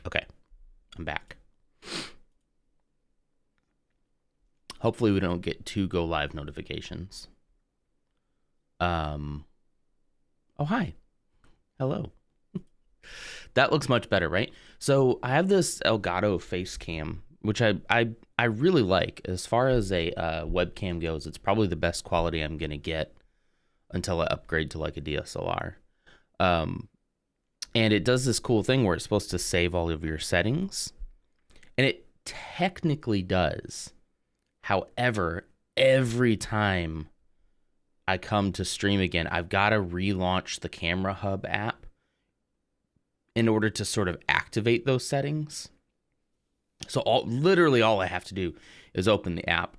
Okay, I'm back. Hopefully we don't get 2 go live notifications. Oh, hi. Hello. That looks much better, right? So I have this Elgato face cam, which I really like. As far as a webcam goes, it's probably the best quality I'm going to get until I upgrade to like a DSLR. And it does this cool thing where it's supposed to save all of your settings. And it technically does. However, every time I come to stream again, I've got to relaunch the Camera Hub app in order to sort of activate those settings. So literally all I have to do is open the app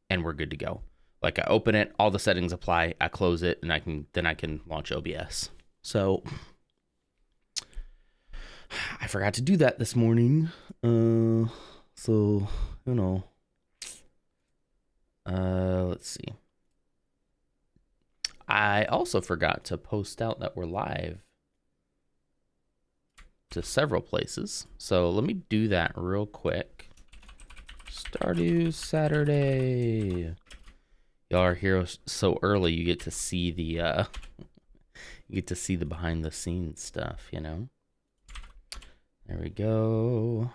and we're good to go. Like I open it, all the settings apply, I close it, and I can launch OBS. So I forgot to do that this morning. So, you know. Let's see. I also forgot to post out that we're live to several places. So let me do that real quick. Stardew Saturday. Y'all are here so early, you get to see the behind the scenes stuff, you know. There we go.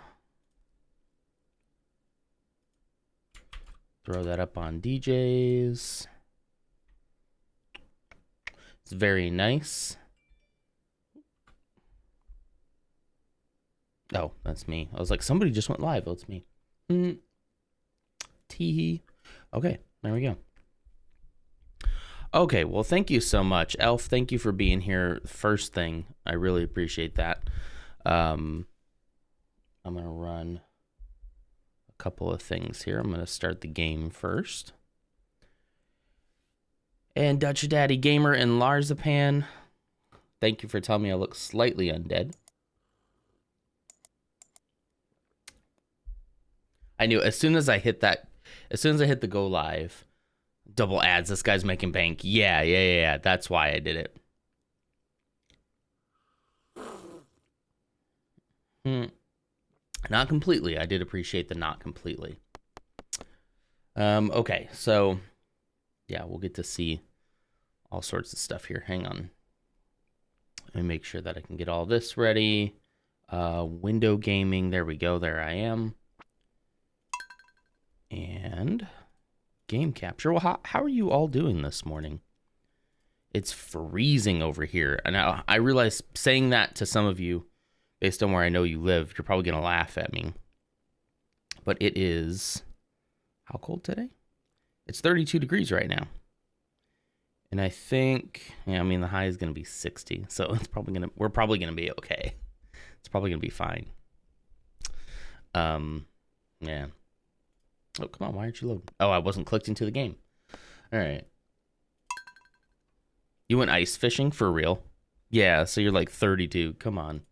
Throw that up on DJs. It's very nice. Oh, that's me. I was like, somebody just went live. Oh, it's me. Tee. Okay, there we go. Okay, well, thank you so much. Elf, thank you for being here. First thing, I really appreciate that. I'm going to run a couple of things here. I'm going to start the game first. And Dutch Daddy Gamer and Larzapan, thank you for telling me I look slightly undead. I knew as soon as I hit the go live, double ads, this guy's making bank. Yeah. That's why I did it. Not completely. I did appreciate the not completely. Okay, so yeah, we'll get to see all sorts of stuff here. Hang on. Let me make sure that I can get all this ready. Window gaming. There we go. There I am. And game capture. Well, how are you all doing this morning? It's freezing over here. And I realize saying that to some of you, based on where I know you live, you're probably going to laugh at me. But it is, how cold today? It's 32 degrees right now. And I think, yeah, I mean, the high is going to be 60. So it's probably going to, we're probably going to be okay. It's probably going to be fine. Yeah. Oh, come on. Why aren't you loading? Oh, I wasn't clicked into the game. All right. You went ice fishing for real? Yeah, so you're like 32. Come on.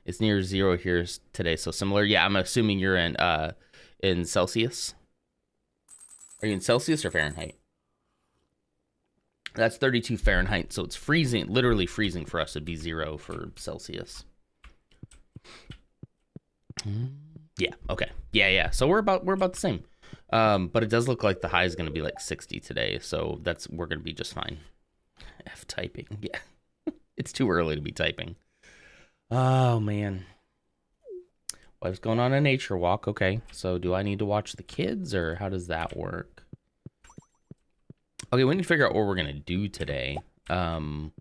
It's near 0 here today, so similar. Yeah, I'm assuming you're in Celsius. Are you in Celsius or Fahrenheit? That's 32 Fahrenheit, so it's freezing, literally freezing for us. It'd be 0 for Celsius. Yeah, okay. Yeah. So we're about the same. But it does look like the high is going to be like 60 today, so we're going to be just fine. F typing. Yeah. It's too early to be typing. Oh, man. What's going on a nature walk? Okay, so do I need to watch the kids, or how does that work? Okay, we need to figure out what we're going to do today. Let's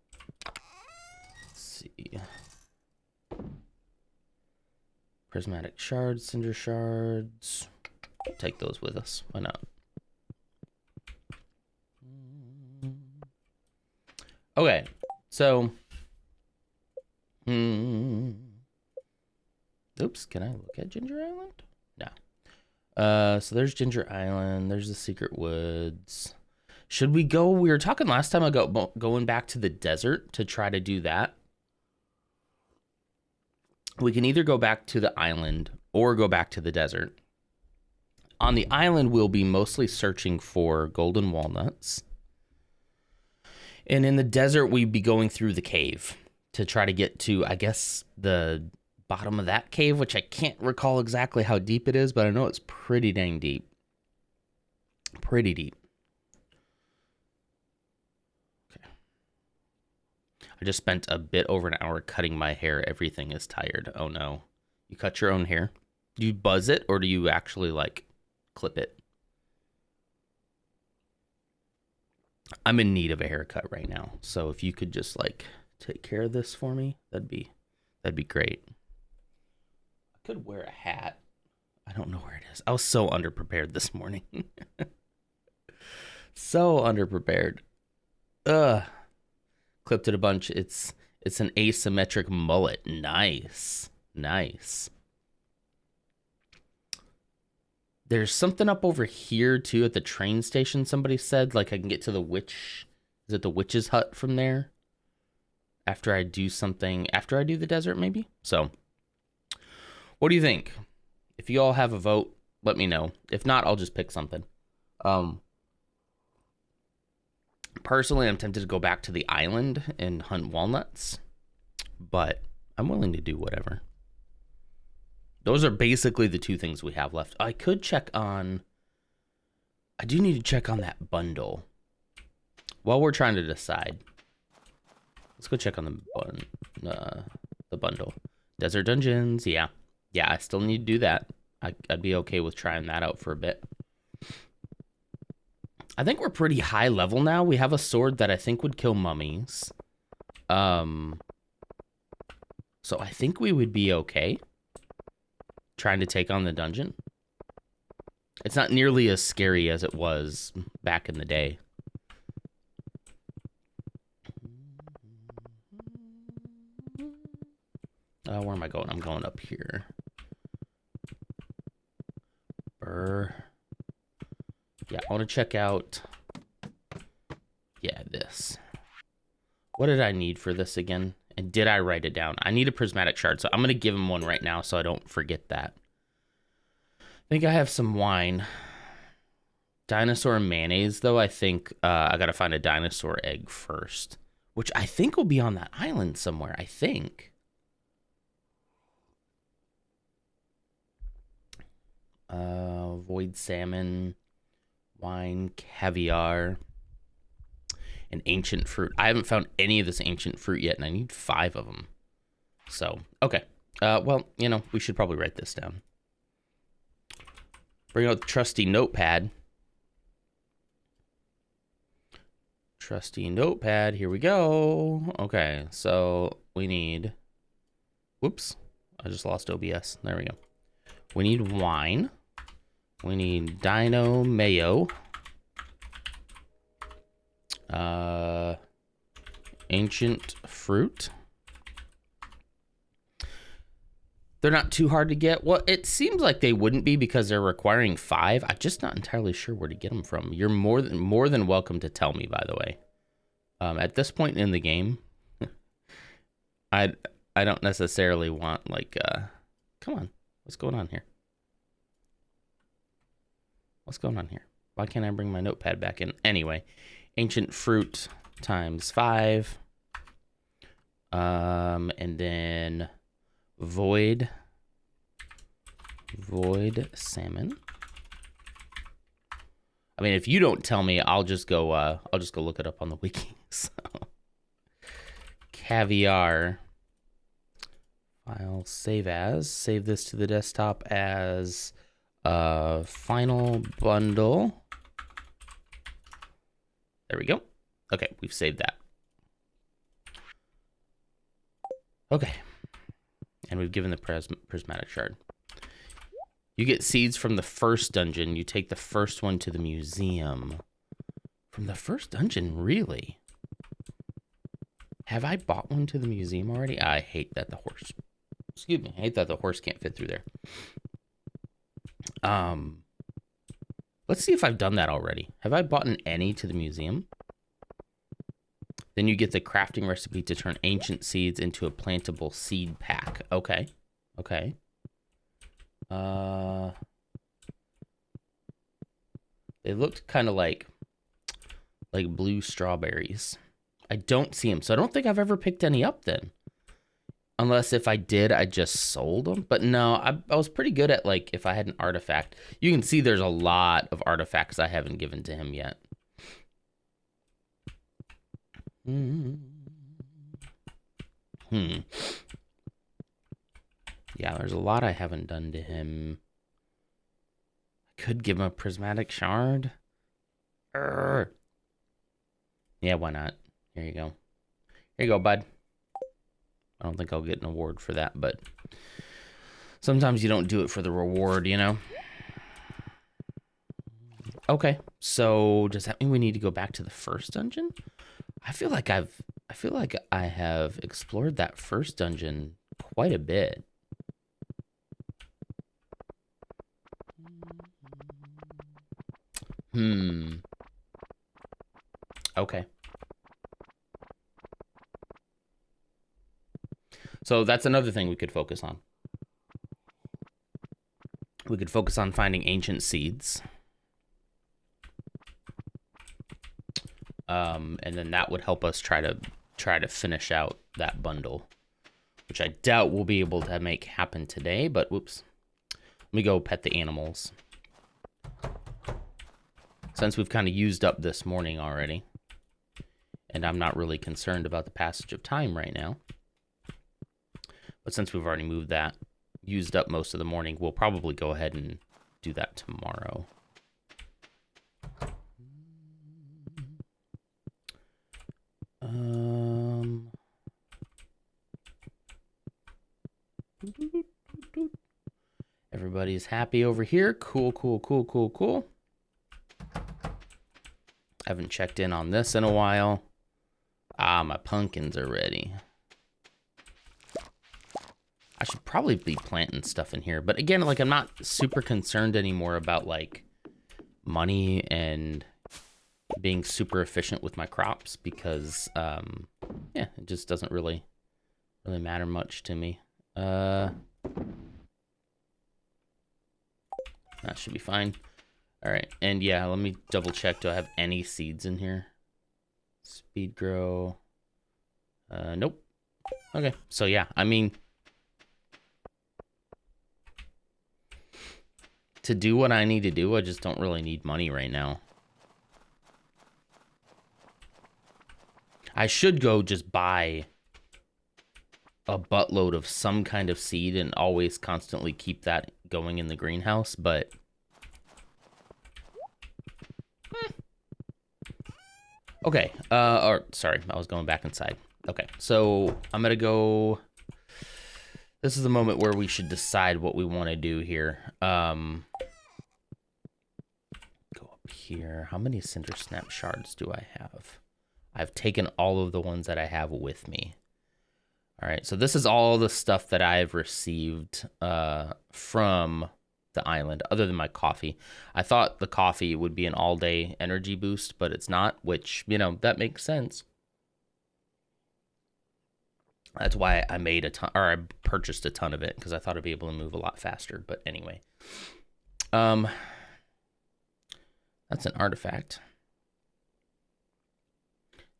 see. Prismatic shards, cinder shards. Take those with us. Why not? Okay, so... Oops, can I look at Ginger Island? No. So there's Ginger Island. There's the Secret Woods. Should we go? We were talking last time about going back to the desert to try to do that. We can either go back to the island or go back to the desert. On the island, we'll be mostly searching for golden walnuts. And in the desert, we'd be going through the cave to try to get to, I guess, the bottom of that cave, which I can't recall exactly how deep it is, but I know it's pretty dang deep. Pretty deep. Okay. I just spent a bit over an hour cutting my hair. Everything is tired. Oh no. You cut your own hair? Do you buzz it or do you actually like clip it? I'm in need of a haircut right now. So if you could just like take care of this for me, that'd be great. I could wear a hat. I don't know where it is. I was so underprepared this morning. So underprepared. Clipped it a bunch. It's an asymmetric mullet. Nice. Nice. There's something up over here too at the train station. Somebody said like I can get to the witch. Is it the witch's hut from there? After I do something, after I do the desert maybe? So, what do you think? If you all have a vote, let me know. If not, I'll just pick something. Personally, I'm tempted to go back to the island and hunt walnuts, but I'm willing to do whatever. Those are basically the two things we have left. I could check on... I do need to check on that bundle. While we're trying to decide. Let's go check on the bundle. Desert Dungeons, yeah. Yeah, I still need to do that. I'd be okay with trying that out for a bit. I think we're pretty high level now. We have a sword that I think would kill mummies. So I think we would be okay trying to take on the dungeon. It's not nearly as scary as it was back in the day. Where am I going? I'm going up here. Yeah, I want to check out... Yeah, this. What did I need for this again? And did I write it down? I need a prismatic shard, so I'm going to give him one right now so I don't forget that. I think I have some wine. Dinosaur mayonnaise, though, I think I got to find a dinosaur egg first. Which I think will be on that island somewhere, I think. Void salmon, wine, caviar, and ancient fruit. I haven't found any of this ancient fruit yet, and I need 5 of them. So, okay. Well, you know, we should probably write this down. Bring out the trusty notepad. Trusty notepad. Here we go. Okay, so we need... Whoops. I just lost OBS. There we go. We need wine. We need dino mayo. Ancient fruit. They're not too hard to get. Well, it seems like they wouldn't be because they're requiring 5. I'm just not entirely sure where to get them from. You're more than welcome to tell me, by the way. At this point in the game, I don't necessarily want like come on. What's going on here? What's going on here? Why can't I bring my notepad back in? Anyway, ancient fruit times 5. And then void salmon. I mean, if you don't tell me, I'll just go look it up on the wiki. So, caviar. File save as. Save this to the desktop as final bundle. There we go. Okay, we've saved that. Okay. And we've given the prismatic shard. You get seeds from the first dungeon. You take the first one to the museum. From the first dungeon, really? Have I bought one to the museum already? I hate that the horse... Excuse me. I hate that the horse can't fit through there. Let's see if I've done that already. Have I bought any to the museum? Then you get the crafting recipe to turn ancient seeds into a plantable seed pack. Okay. Okay. They looked kind of like blue strawberries. I don't see them, so I don't think I've ever picked any up then. Unless if I did, I just sold them. But no, I was pretty good at, like, if I had an artifact. You can see there's a lot of artifacts I haven't given to him yet. Yeah, there's a lot I haven't done to him. I could give him a prismatic shard. Urgh. Yeah, why not? Here you go. Here you go, bud. I don't think I'll get an award for that, but sometimes you don't do it for the reward, you know? Okay, so does that mean we need to go back to the first dungeon? I feel like I have explored that first dungeon quite a bit. Okay. So that's another thing we could focus on. We could focus on finding ancient seeds. And then that would help us try to finish out that bundle, which I doubt we'll be able to make happen today, but whoops. Let me go pet the animals. Since we've kind of used up this morning already, and I'm not really concerned about the passage of time right now. But since we've already used up most of the morning, we'll probably go ahead and do that tomorrow. Everybody's happy over here. Cool, cool, cool, cool, cool. I haven't checked in on this in a while. Ah, my pumpkins are ready. I should probably be planting stuff in here. But again, like, I'm not super concerned anymore about, like, money and being super efficient with my crops because, yeah, it just doesn't really matter much to me. That should be fine. All right, and yeah, let me double check. Do I have any seeds in here? Speed grow. Nope. Okay, so yeah, I mean, to do what I need to do, I just don't really need money right now. I should go just buy a buttload of some kind of seed and always constantly keep that going in the greenhouse, but okay, or sorry, I was going back inside. Okay, so I'm gonna go. This is the moment where we should decide what we want to do here. Go up here. How many cinder snap shards do I have? I've taken all of the ones that I have with me. All right, so this is all the stuff that I've received from the island, other than my coffee. I thought the coffee would be an all-day energy boost, but it's not, which, you know, that makes sense. That's why I made a ton, or I purchased a ton of it, because I thought I'd be able to move a lot faster. But anyway, that's an artifact.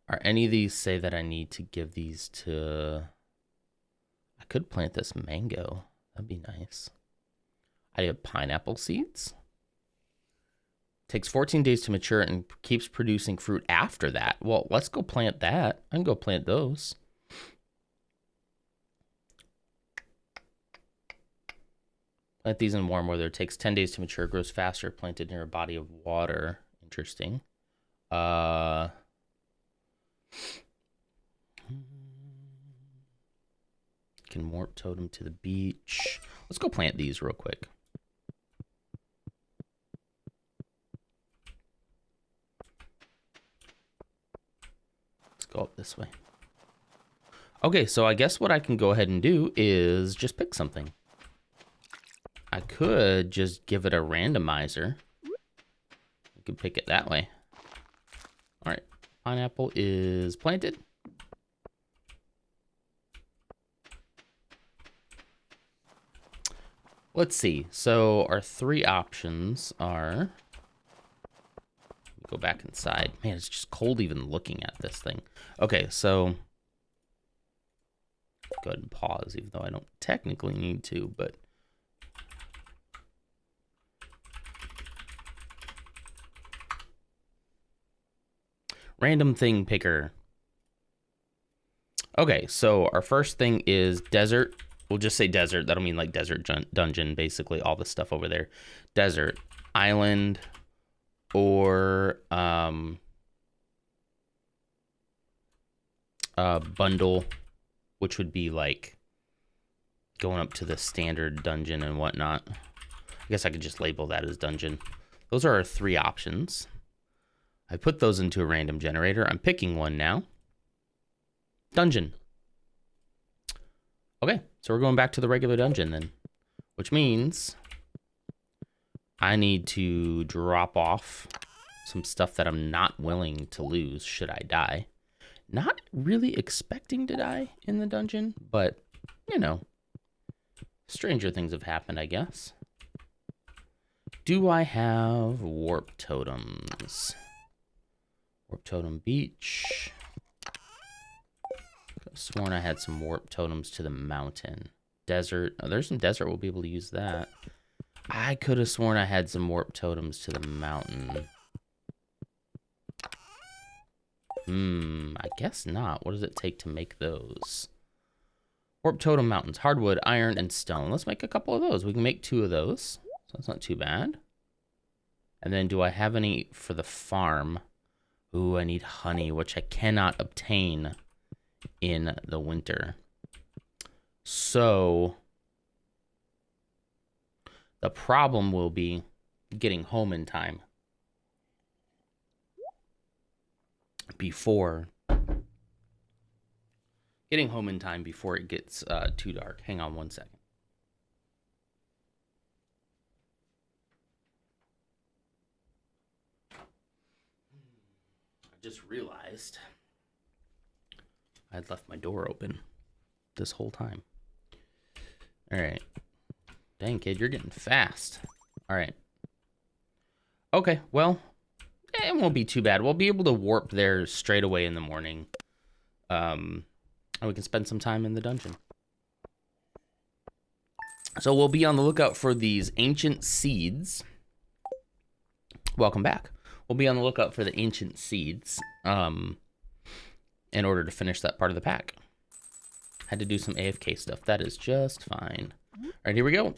Are any of these say that I need to give these to? I could plant this mango. That'd be nice. I have pineapple seeds. Takes 14 days to mature and keeps producing fruit after that. Well, let's go plant that. I can go plant those. Plant these in warm weather. It takes 10 days to mature. Grows faster. Planted near a body of water. Interesting. Can warp totem to the beach. Let's go plant these real quick. Let's go up this way. Okay, so I guess what I can go ahead and do is just pick something. I could just give it a randomizer. I could pick it that way. All right, pineapple is planted. Let's see. So our three options are... Go back inside. Man, it's just cold even looking at this thing. Okay, so... Go ahead and pause, even though I don't technically need to, but... Random thing picker. Okay, so our first thing is desert. We'll just say desert. That'll mean like desert dungeon, basically all the stuff over there. Desert, island, or bundle, which would be like going up to the standard dungeon and whatnot. I guess I could just label that as dungeon. Those are our 3 options. I put those into a random generator. I'm picking one now. Dungeon. Okay, so we're going back to the regular dungeon then, which means I need to drop off some stuff that I'm not willing to lose should I die. Not really expecting to die in the dungeon, but, you know, stranger things have happened, I guess. Do I have warp totems? Warp totem beach. Could have sworn I had some warp totems to the mountain. Desert. Oh, there's some desert. We'll be able to use that. I could have sworn I had some warp totems to the mountain. I guess not. What does it take to make those? Warp totem mountains. Hardwood, iron, and stone. Let's make a couple of those. We can make 2 of those. So that's not too bad. And then do I have any for the farm? Ooh, I need honey, which I cannot obtain in the winter. So the problem will be getting home in time before it gets too dark. Hang on one second. I just realized I'd left my door open this whole time. All right. Dang, kid, you're getting fast. All right. Okay, well, it won't be too bad. We'll be able to warp there straight away in the morning. And we can spend some time in the dungeon. So we'll be on the lookout for these ancient seeds. Welcome back. We'll be on the lookout for the ancient seeds in order to finish that part of the pack. Had to do some AFK stuff. That is just fine. All right, here we go.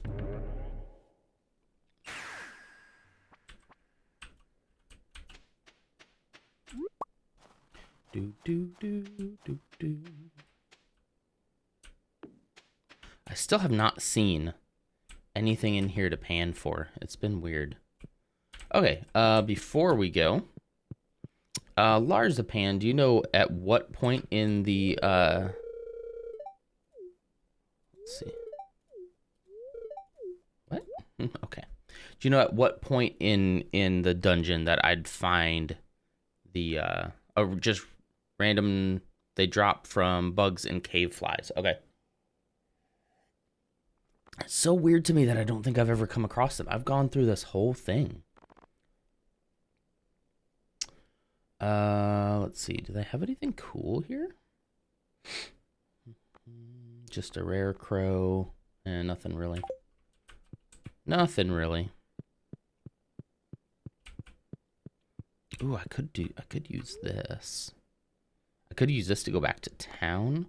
Do, do, do, do, do. I still have not seen anything in here to pan for. It's been weird. Okay, before we go, Larzapan, do you know at what point in the, let's see. What? Okay. Do you know at what point in the dungeon that I'd find the, just random, they drop from bugs and cave flies? Okay. It's so weird to me that I don't think I've ever come across them. I've gone through this whole thing. Let's see. Do they have anything cool here? Just a rare crow. And nothing really. Nothing really. Ooh, I could use this. I could use this to go back to town.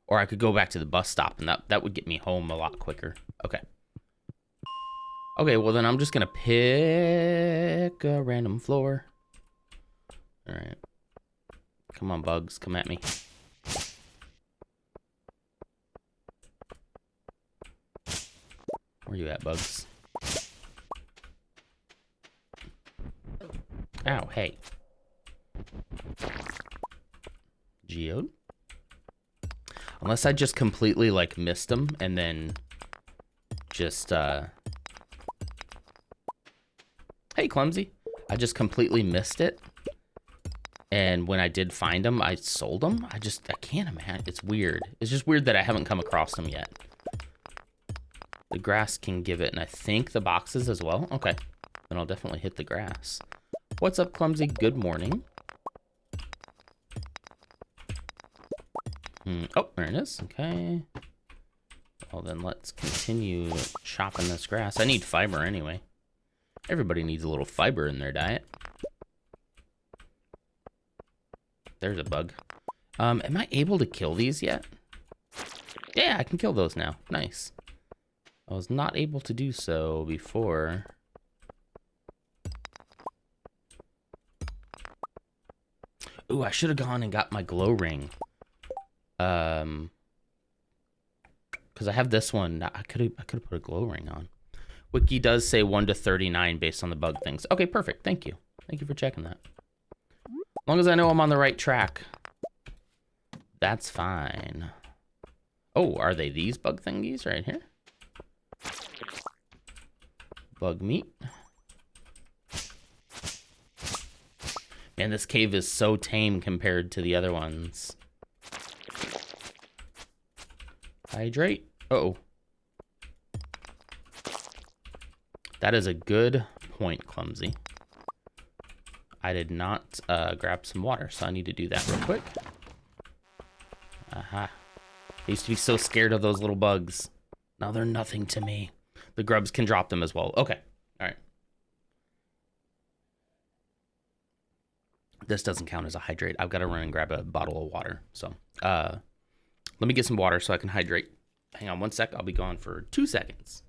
Or I could go back to the bus stop, and that would get me home a lot quicker. Okay. Okay, well then I'm just gonna pick a random floor. All right. Come on, bugs, come at me. Where you at, bugs? Ow, hey. Geode? Unless I just completely, like, missed them and then just, Hey, Clumsy. I just completely missed it. And when I did find them, I sold them. I can't imagine. It's weird. It's just weird that I haven't come across them yet. The grass can give it, and I think the boxes as well. Okay. Then I'll definitely hit the grass. What's up, Clumsy? Good morning. Oh, there it is. Okay. Well, then let's continue chopping this grass. I need fiber anyway. Everybody needs a little fiber in their diet. There's a bug. Am I able to kill these yet? Yeah, I can kill those now. Nice. I was not able to do so before. Ooh, I should have gone and got my glow ring. Because I have this one. I could have put a glow ring on. Wiki does say 1 to 39 based on the bug things. Okay, perfect. Thank you. Thank you for checking that. As long as I know I'm on the right track, that's fine. Oh, are they these bug thingies right here? Bug meat. Man, this cave is so tame compared to the other ones. Hydrate. Uh-oh. That is a good point, Clumsy. I did not grab some water, so I need to do that real quick. Aha. I used to be so scared of those little bugs. Now they're nothing to me. The grubs can drop them as well. Okay. All right. This doesn't count as a hydrate. I've got to run and grab a bottle of water. So, let me get some water so I can hydrate. Hang on 1 sec. I'll be gone for 2 seconds.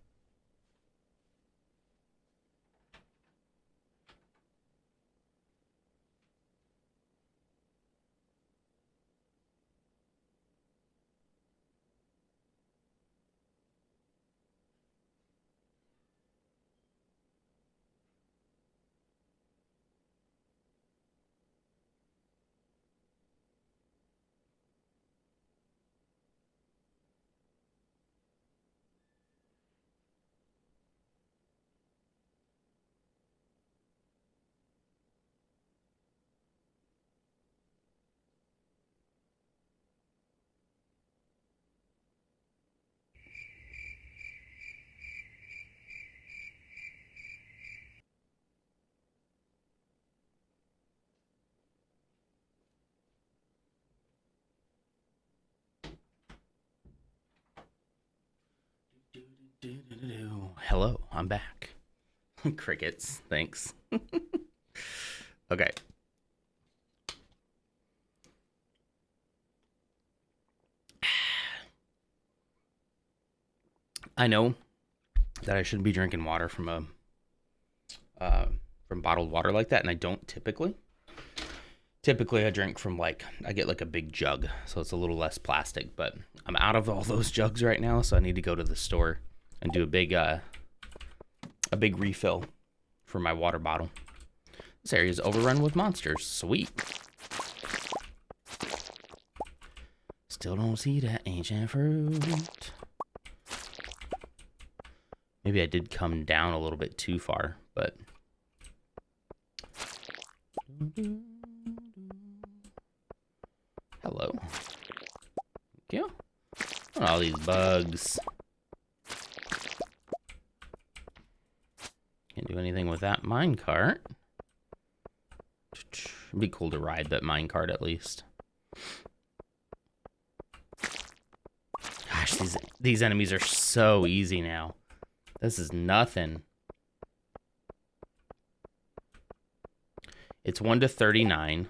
Hello, I'm back. Crickets, thanks. Okay. I know that I shouldn't be drinking water from bottled water like that, and I don't typically. Typically, I drink from I get like a big jug, so it's a little less plastic, but I'm out of all those jugs right now, so I need to go to the store and do a big refill for my water bottle. This area is overrun with monsters. Sweet. Still don't see that ancient fruit. Maybe I did come down a little bit too far, but... Hello. Thank you. Look at all these bugs. Can't do anything with that minecart. It'd be cool to ride that minecart at least. Gosh, these enemies are so easy now. This is nothing. It's 1 to 39.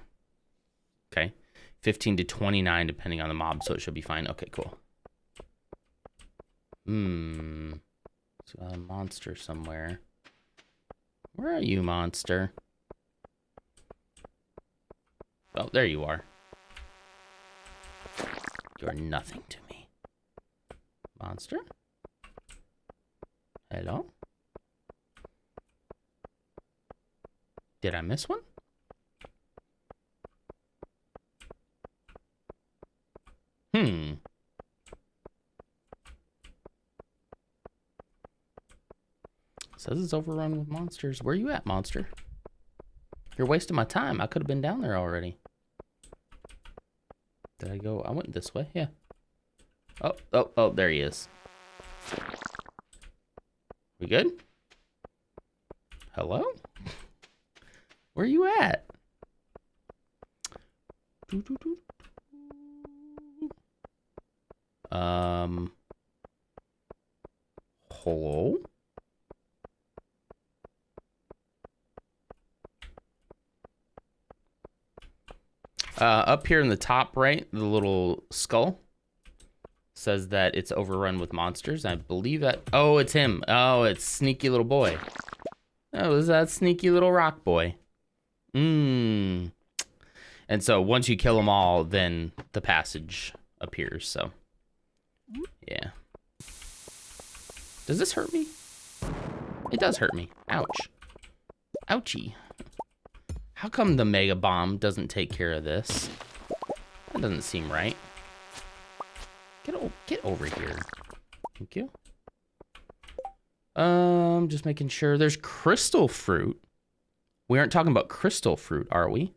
Okay. 15 to 29 depending on the mob, so it should be fine. Okay, cool. So a monster somewhere. Where are you, monster? Oh, there you are. You are nothing to me. Monster? Hello? Did I miss one? Says it's overrun with monsters. Where you at, monster? You're wasting my time. I could have been down there already. Did I go? I went this way. Yeah. Oh, there he is. We good? Hello? Where you at? Hello? Up here in the top right, the little skull says that it's overrun with monsters. I believe that. Oh, it's him. Oh, it's sneaky little boy. Oh, is that sneaky little rock boy? And so once you kill them all, then the passage appears. So, yeah. Does this hurt me? It does hurt me. Ouch. Ouchie. How come the Mega Bomb doesn't take care of this? That doesn't seem right. Get over here. Thank you. Just making sure there's crystal fruit. We aren't talking about crystal fruit, are we?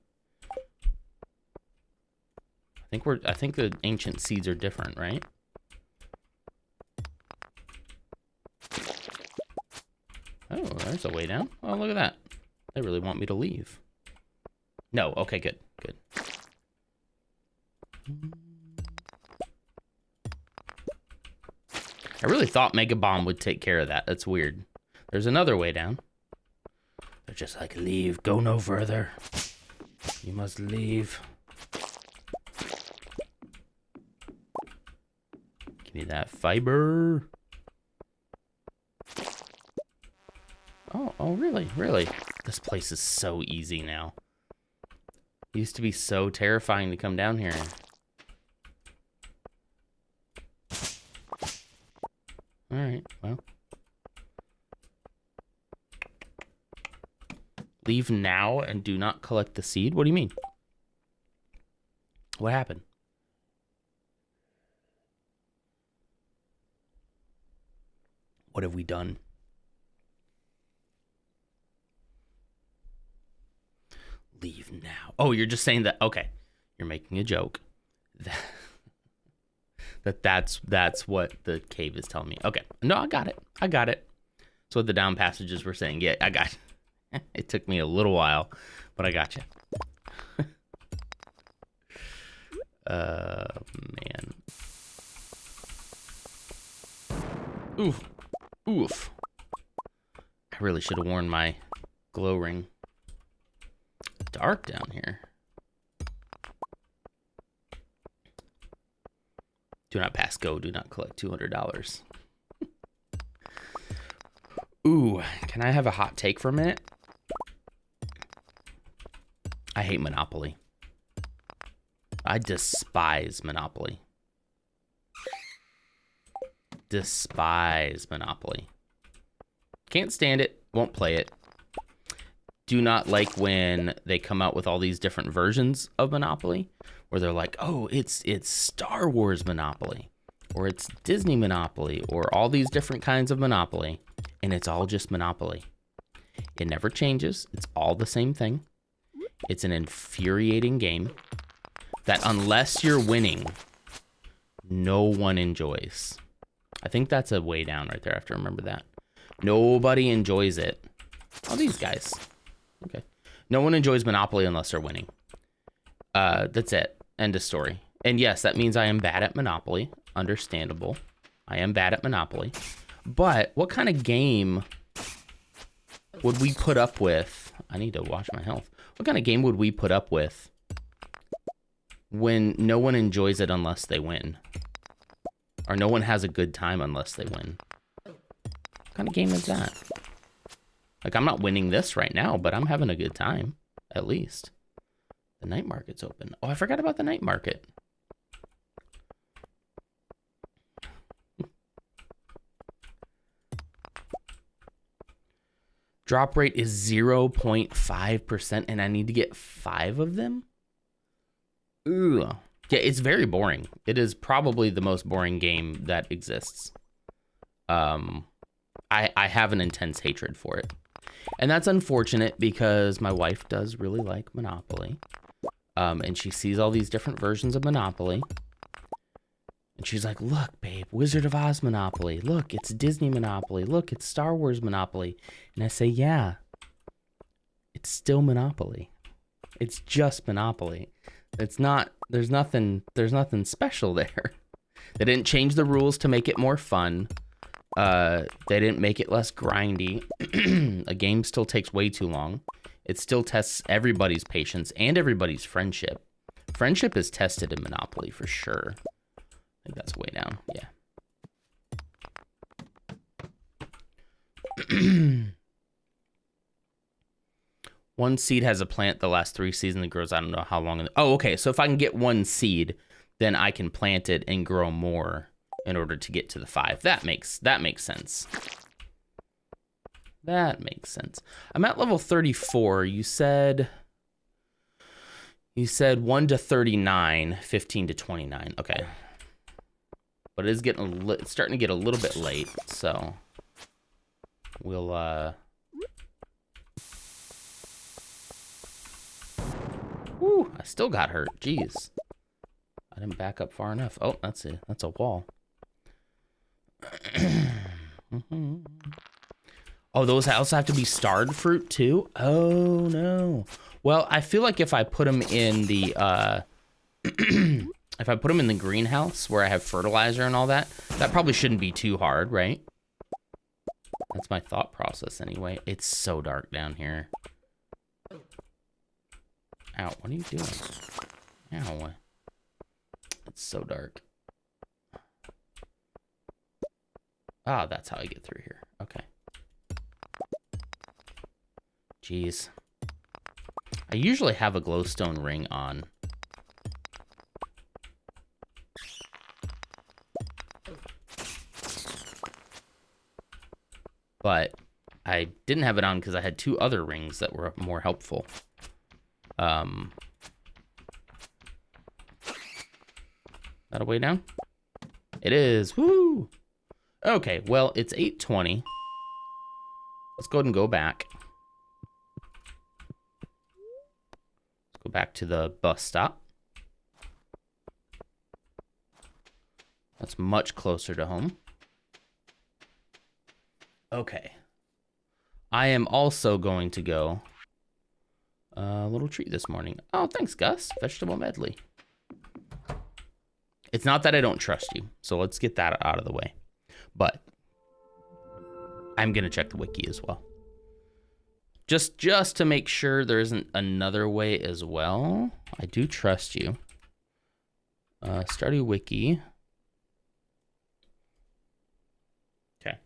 I think the ancient seeds are different, right? Oh, there's a way down. Oh, look at that. They really want me to leave. No, okay, good, good. I really thought Mega Bomb would take care of that. That's weird. There's another way down. They're just like, leave, go no further. You must leave. Give me that fiber. Oh, really? Really? This place is so easy now. It used to be so terrifying to come down here. Alright, well. Leave now and do not collect the seed? What do you mean? What happened? What have we done? Leave now. Oh, you're just saying that. Okay. You're making a joke. That's what the cave is telling me. Okay. No, I got it. I got it. That's what the down passages were saying. Yeah, I got it. It took me a little while, but I got you. Man. Oof. Oof. I really should have worn my glow ring. Dark down here. Do not pass go. Do not collect $200. Ooh, can I have a hot take for a minute? I hate Monopoly. I despise Monopoly. Despise Monopoly. Can't stand it. Won't play it. Do not like when they come out with all these different versions of Monopoly, where they're like, oh, it's Star Wars Monopoly, or it's Disney Monopoly, or all these different kinds of Monopoly, and it's all just Monopoly. It never changes. It's all the same thing. It's an infuriating game that unless you're winning, no one enjoys. I think that's a way down right there. I have to remember that. Nobody enjoys it. Oh, these guys. Okay. No one enjoys Monopoly unless they're winning. That's it. End of story. And yes, that means I am bad at Monopoly. Understandable. I am bad at Monopoly. But what kind of game would we put up with? I need to watch my health. What kind of game would we put up with when no one enjoys it unless they win? Or no one has a good time unless they win? What kind of game is that? Like, I'm not winning this right now, but I'm having a good time, at least. The night market's open. Oh, I forgot about the night market. Drop rate is 0.5%, and I need to get 5 of them? Ooh. Yeah, it's very boring. It is probably the most boring game that exists. I have an intense hatred for it. And that's unfortunate because my wife does really like Monopoly. And she sees all these different versions of Monopoly. And she's like, look, babe, Wizard of Oz Monopoly. Look, it's Disney Monopoly. Look, it's Star Wars Monopoly. And I say, yeah, it's still Monopoly. It's just Monopoly. It's not, there's nothing special there. They didn't change the rules to make it more fun. They didn't make it less grindy. A game still takes way too long. It still tests everybody's patience and everybody's friendship. Friendship is tested in Monopoly for sure. I think that's way down. Yeah. One seed has a plant the last 3 seasons and grows. I don't know how long. Oh, okay. So if I can get 1 seed, then I can plant it and grow more in order to get to the 5. That makes sense. That makes sense. I'm at level 34. You said 1 to 39, 15 to 29. Okay. But it is getting it's starting to get a little bit late, so we'll Woo, I still got hurt. Jeez. I didn't back up far enough. Oh, that's a wall. Oh, those also have to be starred fruit too? Oh, no. Well, I feel like if I put them in the, if I put them in the greenhouse where I have fertilizer and all that, that probably shouldn't be too hard, right? That's my thought process anyway. It's so dark down here. Ow, what are you doing? Ow. It's so dark. Ah, that's how I get through here. Okay. Jeez. I usually have a glowstone ring on. But I didn't have it on because I had 2 other rings that were more helpful. That a way down? It is. Woo! Okay, well, it's 8:20. Let's go ahead and go back. Let's go back to the bus stop. That's much closer to home. Okay. I am also going to go a little treat this morning. Oh, thanks, Gus. Vegetable medley. It's not that I don't trust you, so let's get that out of the way. But I'm going to check the wiki as well. Just to make sure there isn't another way as well. I do trust you. Stardew wiki. Okay.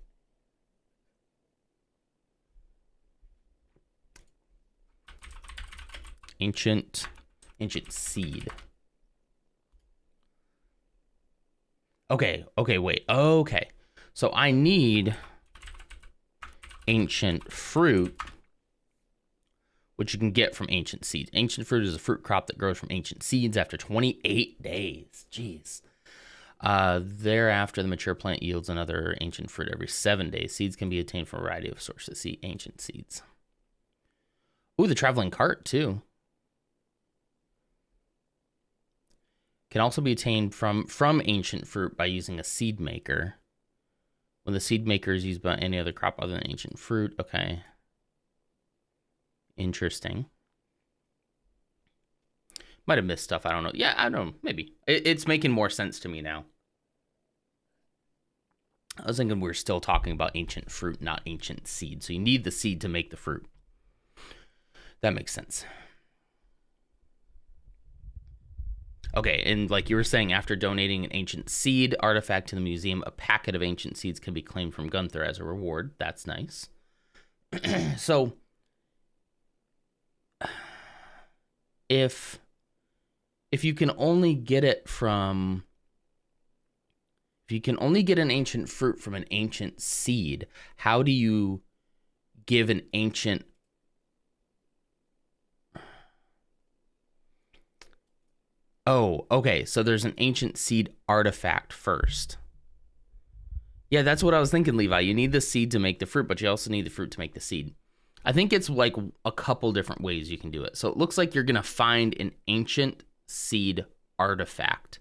Ancient seed. Okay, wait. Okay. So I need ancient fruit, which you can get from ancient seeds. Ancient fruit is a fruit crop that grows from ancient seeds after 28 days. Jeez. Thereafter, the mature plant yields another ancient fruit every 7 days. Seeds can be obtained from a variety of sources. See ancient seeds. Ooh, the traveling cart, too. Can also be obtained from ancient fruit by using a seed maker. When the seed maker is used by any other crop other than ancient fruit. Okay. Interesting. Might have missed stuff. I don't know. Yeah, I don't know. Maybe. It's making more sense to me now. I was thinking we were still talking about ancient fruit, not ancient seed. So you need the seed to make the fruit. That makes sense. Okay, and like you were saying, after donating an ancient seed artifact to the museum, a packet of ancient seeds can be claimed from Gunther as a reward. That's nice. So, if you can only get it from... If you can only get an ancient fruit from an ancient seed, how do you give an ancient... Oh, okay, so there's an ancient seed artifact first. Yeah, that's what I was thinking, Levi. You need the seed to make the fruit, but you also need the fruit to make the seed. I think it's like a couple different ways you can do it. So it looks like you're going to find an ancient seed artifact.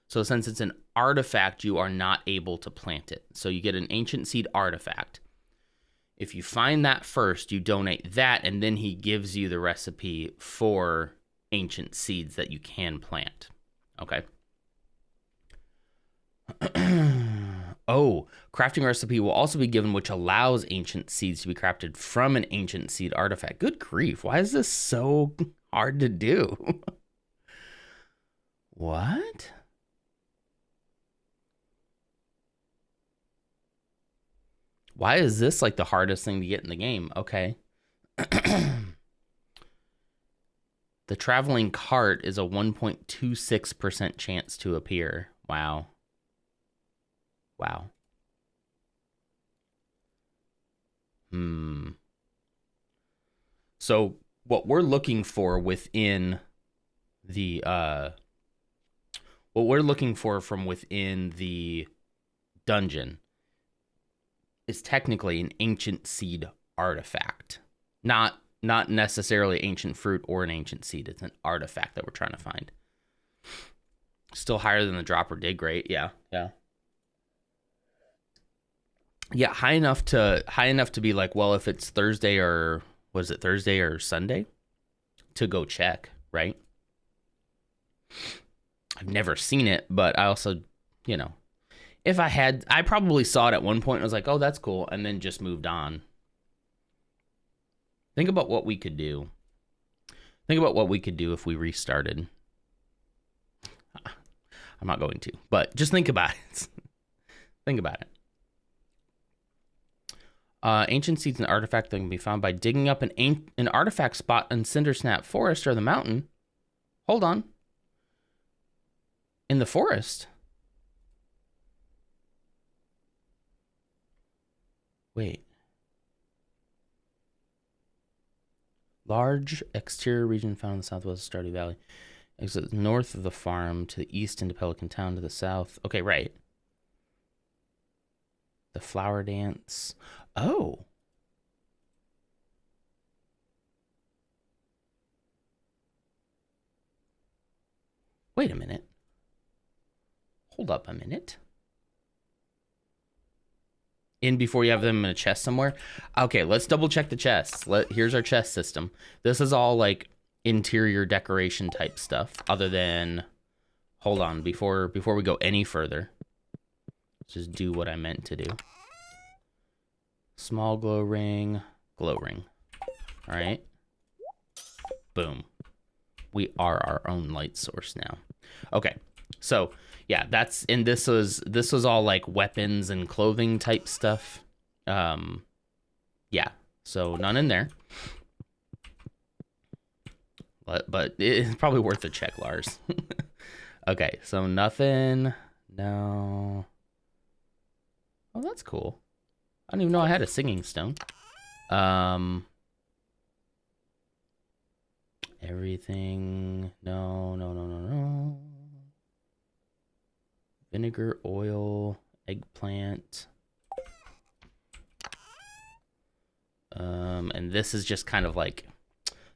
So since it's an artifact, you are not able to plant it. So you get an ancient seed artifact. If you find that first, you donate that, and then he gives you the recipe for ancient seeds that you can plant. Okay. Oh, crafting recipe will also be given, which allows ancient seeds to be crafted from an ancient seed artifact. Good grief. Why is this so hard to do? What? Why is this like the hardest thing to get in the game? Okay. The traveling cart is a 1.26% chance to appear. Wow. Wow. So what we're looking for within the what we're looking for from within the dungeon is technically an ancient seed artifact. Not necessarily ancient fruit or an ancient seed. It's an artifact that we're trying to find. Still higher than the drop or dig rate. Yeah. Yeah, high enough to be like, well, if it's Thursday or was it Thursday or Sunday to go check, right? I've never seen it, but I also, you know, if I probably saw it at one point and was like, oh, that's cool, and then just moved on. Think about what we could do. Think about what we could do if we restarted. I'm not going to, but just think about it. Think about it. Ancient seeds and artifact that can be found by digging up an artifact spot in Cindersnap Forest or the mountain. Hold on. In the forest? Wait. Large exterior region found in the southwest of Stardew Valley. Exits north of the farm, to the east into Pelican Town, to the south. Okay, right. The flower dance. Oh. Wait a minute. Hold up a minute. In before you have them in a chest somewhere? Okay, let's double check the chests. Here's our chest system. This is all like interior decoration type stuff, other than, hold on, before we go any further, let's just do what I meant to do. Small glow ring. All right. Boom. We are our own light source now. Okay, so yeah, this was all like weapons and clothing type stuff. Yeah, so none in there. But it's probably worth a check, Lars. Okay, so nothing. No. Oh, that's cool. I didn't even know I had a singing stone. Everything. No. Vinegar, oil, eggplant. And this is just kind of like,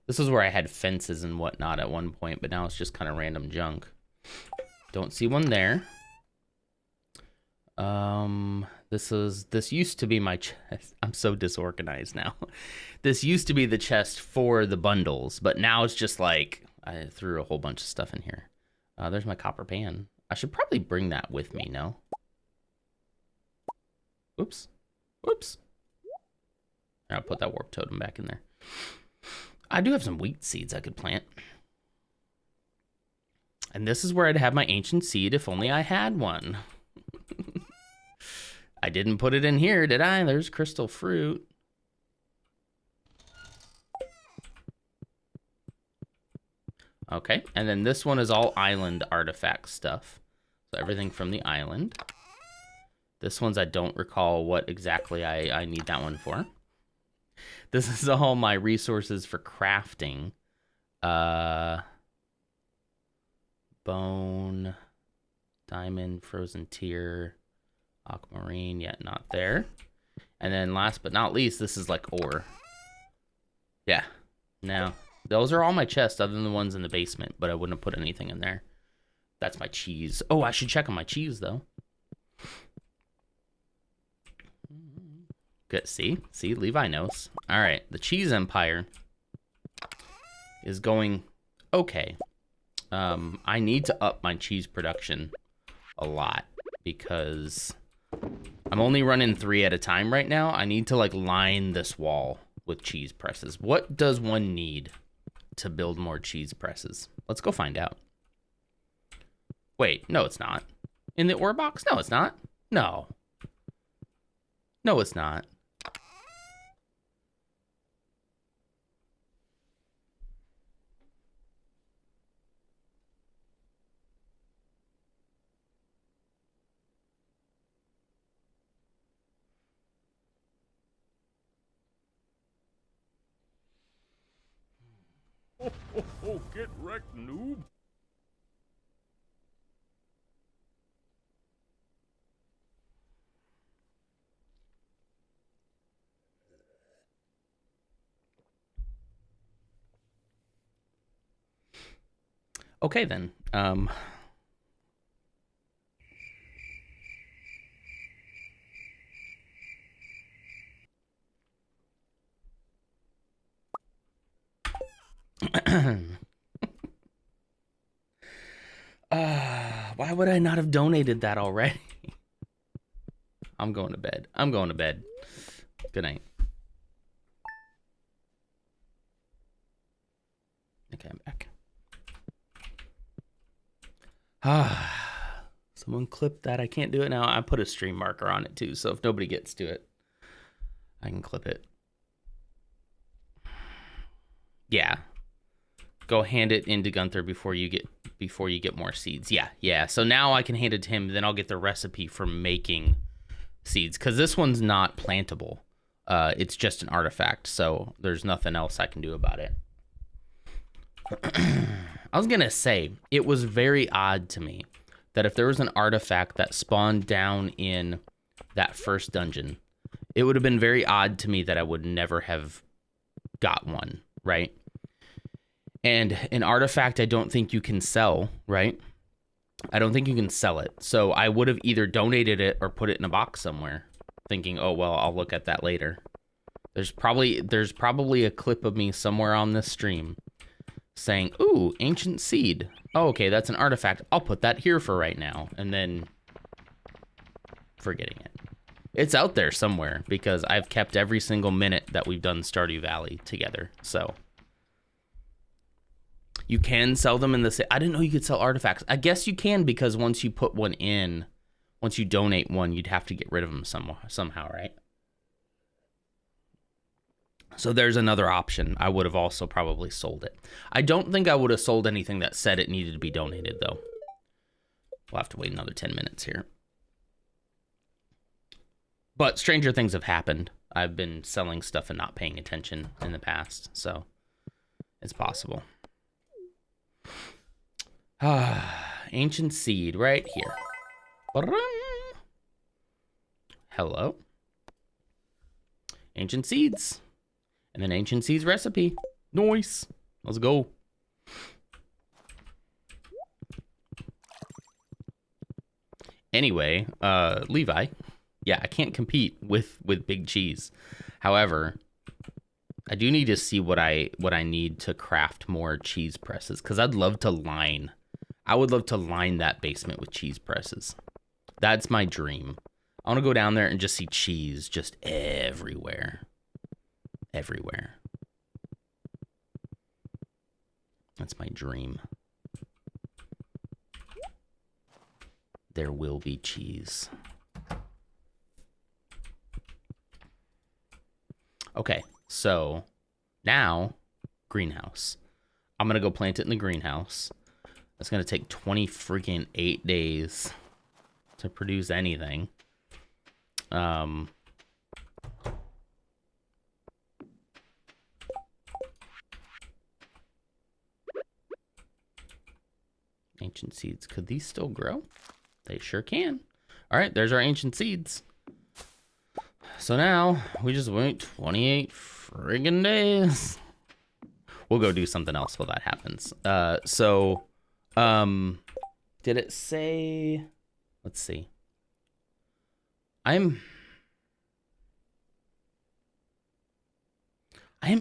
this is where I had fences and whatnot at one point, but now it's just kind of random junk. Don't see one there. This used to be my chest. I'm so disorganized now. This used to be the chest for the bundles, but now it's just like, I threw a whole bunch of stuff in here. There's my copper pan. I should probably bring that with me, no? Oops. I'll put that warp totem back in there. I do have some wheat seeds I could plant. And this is where I'd have my ancient seed if only I had one. I didn't put it in here, did I? There's crystal fruit. Okay, and then this one is all island artifact stuff. So everything from the island. This one's, I don't recall what exactly I need that one for. This is all my resources for crafting. Bone, diamond, frozen tear, aquamarine, yet not there. And then last but not least, this is like ore. Yeah, no. Those are all my chests other than the ones in the basement, but I wouldn't have put anything in there. That's my cheese. Oh, I should check on my cheese, though. Good. See, Levi knows. All right, the cheese empire is going okay. I need to up my cheese production a lot because I'm only running 3 at a time right now. I need to like line this wall with cheese presses. What does one need to build more cheese presses? Let's go find out. Wait, no, it's not. In the ore box? No, it's not. No. No, it's not. Oh, get wrecked, noob. Okay, then. Why would I not have donated that already? I'm going to bed. I'm going to bed. Good night. Okay, I'm back. Someone clip that. I can't do it now. I put a stream marker on it too, so if nobody gets to it, I can clip it. Yeah. Go hand it into Gunther before you get more seeds. Yeah. So now I can hand it to him, then I'll get the recipe for making seeds, because this one's not plantable. It's just an artifact, so there's nothing else I can do about it. I was gonna say, it was very odd to me that if there was an artifact that spawned down in that first dungeon, it would have been very odd to me that I would never have got one, right? And an artifact I don't think you can sell, right? I don't think you can sell it. So I would have either donated it or put it in a box somewhere, thinking, oh, well, I'll look at that later. There's probably a clip of me somewhere on this stream saying, ooh, ancient seed. Oh, okay, that's an artifact. I'll put that here for right now. And then forgetting it. It's out there somewhere because I've kept every single minute that we've done Stardew Valley together. So you can sell them in the... I didn't know you could sell artifacts. I guess you can, because once you put one in, once you donate one, you'd have to get rid of them somehow, right? So there's another option. I would have also probably sold it. I don't think I would have sold anything that said it needed to be donated, though. We'll have to wait another 10 minutes here. But stranger things have happened. I've been selling stuff and not paying attention in the past, so it's possible. Ancient seed right here. Hello. Ancient seeds. And then ancient seeds recipe. Nice. Let's go. Anyway, Levi. Yeah, I can't compete with Big Cheese. However, I do need to see what I need to craft more cheese presses, because I'd love to line. I would love to line that basement with cheese presses. That's my dream. I want to go down there and just see cheese just everywhere. Everywhere. That's my dream. There will be cheese. Okay, so now greenhouse. I'm gonna go plant it in the greenhouse. That's gonna take 20 freaking 8 days to produce anything. Ancient seeds. Could these still grow? They sure can. All right, there's our ancient seeds. So now we just wait 28 friggin' days. We'll go do something else while that happens. Did it say? Let's see. I am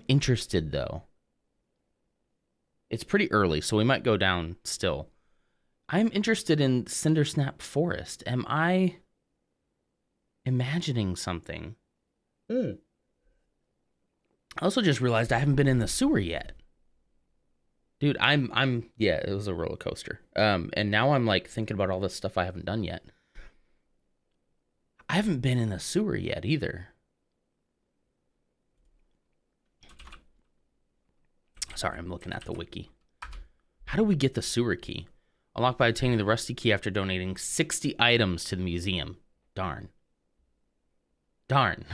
interested though. It's pretty early, so we might go down still. I'm interested in Cindersnap Forest. Am I imagining something? I also just realized I haven't been in the sewer yet. Dude, yeah, it was a roller coaster. And now I'm like thinking about all this stuff I haven't done yet. I haven't been in the sewer yet either. Sorry, I'm looking at the wiki. How do we get the sewer key? Unlocked by obtaining the rusty key after donating 60 items to the museum. Darn. Darn.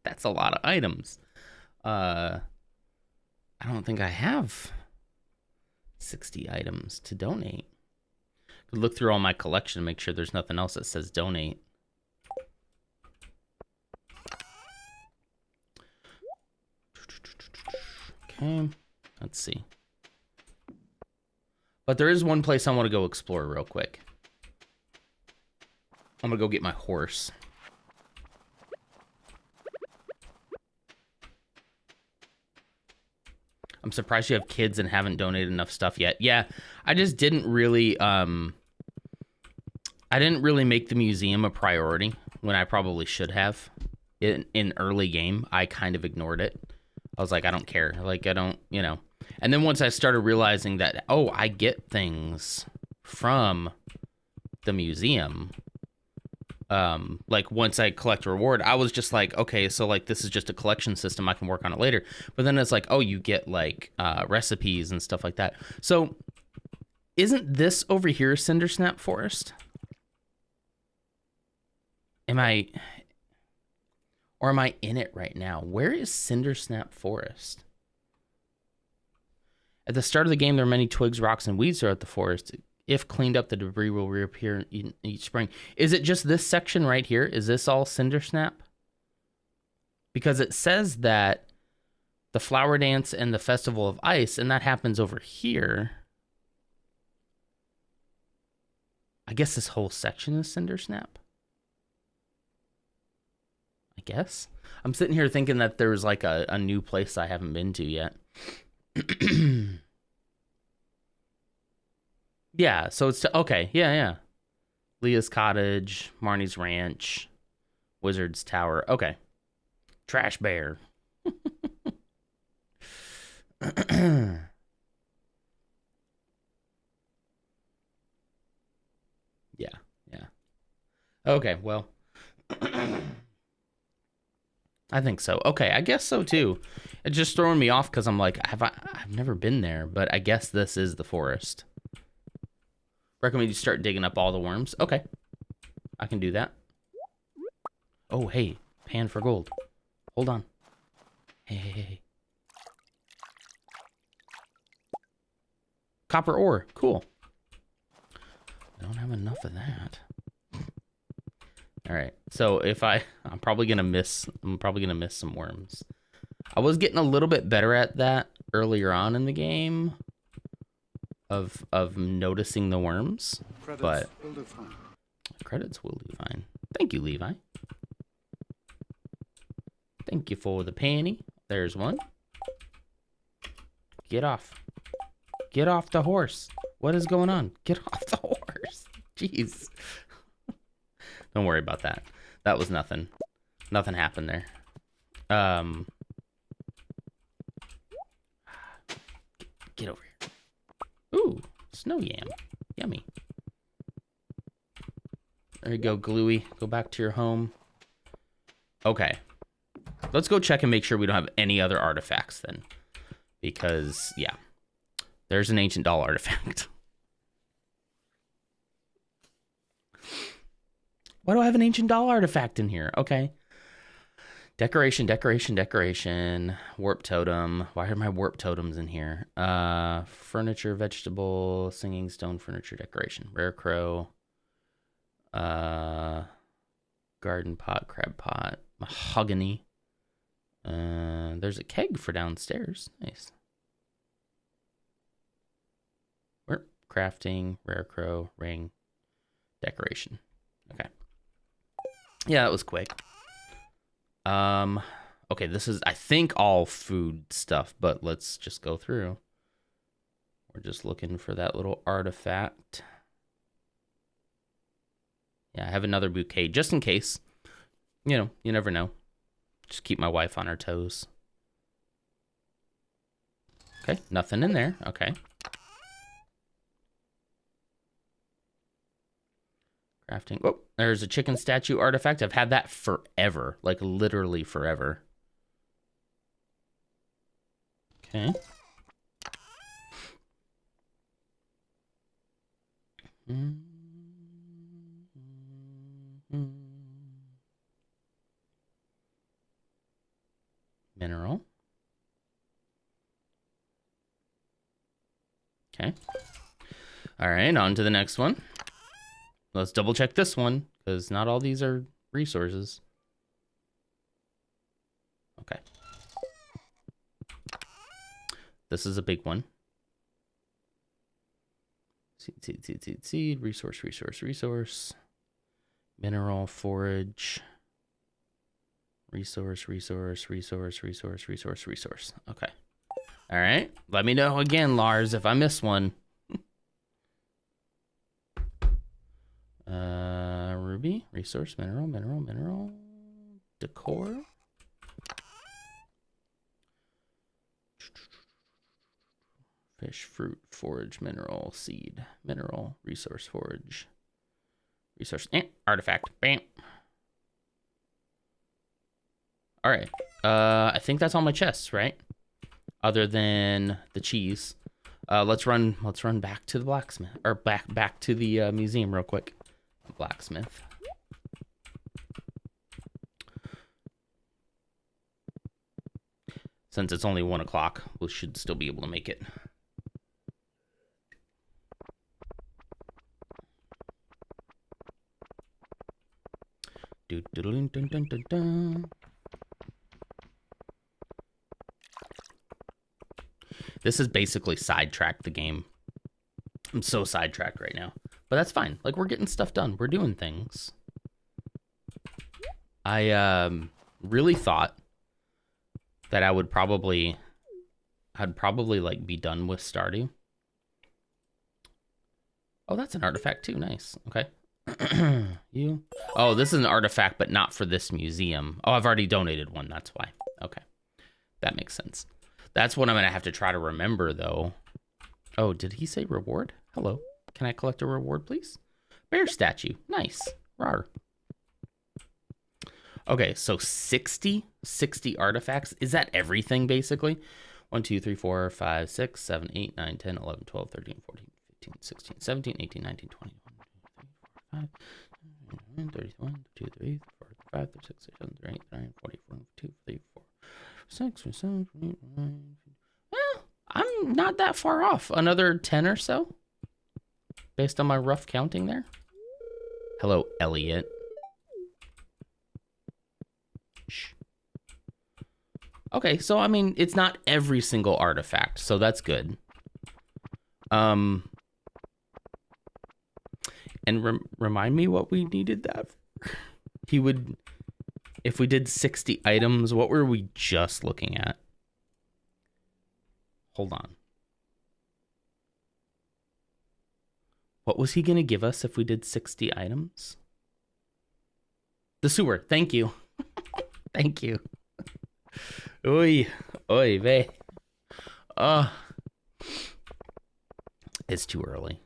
That's a lot of items. I don't think I have 60 items to donate. Could look through all my collection and make sure there's nothing else that says donate. Okay, let's see. But there is one place I want to go explore real quick. I'm gonna go get my horse. I'm surprised you have kids and haven't donated enough stuff yet. Yeah, I just didn't really make the museum a priority when I probably should have. In early game, I kind of ignored it. I was like, I don't care. Like, I don't, you know. And then once I started realizing that, oh, I get things from the museum. Like once I collect a reward, I was just like, okay, so like this is just a collection system. I can work on it later. But then it's like, oh, you get like recipes and stuff like that. So isn't this over here Cindersnap Forest? Am I in it right now? Where is Cindersnap Forest? At the start of the game, there are many twigs, rocks, and weeds throughout the forest. If cleaned up, the debris will reappear in each spring. Is it just this section right here? Is this all Cindersnap? Because it says that the flower dance and the festival of ice, and that happens over here. I guess this whole section is Cindersnap. I guess. I'm sitting here thinking that there's like a new place I haven't been to yet. Yeah, so it's okay. Yeah. Leah's Cottage, Marnie's Ranch, Wizard's Tower. Okay. Trash Bear. Yeah. Okay, well. I think so. Okay, I guess so too. It's just throwing me off because I'm like, I've never been there, but I guess this is the forest. Recommend you start digging up all the worms. Okay, I can do that. Oh, hey, pan for gold. Hold on. Hey. Copper ore, cool. I don't have enough of that. All right, so if I'm probably gonna miss some worms. I was getting a little bit better at that earlier on in the game of noticing the worms, but credits will do fine. Thank you, Levi. Thank you for the penny. There's one. Get off. Get off the horse. What is going on? Get off the horse. Jeez. Don't worry about that. That was nothing. Nothing happened there. Get over here. Ooh, snow yam. Yummy. There you go, Gluey. Go back to your home. Okay. Let's go check and make sure we don't have any other artifacts then. Because, yeah. There's an ancient doll artifact. Why do I have an ancient doll artifact in here? Okay. Decoration. Warp totem. Why are my warp totems in here? Furniture, vegetable, singing stone, furniture, decoration. Rare crow. Garden pot, crab pot, mahogany. There's a keg for downstairs. Nice. Crafting, rare crow, ring, decoration. Okay. Yeah, that was quick. Okay, this is, I think, all food stuff, but let's just go through. We're just looking for that little artifact. Yeah, I have another bouquet just in case. You know, you never know. Just keep my wife on her toes. Okay, nothing in there. Okay. Crafting. Oh, there's a chicken statue artifact. I've had that forever. Like, literally forever. Okay. Mineral. Okay. All right, on to the next one. Let's double check this one, because not all these are resources. Okay. This is a big one. Seed, resource. Mineral, forage. Resource. Okay. All right. Let me know again, Lars, if I miss one. Ruby, resource, mineral. Decor. Fish, fruit, forage, mineral, seed, mineral, resource, forage, resource, artifact, bam. All right. I think that's all my chests, right? Other than the cheese. Let's run back to the blacksmith, or back to the museum real quick. Blacksmith. Since it's only 1 o'clock, we should still be able to make it. This is basically sidetracked the game. I'm so sidetracked right now. But that's fine. Like, we're getting stuff done. We're doing things. I really thought that I'd probably like be done with Stardew. Oh, that's an artifact too. Nice. Okay. You. Oh, this is an artifact, but not for this museum. Oh, I've already donated one. That's why. Okay. That makes sense. That's what I'm going to have to try to remember, though. Oh, did he say reward? Hello. Can I collect a reward, please? Bear statue. Nice. Rawr. Okay, so 60 artifacts. Is that everything, basically? 1, 2, 3, 4, 5, 6, 7, 8, 9, 10, 11, 12, 13, 14, 15, 16, 17, 18, 19, 20, 21, 31, 32, 33, 34, 35, 36, 37, 38, 39, 40, 42, 44, 6, 7, 8, 9. Well, I'm not that far off. Another 10 or so, based on my rough counting there. Hello, Elliot. Shh. Okay, so I mean, it's not every single artifact, so that's good. And remind me what we needed that for. He would, if we did 60 items, what were we just looking at? Hold on. What was he going to give us if we did 60 items? The sewer. Thank you. Thank you. Oy vey. It's too early.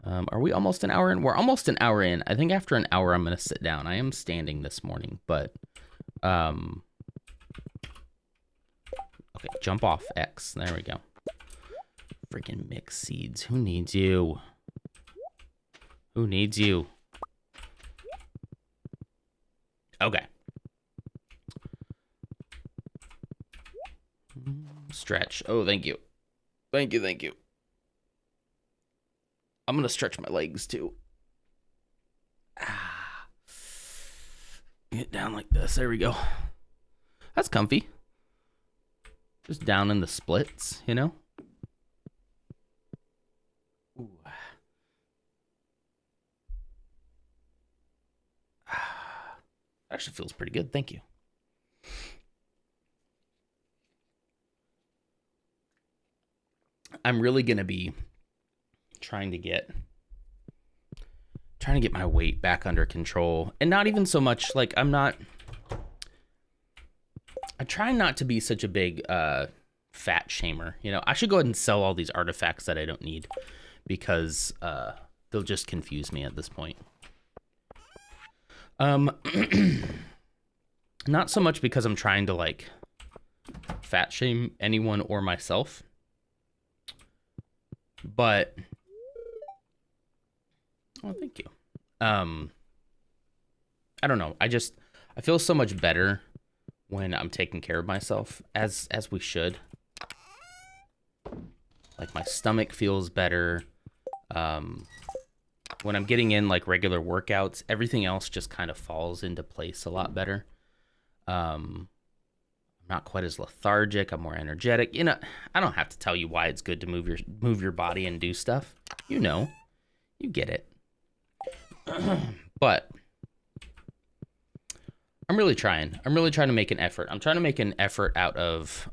Are we almost an hour in? We're almost an hour in. I think after an hour, I'm going to sit down. I am standing this morning, but... Okay, jump off X. There we go. Freaking mix seeds. Who needs you? Who needs you? Okay. Stretch. Oh, thank you. Thank you. I'm going to stretch my legs, too. Get down like this. There we go. That's comfy. Just down in the splits, you know? Ooh. Actually feels pretty good. Thank you. I'm really going to be trying to get my weight back under control, and not even so much like I try not to be such a big fat shamer. You know, I should go ahead and sell all these artifacts that I don't need, because they'll just confuse me at this point. Not so much because I'm trying to like fat shame anyone or myself, but oh, thank you. I don't know. I feel so much better when I'm taking care of myself, as we should. Like, my stomach feels better. When I'm getting in like regular workouts, everything else just kind of falls into place a lot better. I'm not quite as lethargic. I'm more energetic. You know, I don't have to tell you why it's good to move your body and do stuff. You know, you get it. But I'm really trying to make an effort. I'm trying to make an effort out of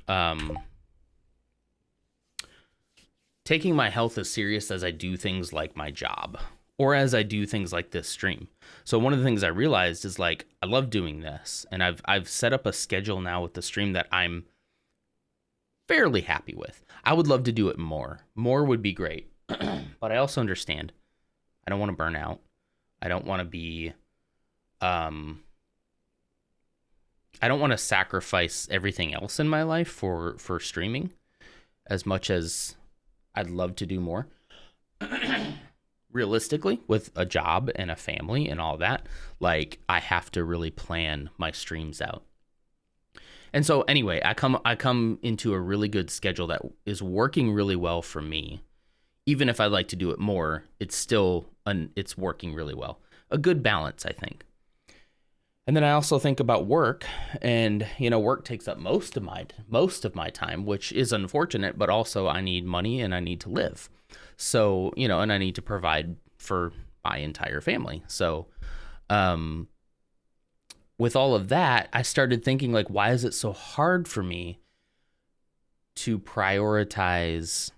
taking my health as serious as I do things like my job, or as I do things like this stream. So one of the things I realized is, like, I love doing this, and I've set up a schedule now with the stream that I'm fairly happy with. I would love to do it more. More would be great. But I also understand I don't want to burn out. I don't want to be I don't want to sacrifice everything else in my life for streaming, as much as I'd love to do more. Realistically, with a job and a family and all that, like, I have to really plan my streams out. And so anyway, I come into a really good schedule that is working really well for me. Even if I'd like to do it more, it's still it's working really well. A good balance, I think. And then I also think about work, and, you know, work takes up most of my time, which is unfortunate, but also I need money and I need to live. So, you know, and I need to provide for my entire family. So, with all of that, I started thinking, like, why is it so hard for me to prioritize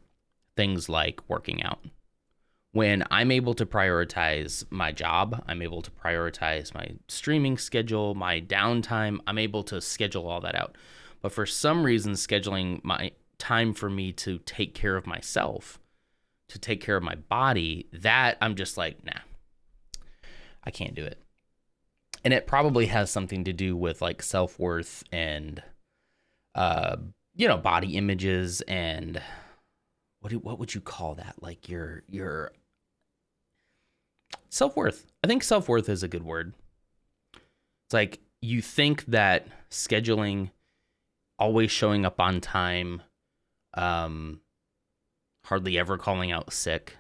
things like working out? When I'm able to prioritize my job, I'm able to prioritize my streaming schedule, my downtime, I'm able to schedule all that out. But for some reason, scheduling my time for me to take care of myself, to take care of my body, that I'm just like, nah, I can't do it. And it probably has something to do with like self-worth and, you know, body images and what would you call that? Like your self-worth. I think self-worth is a good word. It's like, you think that scheduling, always showing up on time, hardly ever calling out sick,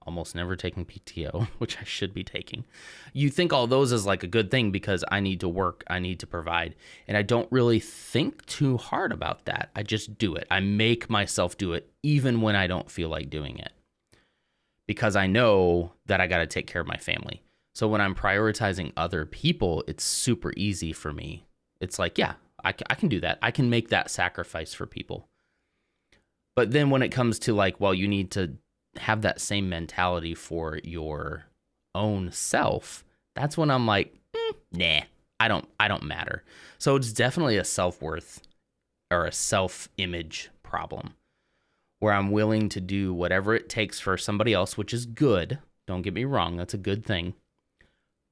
almost never taking PTO, which I should be taking. You think all those is like a good thing because I need to work, I need to provide. And I don't really think too hard about that. I just do it. I make myself do it even when I don't feel like doing it, because I know that I got to take care of my family. So when I'm prioritizing other people, it's super easy for me. It's like, yeah, I can do that. I can make that sacrifice for people. But then when it comes to like, well, you need to have that same mentality for your own self, that's when I'm like, nah, I don't matter. So it's definitely a self-worth or a self-image problem, where I'm willing to do whatever it takes for somebody else, which is good. Don't get me wrong, that's a good thing.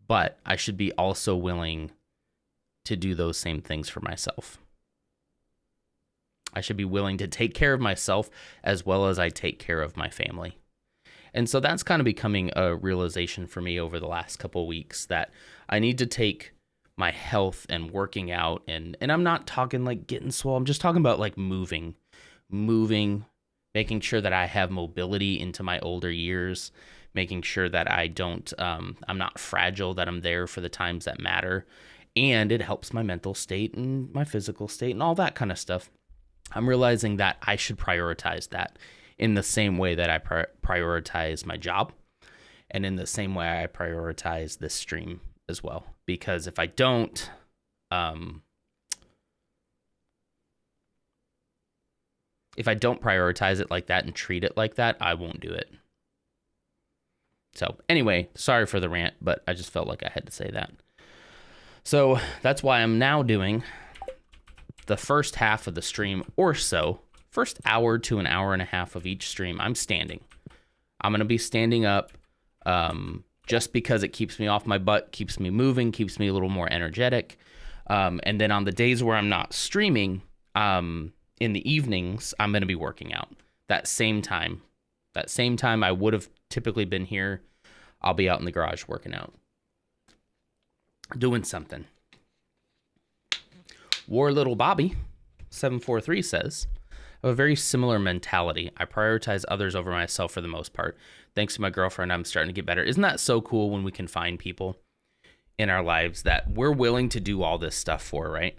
But I should be also willing to do those same things for myself. I should be willing to take care of myself as well as I take care of my family. And so that's kind of becoming a realization for me over the last couple of weeks, that I need to take my health and working out, and I'm not talking like getting swole. I'm just talking about like moving, making sure that I have mobility into my older years, making sure that I don't, I'm not fragile, that I'm there for the times that matter. And it helps my mental state and my physical state and all that kind of stuff. I'm realizing that I should prioritize that in the same way that I prioritize my job, and in the same way I prioritize this stream as well. Because if I don't, if I don't prioritize it like that and treat it like that, I won't do it. So anyway, sorry for the rant, but I just felt like I had to say that. So that's why I'm now doing the first half of the stream or so, first hour to an hour and a half of each stream, I'm standing. I'm going to be standing up just because it keeps me off my butt, keeps me moving, keeps me a little more energetic. And then on the days where I'm not streaming, in the evenings, I'm going to be working out. That same time I would have typically been here, I'll be out in the garage working out. Doing something. War Little Bobby 743 says, I have a very similar mentality. I prioritize others over myself for the most part. Thanks to my girlfriend, I'm starting to get better. Isn't that so cool when we can find people in our lives that we're willing to do all this stuff for, right?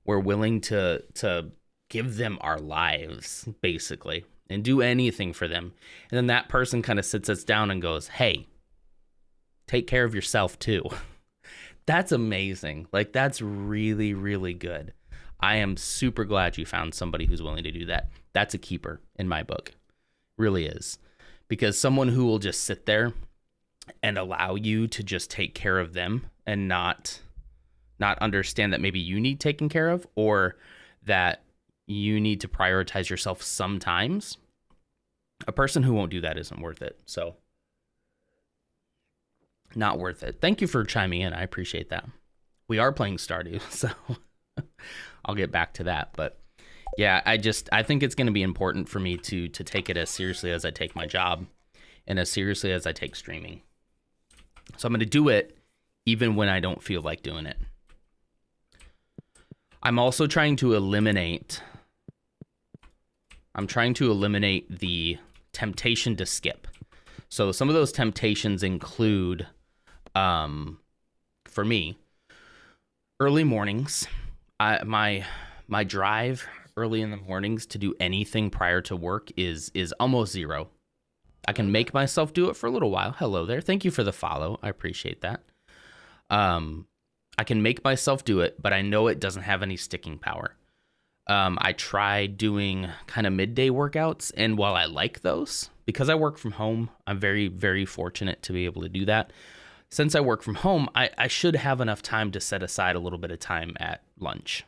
We're willing to give them our lives, basically, and do anything for them. And then that person kind of sits us down and goes, hey, take care of yourself too. That's amazing. Like, that's really, really good. I am super glad you found somebody who's willing to do that. That's a keeper in my book. Really is. Because someone who will just sit there and allow you to just take care of them and not understand that maybe you need taken care of, or that you need to prioritize yourself sometimes. A person who won't do that isn't worth it. So, not worth it. Thank you for chiming in. I appreciate that. We are playing Stardew, so I'll get back to that. But yeah, I think it's going to be important for me to take it as seriously as I take my job and as seriously as I take streaming. So I'm going to do it even when I don't feel like doing it. I'm also trying to eliminate the temptation to skip. So some of those temptations include, for me, early mornings. My drive early in the mornings to do anything prior to work is almost zero. I can make myself do it for a little while. Hello there. Thank you for the follow. I appreciate that. I can make myself do it, but I know it doesn't have any sticking power. I tried doing kind of midday workouts, and while I like those, because I work from home, I'm very, very fortunate to be able to do that. Since I work from home, I should have enough time to set aside a little bit of time at lunch.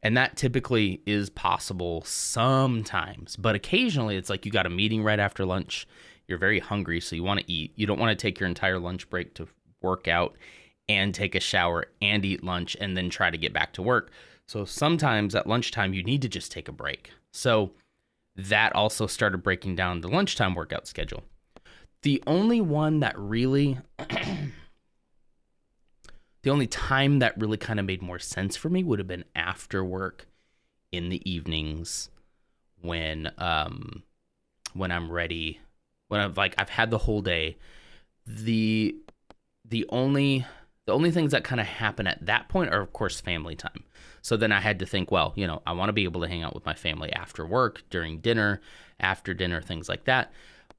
And that typically is possible sometimes, but occasionally it's like you got a meeting right after lunch. You're very hungry, so you want to eat. You don't want to take your entire lunch break to work out and take a shower and eat lunch and then try to get back to work. So sometimes at lunchtime, you need to just take a break. So that also started breaking down the lunchtime workout schedule. The only one that really, the only time that really kind of made more sense for me would have been after work in the evenings when I'm ready, when I've had the whole day. The only things that kind of happen at that point are, of course, family time. So then I had to think, well, I want to be able to hang out with my family after work, during dinner, after dinner, things like that.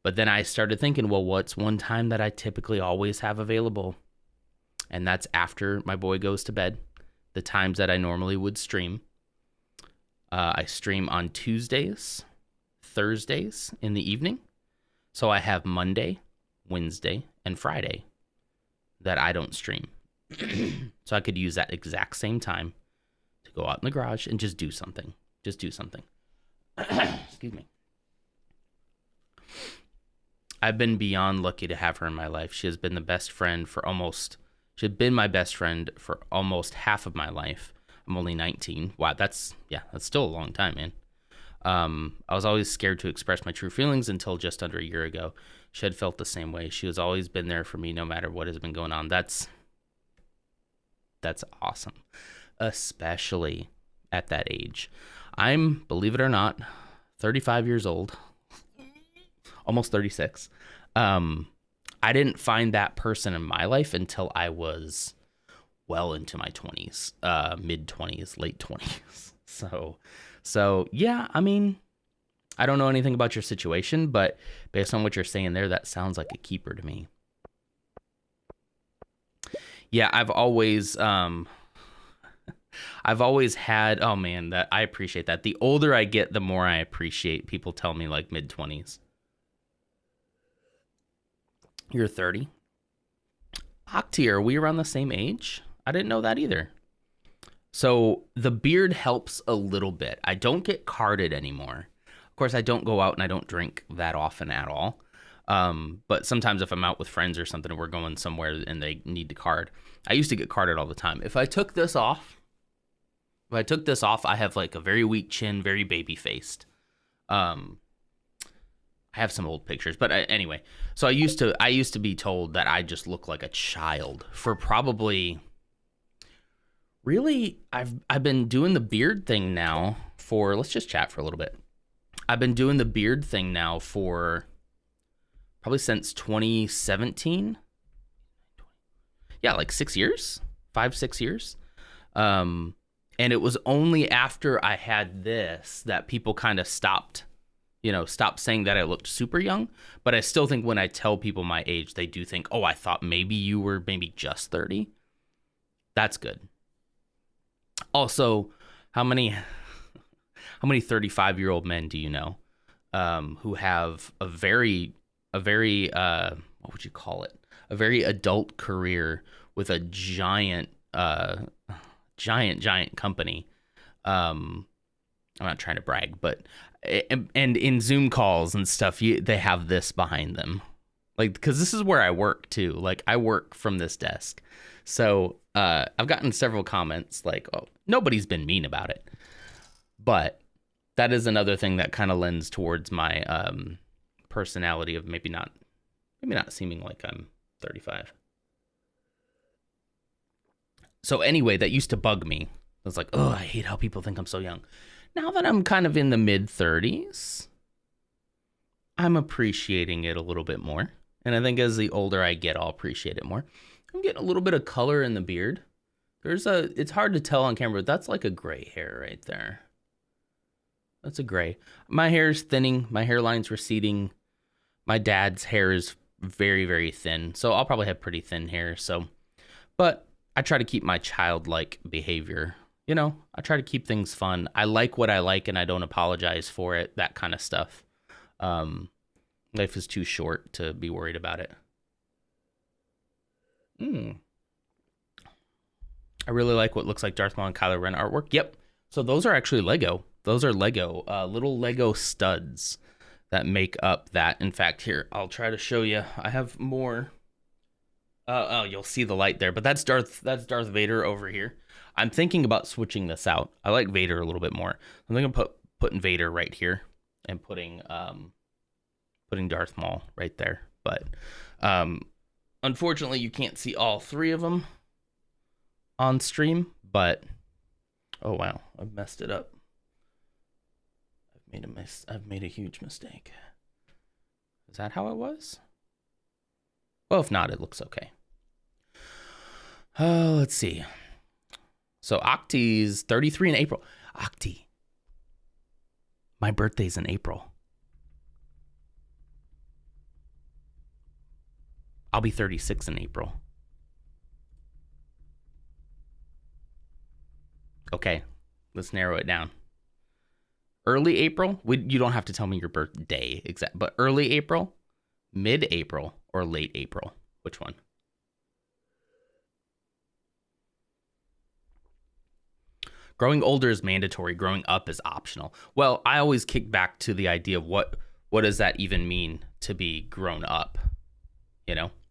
But then I started thinking, well, what's one time that I typically always have available? And that's after my boy goes to bed, the times that I normally would stream. I stream on Tuesdays, Thursdays in the evening. So I have Monday, Wednesday, and Friday that I don't stream. So I could use that exact same time to go out in the garage and just do something. Excuse me. I've been beyond lucky to have her in my life. She has been my best friend for almost half of my life. I'm only 19. Wow, that's still a long time, man. I was always scared to express my true feelings until just under a year ago. She had felt the same way. She has always been there for me no matter what has been going on. That's awesome, especially at that age. I'm, believe it or not, 35 years old, almost 36. I didn't find that person in my life until I was well into my 20s, mid 20s, late 20s. So yeah, I mean, I don't know anything about your situation, but based on what you're saying there, that sounds like a keeper to me. Yeah, I've always, I've always had, oh man, that I appreciate that. The older I get, the more I appreciate people tell me like mid-20s. You're 30. Octi, are we around the same age? I didn't know that either. So the beard helps a little bit. I don't get carded anymore. Of course, I don't go out and I don't drink that often at all. But sometimes if I'm out with friends or something and we're going somewhere and they need to card, I used to get carded all the time. If I took this off, I have like a very weak chin, very baby faced. I have some old pictures, but anyway. So I used to be told that I just look like a child for probably. Really, I've been doing the beard thing now for. Let's just chat for a little bit. I've been doing the beard thing now for probably since 2017. Yeah, like 6 years, 5-6 years. And it was only after I had this that people kind of stopped saying that I looked super young. But I still think when I tell people my age, they do think, oh, I thought maybe you were maybe just 30. That's good. Also, how many 35-year-old men do you know who have a very what would you call it? A very adult career with a giant company. I'm not trying to brag, but and in Zoom calls and stuff, they have this behind them, like, because this is where I work too. Like, I work from this desk, so I've gotten several comments like, "Oh, nobody's been mean about it," but that is another thing that kind of lends towards my personality of maybe not seeming like I'm 35. So anyway, that used to bug me. I was like, oh, I hate how people think I'm so young. Now that I'm kind of in the mid-30s, I'm appreciating it a little bit more. And I think as the older I get, I'll appreciate it more. I'm getting a little bit of color in the beard. It's hard to tell on camera, but that's like a gray hair right there. That's a gray. My hair is thinning. My hairline's receding. My dad's hair is very, very thin. So I'll probably have pretty thin hair. But I try to keep my childlike behavior. I try to keep things fun. I like what I like and I don't apologize for it. That kind of stuff. Life is too short to be worried about it. I really like what looks like Darth Maul and Kylo Ren artwork. Yep. So those are actually Lego. Those are Lego, little Lego studs that make up that. In fact, here, I'll try to show you. I have more. Oh, you'll see the light there, but that's Darth Vader over here. I'm thinking about switching this out. I like Vader a little bit more. I'm thinking of putting Vader right here and putting Darth Maul right there. But unfortunately, you can't see all three of them on stream. But oh wow, I've messed it up. I've made a huge mistake. Is that how it was? Well, if not, it looks okay. Oh, let's see. So Octi's 33 in April. Octi. My birthday's in April. I'll be 36 in April. Okay, let's narrow it down. Early April? You don't have to tell me your birthday exact, but early April, mid-April, or late April? Which one? Growing older is mandatory. Growing up is optional. Well, I always kick back to the idea of what does that even mean to be grown up?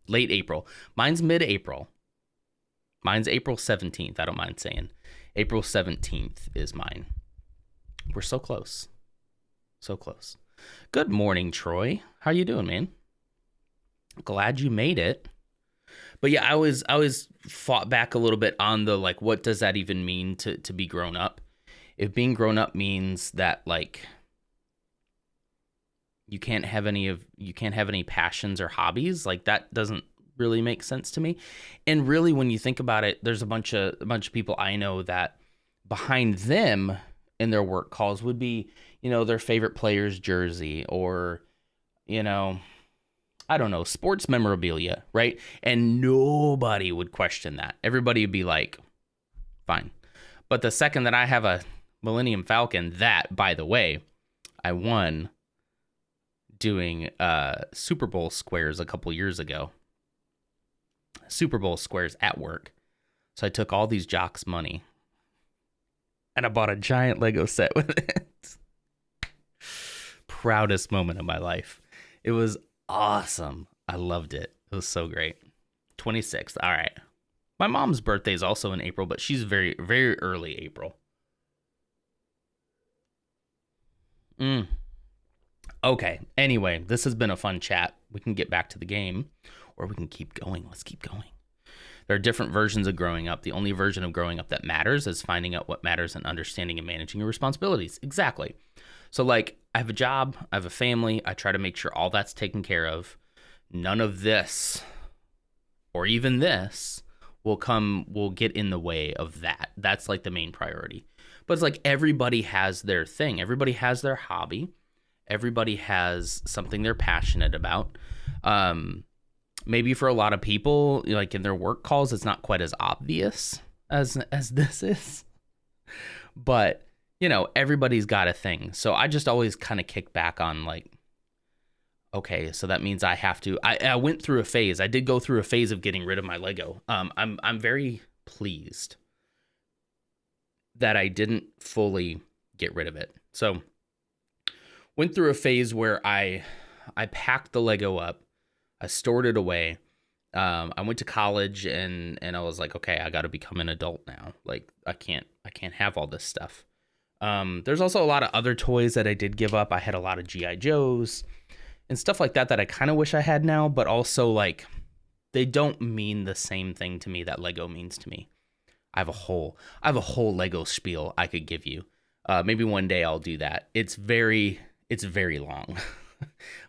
Late April. Mine's mid-April. Mine's April 17th. I don't mind saying. April 17th is mine. We're so close. So close. Good morning, Troy. How you doing, man? Glad you made it. But yeah, I always fought back a little bit on the, like, what does that even mean to be grown up? If being grown up means that, like, you can't have any passions or hobbies, like, that doesn't really make sense to me. And really, when you think about it, there's a bunch of people I know that behind them in their work calls would be, their favorite player's jersey or, I don't know, sports memorabilia, right? And nobody would question that. Everybody would be like, fine. But the second that I have a Millennium Falcon, that, by the way, I won doing Super Bowl squares a couple years ago. Super Bowl squares at work. So I took all these jocks' money and I bought a giant Lego set with it. Proudest moment of my life. It was awesome. I loved it. It was so great. 26th. All right. My mom's birthday is also in April, but she's very, very early April. Okay. Anyway, this has been a fun chat. We can get back to the game, or we can keep going. Let's keep going. There are different versions of growing up. The only version of growing up that matters is finding out what matters and understanding and managing your responsibilities. Exactly. So, like, I have a job, I have a family. I try to make sure all that's taken care of. None of this, or even this, will get in the way of that. That's like the main priority. But it's like everybody has their thing. Everybody has their hobby. Everybody has something they're passionate about. Maybe for a lot of people, like in their work calls, it's not quite as obvious as this is. But, everybody's got a thing. So I just always kind of kick back on like, okay, so that means I have to. I went through a phase. I did go through a phase of getting rid of my Lego. I'm very pleased that I didn't fully get rid of it. So went through a phase where I packed the Lego up. I stored it away. I went to college and I was like, okay, I got to become an adult now. Like I can't have all this stuff. There's also a lot of other toys that I did give up. I had a lot of G.I. Joes and stuff like that I kind of wish I had now, but also like they don't mean the same thing to me that Lego means to me. I have a whole Lego spiel I could give you. Maybe one day I'll do that. It's very long.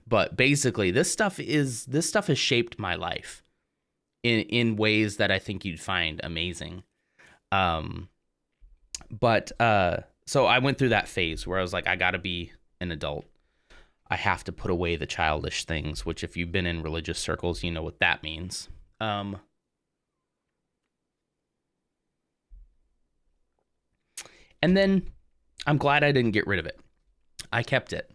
But basically this stuff has shaped my life in ways that I think you'd find amazing. So I went through that phase where I was like, I got to be an adult. I have to put away the childish things, which if you've been in religious circles, you know what that means. And then I'm glad I didn't get rid of it. I kept it.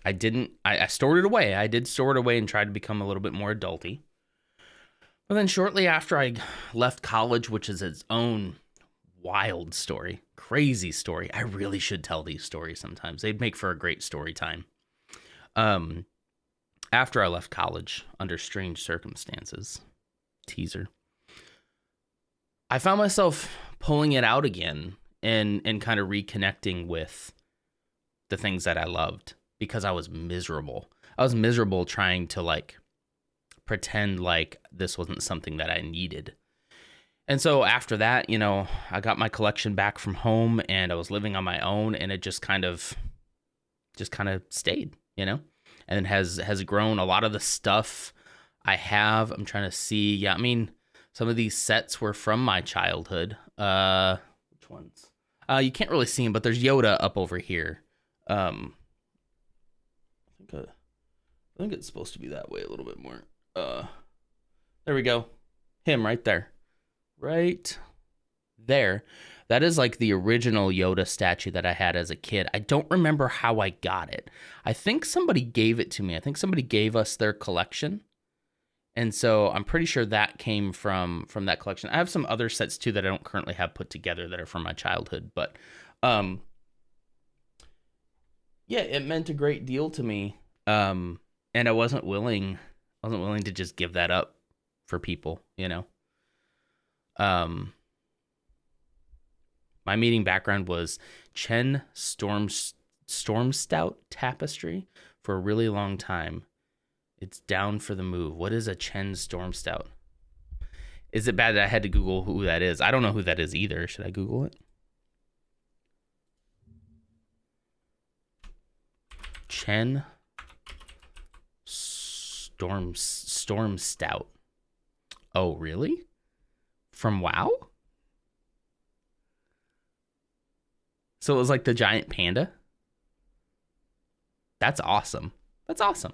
I stored it away. I did store it away and tried to become a little bit more adulty. But then shortly after I left college, which is its own wild story, crazy story. I really should tell these stories sometimes. They'd make for a great story time. After I left college, under strange circumstances, teaser, I found myself pulling it out again and kind of reconnecting with the things that I loved because I was miserable. I was miserable trying to like pretend like this wasn't something that I needed. And so after that, I got my collection back from home and I was living on my own and it just kind of stayed, and has grown. A lot of the stuff I have, I'm trying to see. Yeah, I mean, some of these sets were from my childhood. Which ones? You can't really see them, but there's Yoda up over here. I think it's supposed to be that way a little bit more. There we go. Him right there. Right there. That is like the original Yoda statue that I had as a kid. I don't remember how I got it. I think somebody gave it to me. I think somebody gave us their collection. And so I'm pretty sure that came from that collection. I have some other sets too that I don't currently have put together that are from my childhood, but yeah, it meant a great deal to me. And I wasn't willing to just give that up for people, My meeting background was Chen Storm Stout tapestry for a really long time. It's down for the move. What is a Chen Storm Stout? Is it bad that I had to Google who that is? I don't know who that is either. Should I Google it? Chen Storm Stout. Oh, really? From WoW? So it was like the giant panda? That's awesome. That's awesome.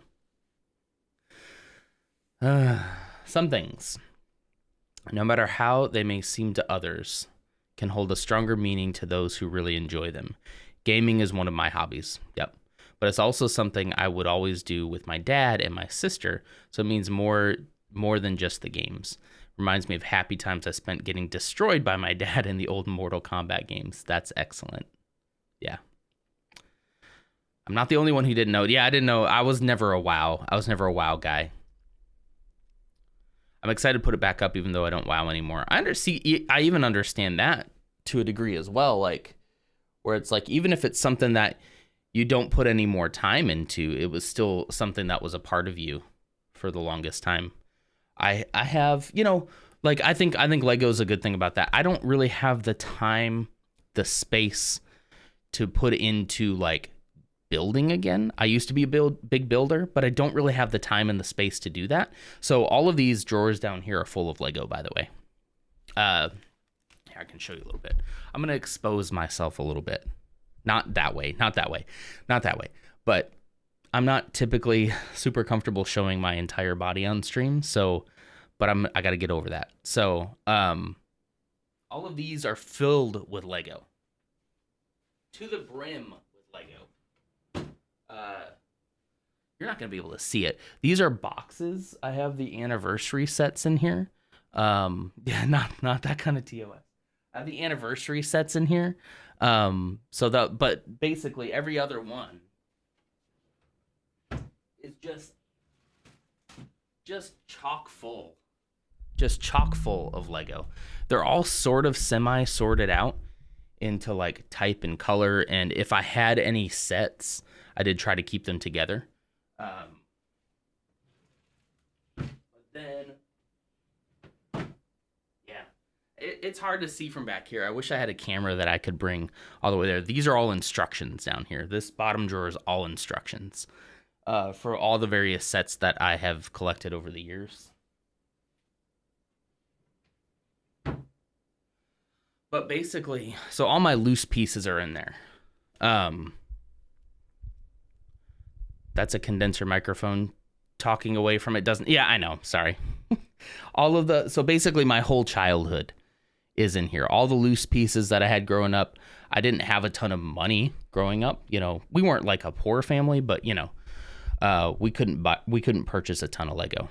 Some things, no matter how they may seem to others, can hold a stronger meaning to those who really enjoy them. Gaming is one of my hobbies. Yep. But it's also something I would always do with my dad and my sister. So it means more than just the games. Reminds me of happy times I spent getting destroyed by my dad in the old Mortal Kombat games. That's excellent. Yeah. I'm not the only one who didn't know. Yeah, I didn't know. I was never a WoW. I was never a WoW guy. I'm excited to put it back up, even though I don't WoW anymore. I even understand that to a degree as well. Like, where it's like, even if it's something that you don't put any more time into, it was still something that was a part of you for the longest time. I have, like, I think Lego's a good thing about that. I don't really have the time, the space to put into like building again. I used to be a big builder, but I don't really have the time and the space to do that. So all of these drawers down here are full of Lego, by the way. Here, I can show you a little bit. I'm going to expose myself a little bit. Not that way. But I'm not typically super comfortable showing my entire body on stream. So, but I got to get over that. So, all of these are filled with Lego. To the brim with Lego. You're not going to be able to see it. These are boxes. I have the anniversary sets in here. Yeah, not that kind of TOS. I have the anniversary sets in here. But basically every other one is just chock full. Just chock full of Lego. They're all sort of semi-sorted out into like type and color, and if I had any sets, I did try to keep them together. But then, yeah, it's hard to see from back here. I wish I had a camera that I could bring all the way there. These are all instructions down here. This bottom drawer is all instructions for all the various sets that I have collected over the years. But basically, so all my loose pieces are in there. That's a condenser microphone talking away from it. Doesn't, yeah, I know, sorry. So basically my whole childhood is in here. All the loose pieces that I had growing up. I didn't have a ton of money growing up. We weren't like a poor family, but we couldn't purchase a ton of Lego.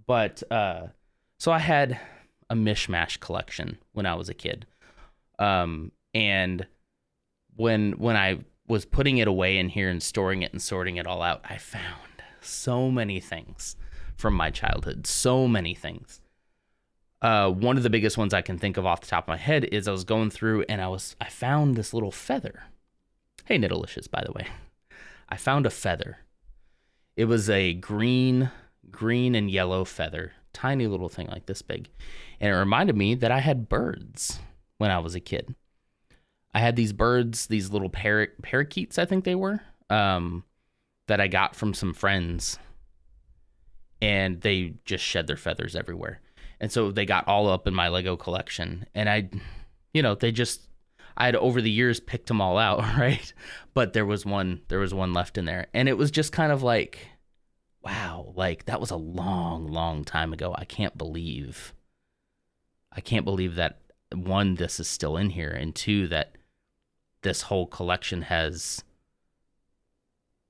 But so I had a mishmash collection when I was a kid. And when I was putting it away in here and storing it and sorting it all out, I found so many things from my childhood. So many things. One of the biggest ones I can think of off the top of my head is I was going through and I found this little feather. Hey, Niddalicious, by the way. I found a feather. It was a green and yellow feather. Tiny little thing like this big. And it reminded me that I had birds when I was a kid. I had these birds, these little parakeets, I think they were, that I got from some friends, and they just shed their feathers everywhere. And so they got all up in my Lego collection, and I had over the years picked them all out, right? But there was one left in there, and it was just kind of like, wow, like that was a long, long time ago. I can't believe that, one, this is still in here, and two, that this whole collection has,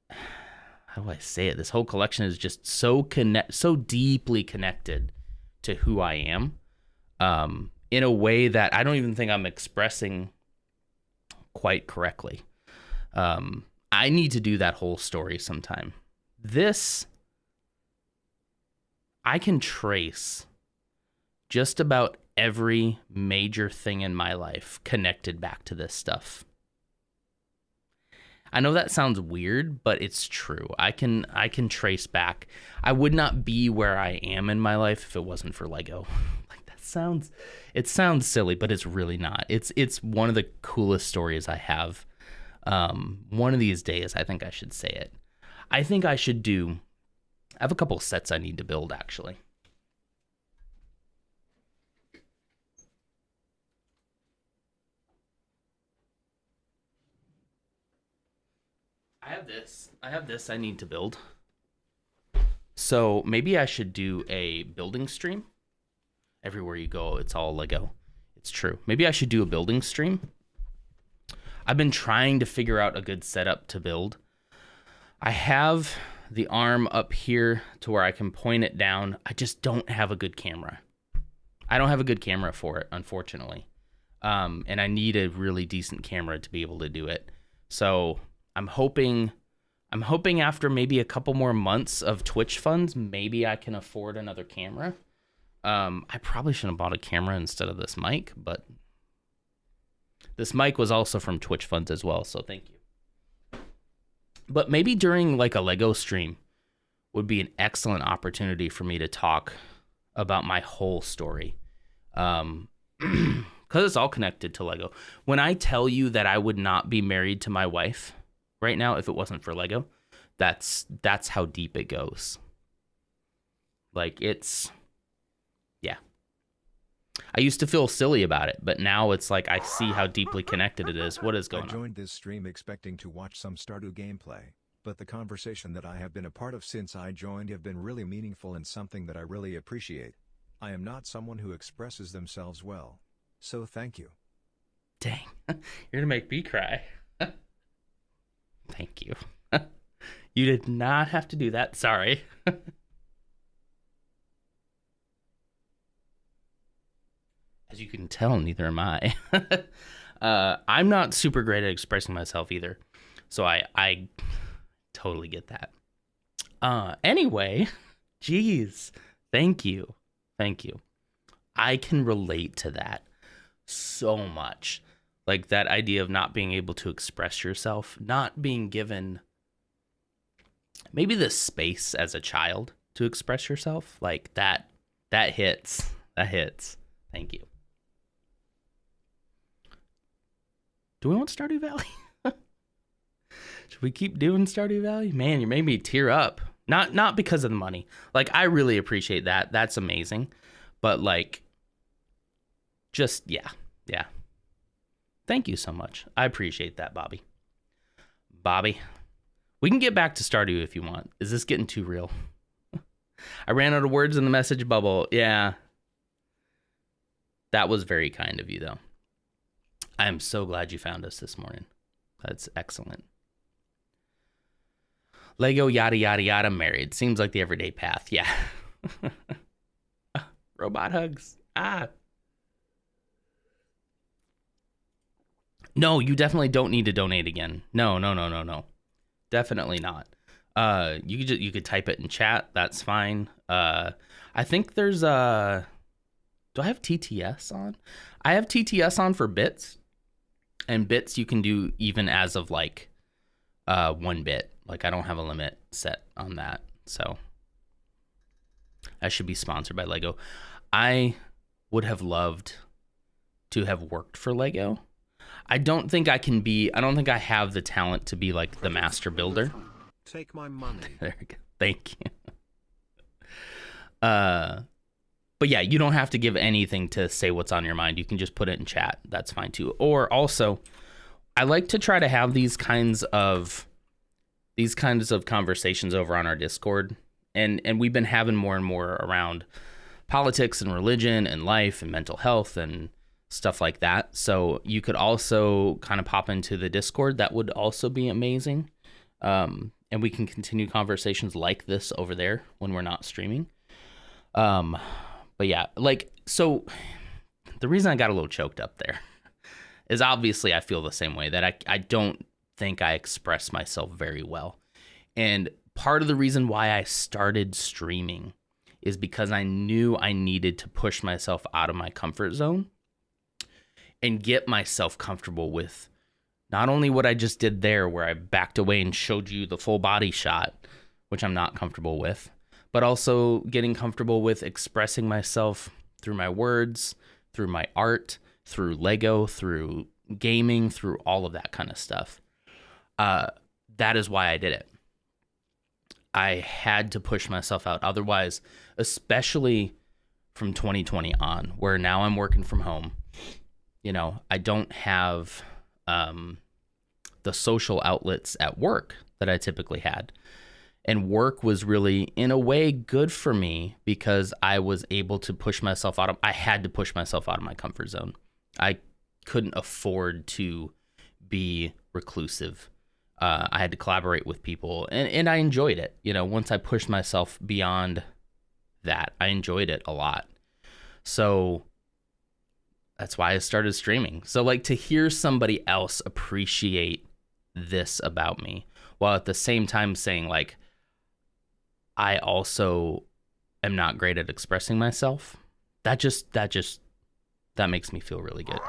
how do I say it? This whole collection is just so deeply connected to who I am, in a way that I don't even think I'm expressing quite correctly. I need to do that whole story sometime. This, I can trace just about every major thing in my life connected back to this stuff. I know that sounds weird, but it's true. I can trace back. I would not be where I am in my life if it wasn't for Lego. Like it sounds silly, but it's really not. It's one of the coolest stories I have. One of these days, I think I should say it. I have a couple sets I need to build, actually. I have this I need to build. So maybe I should do a building stream. Everywhere you go, it's all Lego. It's true. Maybe I should do a building stream. I've been trying to figure out a good setup to build. I have the arm up here to where I can point it down. I just don't have a good camera. I don't have a good camera for it, unfortunately. And I need a really decent camera to be able to do it. So I'm hoping after maybe a couple more months of Twitch funds, maybe I can afford another camera. I probably shouldn't have bought a camera instead of this mic, but this mic was also from Twitch funds as well, so thank you. But maybe during like a Lego stream would be an excellent opportunity for me to talk about my whole story. Because it's all connected to Lego. When I tell you that I would not be married to my wife right now if it wasn't for Lego, that's how deep it goes. Like, it's... yeah. I used to feel silly about it, but now it's like I see how deeply connected it is. What is going on? I joined this stream expecting to watch some Stardew gameplay, but the conversation that I have been a part of since I joined have been really meaningful and something that I really appreciate. I am not someone who expresses themselves well, so thank you. Dang, you're gonna make me cry. Thank you. You did not have to do that. Sorry. As you can tell, neither am I. I'm not super great at expressing myself either. So I totally get that. Anyway, geez, thank you. Thank you. I can relate to that so much. Like that idea of not being able to express yourself, not being given maybe the space as a child to express yourself. Like that hits. That hits. Thank you. Do we want Stardew Valley? Should we keep doing Stardew Valley? Man, you made me tear up. Not because of the money. Like, I really appreciate that. That's amazing. But, like, just, yeah. Thank you so much. I appreciate that, Bobby. Bobby, we can get back to Stardew if you want. Is this getting too real? I ran out of words in the message bubble. Yeah. That was very kind of you, though. I am so glad you found us this morning. That's excellent. Lego yada yada yada married. Seems like the everyday path. Yeah. Robot hugs. No, you definitely don't need to donate again. No. Definitely not. You could type it in chat. That's fine. I think there's do I have TTS on? I have TTS on for bits. And bits you can do even as of like 1 bit. Like I don't have a limit set on that. So I should be sponsored by Lego. I would have loved to have worked for Lego. I don't think I have the talent to be like the master builder. Take my money. There we go. Thank you. But yeah, you don't have to give anything to say what's on your mind. You can just put it in chat. That's fine too. Or also, I like to try to have these kinds of conversations over on our Discord. And we've been having more and more around politics and religion and life and mental health and stuff like that. So you could also kind of pop into the Discord. That would also be amazing. And we can continue conversations like this over there when we're not streaming. But yeah, like, so the reason I got a little choked up there is obviously I feel the same way, that I don't think I express myself very well. And part of the reason why I started streaming is because I knew I needed to push myself out of my comfort zone and get myself comfortable with not only what I just did there, where I backed away and showed you the full body shot, which I'm not comfortable with, but also getting comfortable with expressing myself through my words, through my art, through Lego, through gaming, through all of that kind of stuff. That is why I did it. I had to push myself out. Otherwise, especially from 2020 on, where now I'm working from home, I don't have the social outlets at work that I typically had. And work was really, in a way, good for me because I was able to I had to push myself out of my comfort zone. I couldn't afford to be reclusive. I had to collaborate with people, and I enjoyed it. Once I pushed myself beyond that, I enjoyed it a lot. So that's why I started streaming. So like, to hear somebody else appreciate this about me, while at the same time saying like, I also am not great at expressing myself, that makes me feel really good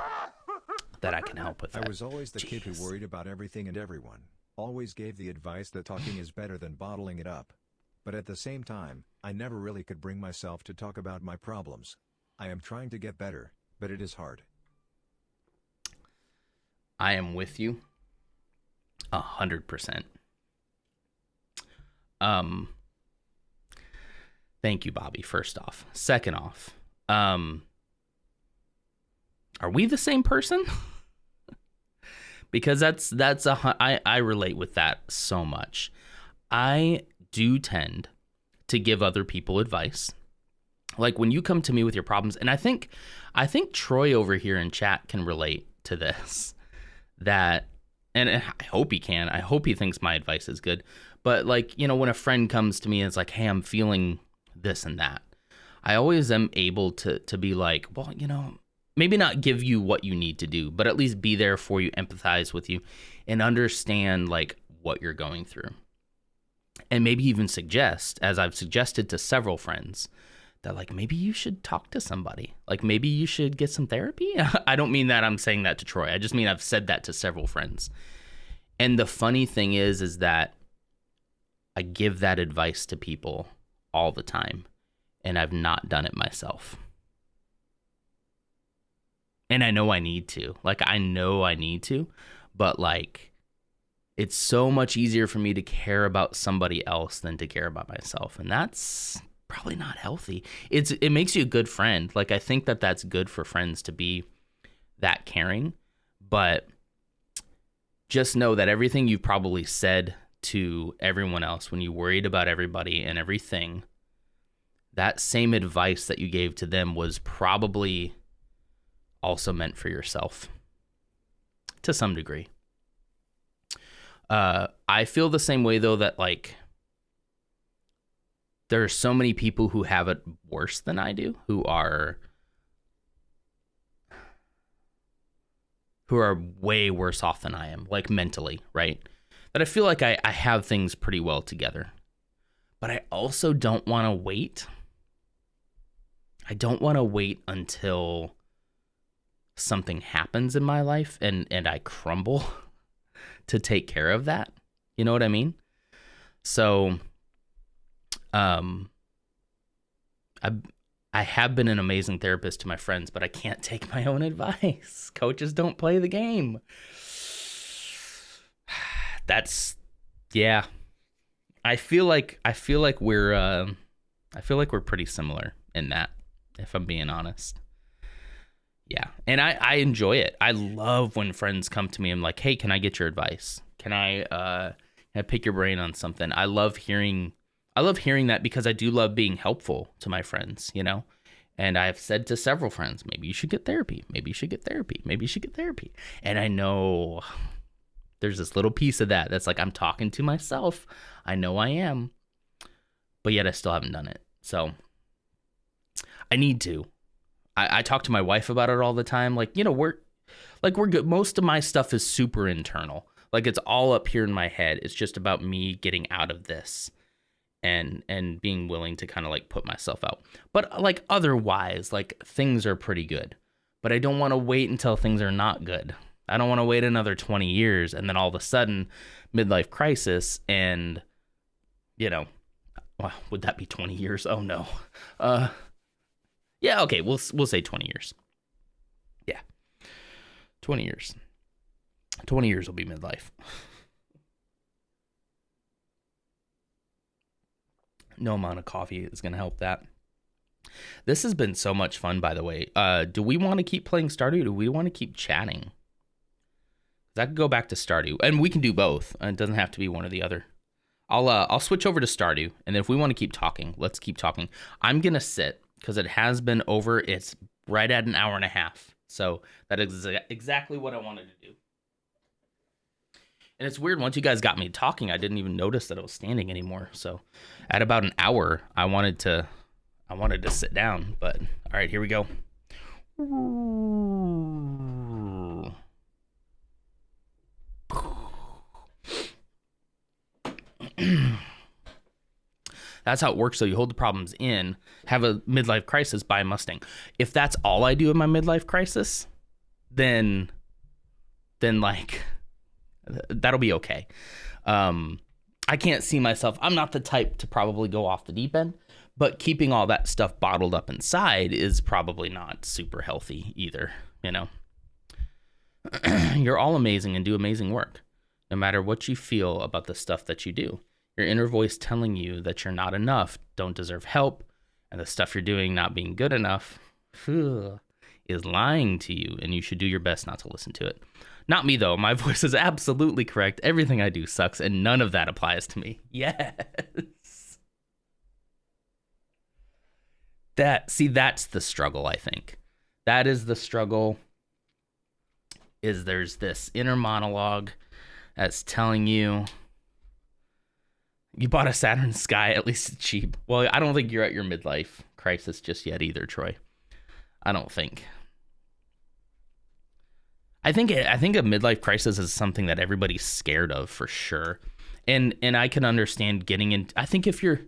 that I can help with that. I was always the kid who worried about everything and everyone. Always gave the advice that talking is better than bottling it up. But at the same time, I never really could bring myself to talk about my problems. I am trying to get better, but it is hard. I am with you 100%. Thank you, Bobby, first off. Second off, are we the same person? Because I relate with that so much. I do tend to give other people advice. Like when you come to me with your problems, and I think Troy over here in chat can relate to this. That, and I hope he can. I hope he thinks my advice is good. But like, when a friend comes to me and it's like, hey, I'm feeling this and that, I always am able to be like, well, maybe not give you what you need to do, but at least be there for you, empathize with you, and understand like what you're going through. And maybe even suggest, as I've suggested to several friends, that like, maybe you should talk to somebody. Like maybe you should get some therapy. I don't mean that I'm saying that to Troy. I just mean I've said that to several friends. And the funny thing is that I give that advice to people all the time, and I've not done it myself. And I know I need to. Like, I know I need to, but like, it's so much easier for me to care about somebody else than to care about myself. And that's probably not healthy. It makes you a good friend. Like, I think that that's good for friends to be that caring, but just know that everything you've probably said to everyone else when you worried about everybody and everything, that same advice that you gave to them was probably also meant for yourself to some degree. I feel the same way though, that like, there are so many people who have it worse than I do, who are way worse off than I am, like mentally, right? That I feel like I have things pretty well together. But I also don't want to wait. I don't want to wait until something happens in my life and I crumble to take care of that. You know what I mean? So, I have been an amazing therapist to my friends, but I can't take my own advice. Coaches don't play the game. Yeah. I feel like we're pretty similar in that, if I'm being honest. Yeah. And I enjoy it. I love when friends come to me and like, hey, can I get your advice? Can I pick your brain on something? I love hearing that, because I do love being helpful to my friends, And I've said to several friends, maybe you should get therapy. Maybe you should get therapy. Maybe you should get therapy. And I know there's this little piece of that that's like, I'm talking to myself. I know I am, but yet I still haven't done it. So I need to. I talk to my wife about it all the time. Like, we're good. Most of my stuff is super internal. Like, it's all up here in my head. It's just about me getting out of this and being willing to kind of like put myself out. But like, otherwise, like, things are pretty good. But I don't want to wait until things are not good. I don't want to wait another 20 years and then all of a sudden midlife crisis and, well, would that be 20 years? Oh no. Yeah, okay, we'll say 20 years. Yeah. 20 years. 20 years will be midlife. No amount of coffee is going to help that. This has been so much fun, by the way. Do we want to keep playing Stardew? Or do we want to keep chatting? I could go back to Stardew, and we can do both. It doesn't have to be one or the other. I'll switch over to Stardew, and then if we want to keep talking, let's keep talking. I'm going to sit, because it has been over. It's right at an hour and a half. So that is exactly what I wanted to do. And it's weird, once you guys got me talking, I didn't even notice that I was standing anymore. So at about an hour, I wanted to sit down, but all right, here we go. That's how it works. So you hold the problems in, have a midlife crisis, buy a Mustang. If that's all I do in my midlife crisis, then like that'll be okay. I can't see myself. I'm not the type to probably go off the deep end, but keeping all that stuff bottled up inside is probably not super healthy either. You know, you're all amazing and do amazing work, no matter what you feel about the stuff that you do. Your inner voice telling you that you're not enough, don't deserve help, and the stuff you're doing not being good enough is lying to you, and you should do your best not to listen to it. Not me, though. My voice is absolutely correct. Everything I do sucks, and none of that applies to me. Yes. That's the struggle, I think. That is the struggle, is there's this inner monologue that's telling you, you bought a Saturn Sky, at least it's cheap. Well, I don't think you're at your midlife crisis just yet either, Troy. I don't think. I think a midlife crisis is something that everybody's scared of for sure. And I can understand getting in. I think if you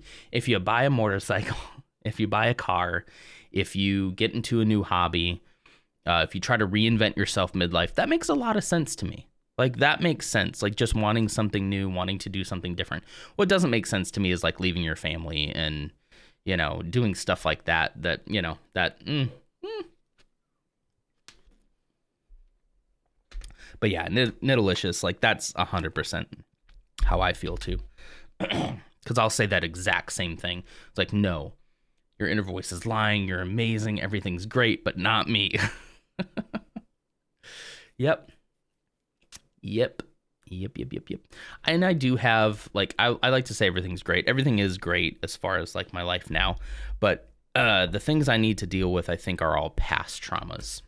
buy a motorcycle, if you buy a car, if you get into a new hobby, if you try to reinvent yourself midlife, that makes a lot of sense to me. Like, that makes sense. Like, just wanting something new, wanting to do something different. What doesn't make sense to me is like leaving your family and, you know, doing stuff like that, you know, But yeah, Nidalicious, like, that's 100% how I feel too. Because I'll say that exact same thing. It's like, no, your inner voice is lying. You're amazing. Everything's great, but not me. Yep. And I do have, like, I like to say everything's great. Everything is great as far as like my life now. But the things I need to deal with, I think, are all past traumas.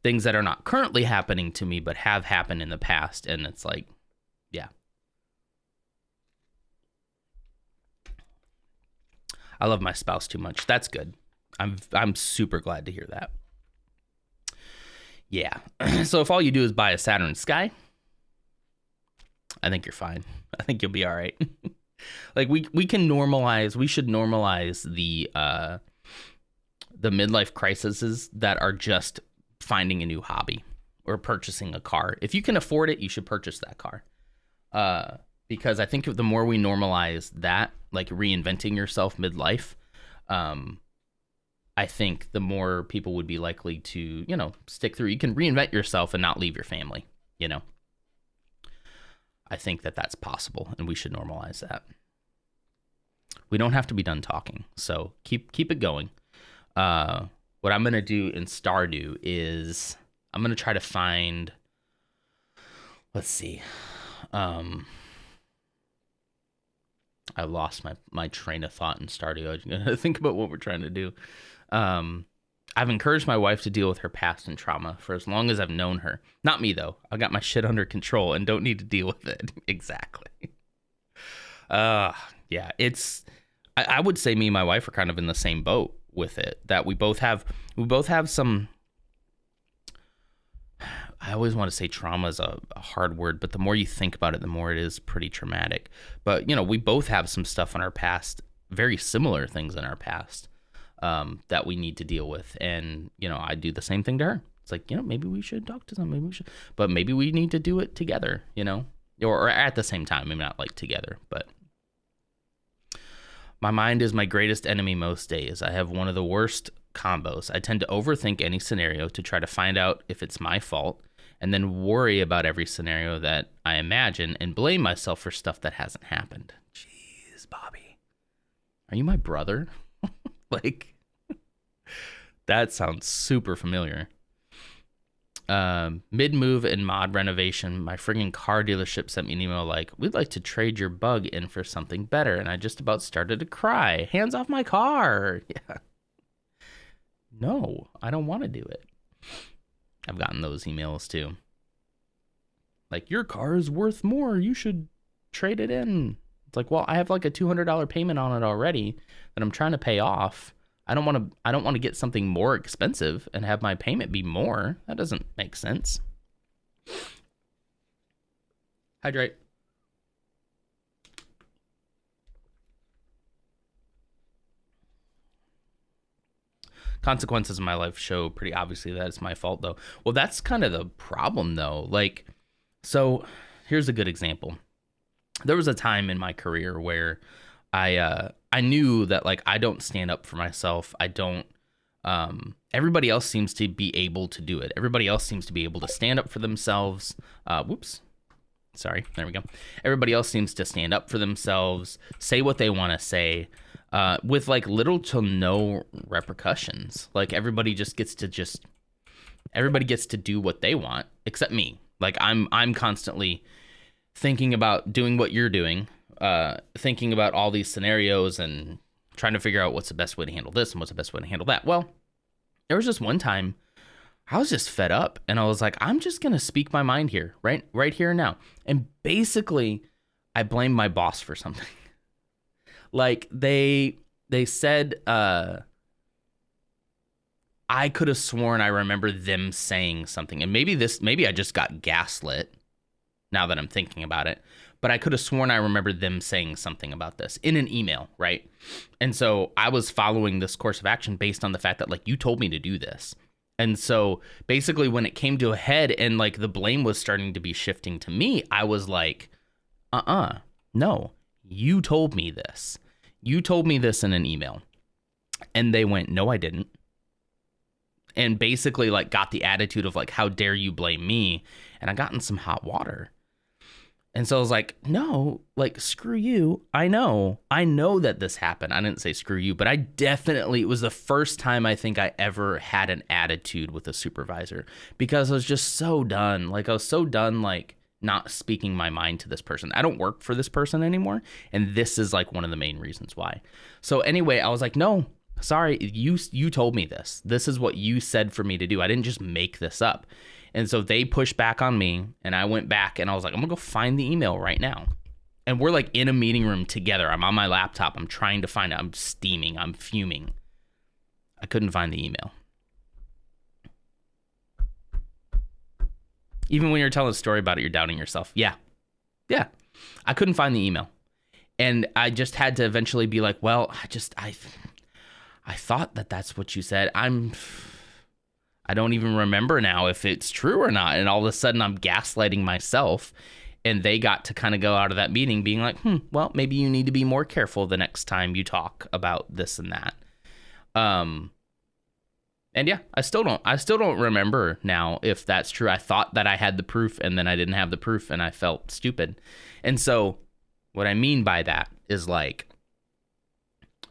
Things that are not currently happening to me, but have happened in the past. And it's like, yeah. I love my spouse too much. That's good. I'm super glad to hear that. Yeah. So if all you do is buy a Saturn Sky, I think you're fine. I think you'll be all right. Like, we should normalize the midlife crises that are just finding a new hobby or purchasing a car. If you can afford it, you should purchase that car. Because I think the more we normalize that, like reinventing yourself midlife, I think the more people would be likely to, you know, stick through. You can reinvent yourself and not leave your family, you know. I think that that's possible, and we should normalize that. We don't have to be done talking, so keep it going. What I'm going to do in Stardew is I'm going to try to find, let's see. I lost my train of thought in Stardew. I was going to think about what we're trying to do. I've encouraged my wife to deal with her past and trauma for as long as I've known her. Not me, though. I got my shit under control and don't need to deal with it. Exactly. Yeah, I would say me and my wife are kind of in the same boat with it, that we both have some, I always want to say trauma is a hard word, but the more you think about it, the more it is pretty traumatic. But, you know, we both have some stuff in our past, very similar things in our past, that we need to deal with. And, you know, I do the same thing to her. It's like, you know, maybe we should talk to them. Maybe we should, but maybe we need to do it together, you know, or at the same time, maybe not like together, but my mind is my greatest enemy most days. I have one of the worst combos. I tend to overthink any scenario to try to find out if it's my fault, and then worry about every scenario that I imagine and blame myself for stuff that hasn't happened. Jeez, Bobby. Are you my brother? Like, that sounds super familiar. Mid-move and mod renovation, my friggin' car dealership sent me an email like, we'd like to trade your bug in for something better, and I just about started to cry. Hands off my car. Yeah. No, I don't want to do it. I've gotten those emails too. Like, your car is worth more. You should trade it in. It's like, well, I have like a $200 payment on it already that I'm trying to pay off. I don't want to get something more expensive and have my payment be more. That doesn't make sense. Hydrate. Consequences in my life show pretty obviously that it's my fault, though. Well, that's kind of the problem, though. Like, so here's a good example. There was a time in my career where I knew that, like, I don't stand up for myself. I don't. Everybody else seems to be able to do it. Everybody else seems to be able to stand up for themselves. Whoops. Sorry. There we go. Everybody else seems to stand up for themselves, say what they want to say. With like little to no repercussions. Like, everybody gets to do what they want, except me. Like, I'm constantly thinking about doing what you're doing, thinking about all these scenarios and trying to figure out what's the best way to handle this and what's the best way to handle that. Well, there was just one time I was just fed up and I was like, I'm just going to speak my mind here, right here and now. And basically, I blamed my boss for something. Like, they said, I could have sworn I remember them saying something. And maybe I just got gaslit now that I'm thinking about it. But I could have sworn I remember them saying something about this in an email, right? And so I was following this course of action based on the fact that, like, you told me to do this. And so basically when it came to a head and, like, the blame was starting to be shifting to me, I was like, no, you told me this. You told me this in an email. And they went, no, I didn't. And basically, like, got the attitude of, like, how dare you blame me? And I got in some hot water. And so I was like, no, like, screw you. I know that this happened. I didn't say screw you, but it was the first time I think I ever had an attitude with a supervisor, because I was just so done. Like, I was so done, like, not speaking my mind to this person. I don't work for this person anymore. And this is, like, one of the main reasons why. So anyway, I was like, no, sorry, you told me this. This is what you said for me to do. I didn't just make this up. And so they pushed back on me, and I went back and I was like, I'm gonna go find the email right now. And we're like in a meeting room together. I'm on my laptop. I'm trying to find it. I'm steaming. I'm fuming. I couldn't find the email. Even when you're telling a story about it, you're doubting yourself. Yeah. I couldn't find the email. And I just had to eventually be like, well, I thought that that's what you said. I don't even remember now if it's true or not. And all of a sudden I'm gaslighting myself. And they got to kind of go out of that meeting being like, well, maybe you need to be more careful the next time you talk about this and that. And yeah, I still don't remember now if that's true. I thought that I had the proof and then I didn't have the proof and I felt stupid. And so what I mean by that is, like,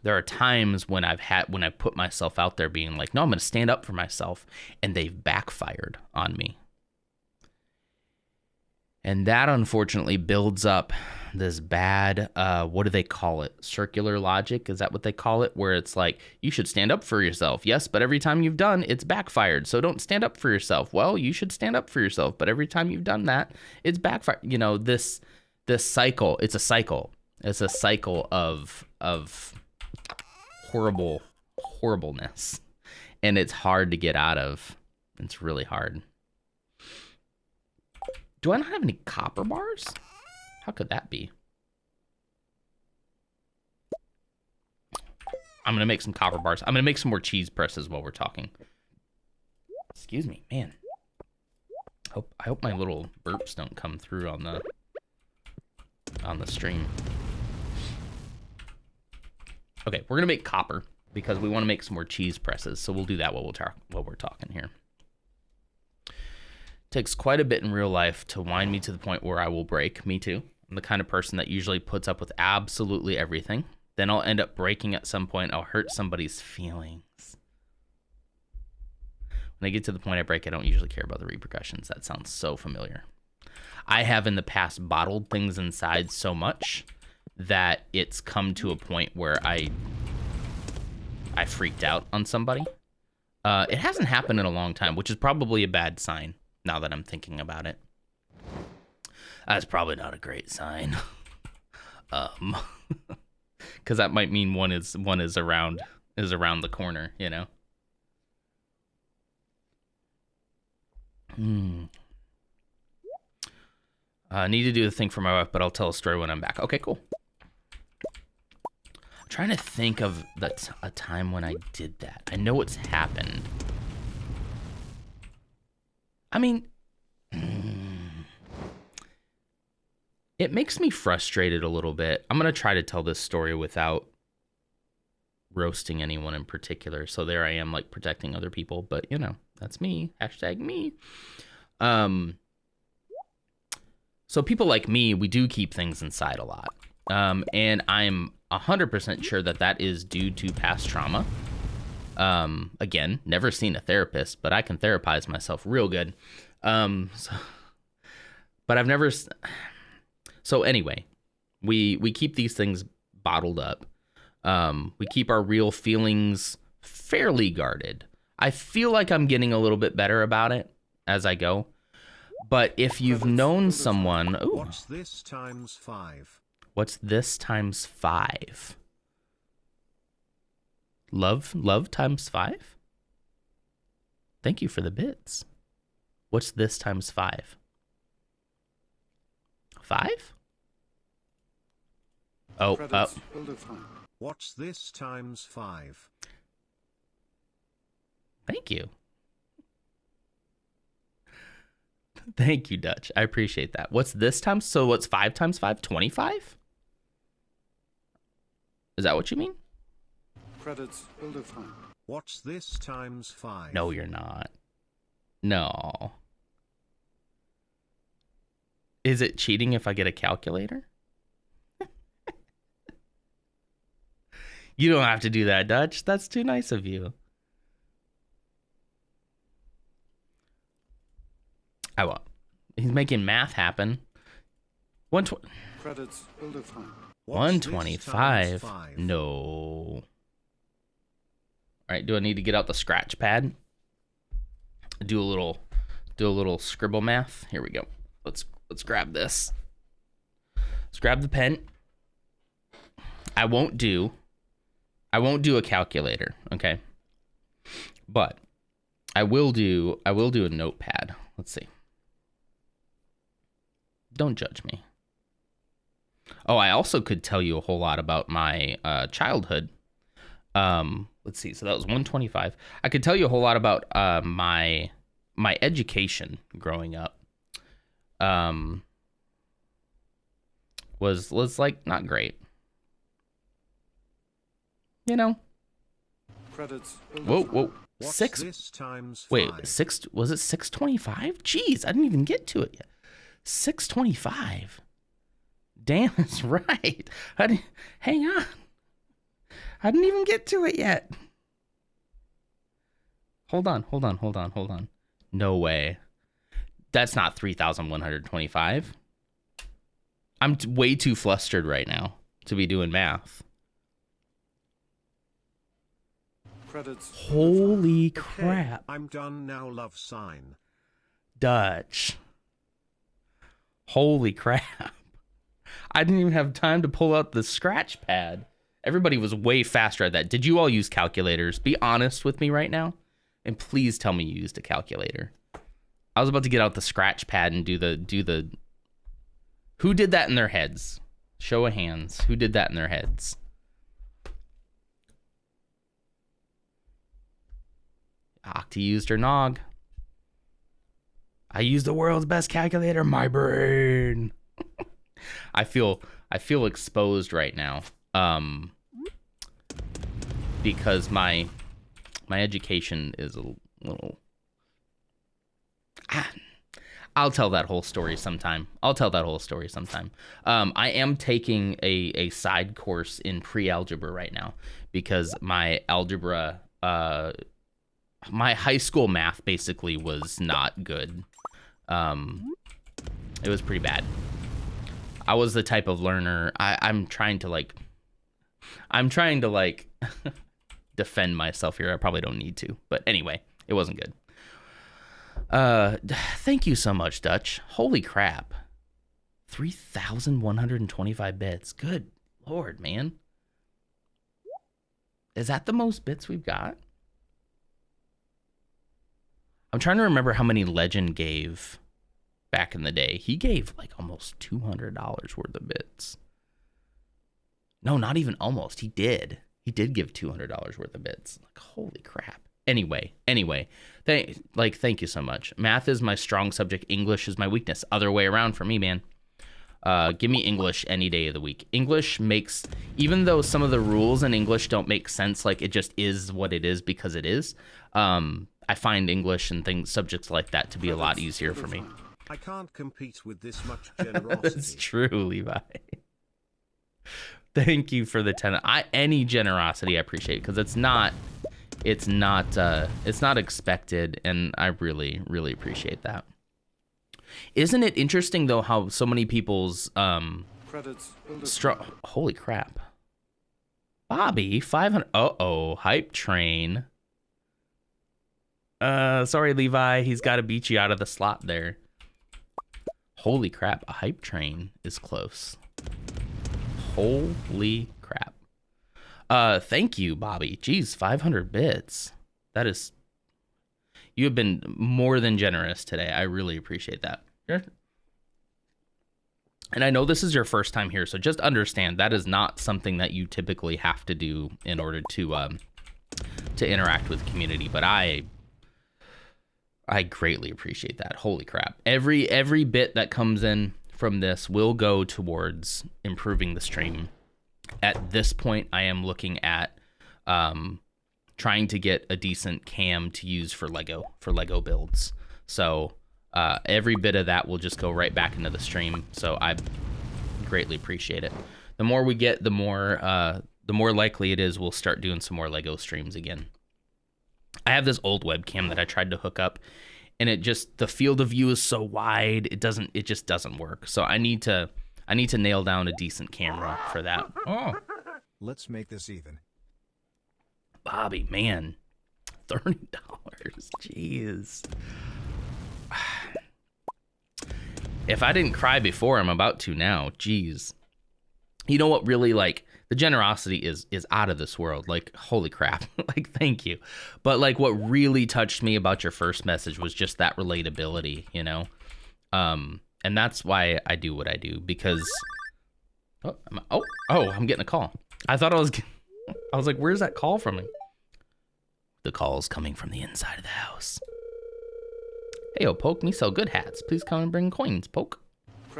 there are times when I put myself out there being like, no, I'm going to stand up for myself, and they've backfired on me. And that unfortunately builds up this bad, what do they call it? Circular logic? Is that what they call it? Where it's like, you should stand up for yourself. Yes, but every time you've done, it's backfired. So don't stand up for yourself. Well, you should stand up for yourself. But every time you've done that, it's backfired. You know, this cycle, it's a cycle. It's a cycle of horribleness. And it's hard to get out of. It's really hard. Do I not have any copper bars? How could that be? I'm going to make some copper bars. I'm going to make some more cheese presses while we're talking. Excuse me, man. I hope my little burps don't come through on the stream. Okay, we're going to make copper because we want to make some more cheese presses. So we'll do that while we're talking here. Takes quite a bit in real life to wind me to the point where I will break. Me too. I'm the kind of person that usually puts up with absolutely everything. Then I'll end up breaking at some point. I'll hurt somebody's feelings. When I get to the point I break, I don't usually care about the repercussions. That sounds so familiar. I have in the past bottled things inside so much that it's come to a point where I freaked out on somebody. It hasn't happened in a long time, which is probably a bad sign now that I'm thinking about it. That's probably not a great sign. Because that might mean one is around the corner, you know. I need to do the thing for my wife, but I'll tell a story when I'm back. Okay, cool. I'm trying to think of a time when I did that. I know it's happened. I mean, it makes me frustrated a little bit. I'm going to try to tell this story without roasting anyone in particular. So there I am, like, protecting other people, but you know, that's me. Hashtag me. So people like me, we do keep things inside a lot. And I'm 100% sure that is due to past trauma. Again, never seen a therapist, but I can therapize myself real good. But I've never... So anyway, we keep these things bottled up. We keep our real feelings fairly guarded. I feel like I'm getting a little bit better about it as I go. But if you've known someone... Ooh, what's this times 5? What's this times 5? Love times 5? Thank you for the bits. What's this times 5? 5? Oh, What's this times 5? Thank you. Thank you, Dutch. I appreciate that. What's this times? So what's 5 times 5? 25? Is that what you mean? Credits will define. What's this times 5? No, you're not. No. Is it cheating if I get a calculator? You don't have to do that, Dutch. That's too nice of you. I won't. He's making math happen. 125. No. All right. Do I need to get out the scratch pad? Do a little scribble math. Here we go. Let's grab this. Let's grab the pen. I won't do a calculator, okay? But I will do a notepad. Let's see. Don't judge me. Oh, I also could tell you a whole lot about my childhood. Let's see. So that was 125. I could tell you a whole lot about my education growing up. Was like not great. You know. Credits. Whoa. What's 6. This times 5? Wait, 6. Was it 625? Jeez, I didn't even get to it yet. 625. Damn, that's right. Hang on. I didn't even get to it yet. Hold on. No way. That's not 3,125. I'm way too flustered right now to be doing math. Credits. Holy crap. I'm done now, love sign. Dutch. Holy crap. I didn't even have time to pull out the scratch pad. Everybody was way faster at that. Did you all use calculators? Be honest with me right now. And please tell me you used a calculator. I was about to get out the scratch pad and do the... Who did that in their heads? Show of hands. Who did that in their heads? Octi used her nog. I used the world's best calculator, my brain. I feel exposed right now. Because my education is a little... I'll tell that whole story sometime. I am taking a side course in pre-algebra right now because my algebra, my high school math basically was not good. It was pretty bad. I was the type of learner. I'm trying to like defend myself here. I probably don't need to. But anyway, it wasn't good. Thank you so much, Dutch. Holy crap. 3,125 bits. Good Lord, man. Is that the most bits we've got? I'm trying to remember how many Legend gave back in the day. He gave like almost $200 worth of bits. No, not even almost. He did. He did give $200 worth of bits. Like, holy crap. Anyway, thank you so much. Math is my strong subject. English is my weakness. Other way around for me, man. Give me English any day of the week. English makes, even though some of the rules in English don't make sense, like it just is what it is because it is. I find English and subjects like that to be a lot easier for me. I can't compete with this much generosity. That's true, Levi. Thank you for the 10. Any generosity I appreciate, because it's not expected, and I really, really appreciate that. Isn't it interesting though how so many people's holy crap. Bobby 500. Hype train. Sorry Levi, he's got to beat you out of the slot there. Holy crap, a hype train is close. Holy crap. Thank you, Bobby. Jeez, 500 bits. That is... You have been more than generous today. I really appreciate that. And I know this is your first time here, so just understand that is not something that you typically have to do in order to interact with the community, but I greatly appreciate that. Holy crap. Every bit that comes in from this will go towards improving the stream. At this point, I am looking at trying to get a decent cam to use for Lego builds. So every bit of that will just go right back into the stream. So I greatly appreciate it. The more we get, the more likely it is we'll start doing some more Lego streams again. I have this old webcam that I tried to hook up, and the field of view is so wide, it just doesn't work. So I need to nail down a decent camera for that. Oh. Let's make this even. Bobby, man. $30. Jeez. If I didn't cry before, I'm about to now. Jeez. You know what really, like, the generosity is out of this world. Like, holy crap. Like, thank you. But, like, what really touched me about your first message was just that relatability, you know? And that's why I do what I do, because... I'm getting a call. I thought I was like, where's that call from? The call's coming from the inside of the house. Hey, yo, Poke, me sell good hats. Please come and bring coins, Poke.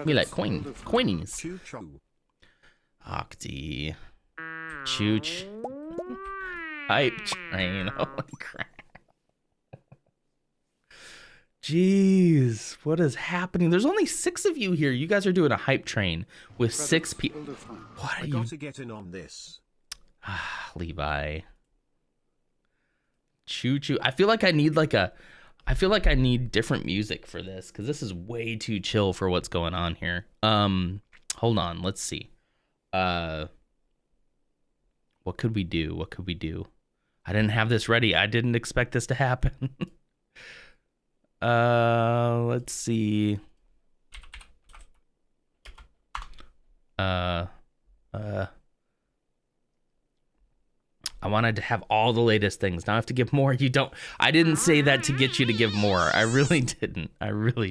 Me like coinies. Octi. Chooch. Hype train. Holy crap. Jeez, what is happening? There's only 6 of you here. You guys are doing a hype train with 6 people. What are you? I got to get in on this. Levi. Choo-choo. I feel like I need different music for this, because this is way too chill for what's going on here. Hold on, let's see. What could we do? I didn't have this ready. I didn't expect this to happen. Let's see. I wanted to have all the latest things. Now I have to give more. I didn't say that to get you to give more. I really didn't. I really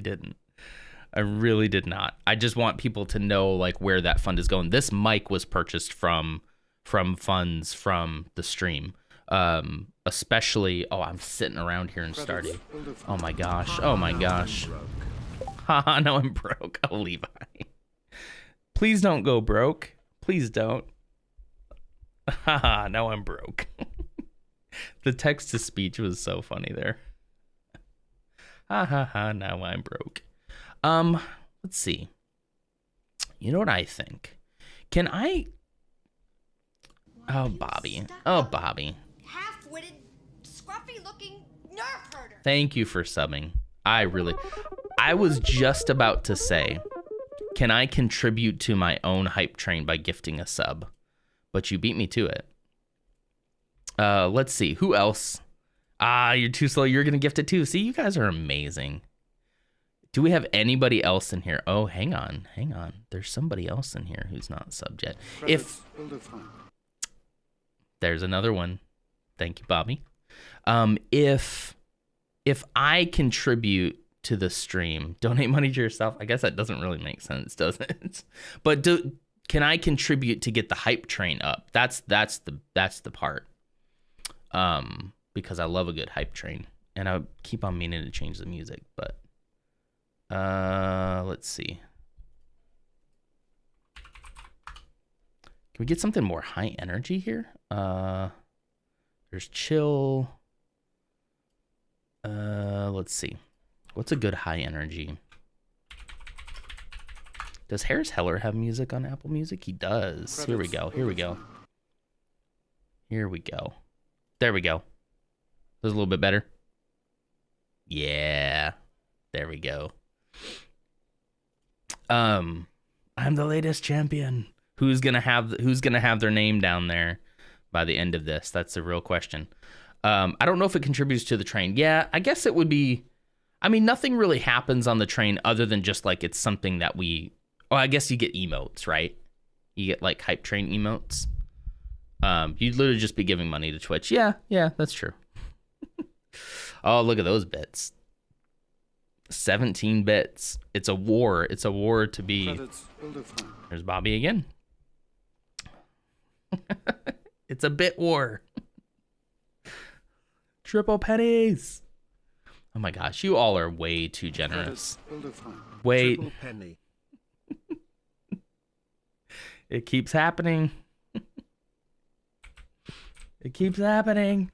did not. I just want people to know, like, where that fund is going. This mic was purchased from funds from the stream. Especially, I'm sitting around here in Stardew. Oh my gosh. Haha, no, I'm broke. Oh, Levi. Please don't go broke. Please don't. Haha, now I'm broke. The text to speech was so funny there. Ha ha ha, now I'm broke. Let's see. You know what I think? Can I... Oh, Bobby. Half-witted, scruffy-looking nerf herder. Thank you for subbing. I was just about to say, can I contribute to my own hype train by gifting a sub? But you beat me to it. Let's see. Who else? You're too slow. You're going to gift it too. See, you guys are amazing. Do we have anybody else in here? Oh, hang on. There's somebody else in here who's not subbed yet. There's another one. Thank you, Bobby. If I contribute to the stream, donate money to yourself. I guess that doesn't really make sense, does it? But can I contribute to get the hype train up? That's the part. Because I love a good hype train, and I keep on meaning to change the music, but let's see. Can we get something more high energy here? There's chill. Let's see. What's a good high energy? Does Harris Heller have music on Apple Music? He does. Here we go. There we go. That's a little bit better. Yeah. There we go. I'm the latest champion. Who's gonna have their name down there by the end of this? That's the real question. I don't know if it contributes to the train. Yeah, I guess it would be. I mean, nothing really happens on the train other than just like it's something that we. Oh, I guess you get emotes, right? You get like hype train emotes. You'd literally just be giving money to Twitch. Yeah, that's true. Oh, look at those bits. 17 bits. It's a war. It's a war to be. There's Bobby again. It's a bit war. Triple pennies. Oh my gosh, you all are way too generous. Wait. Triple penny. It keeps happening. It keeps happening.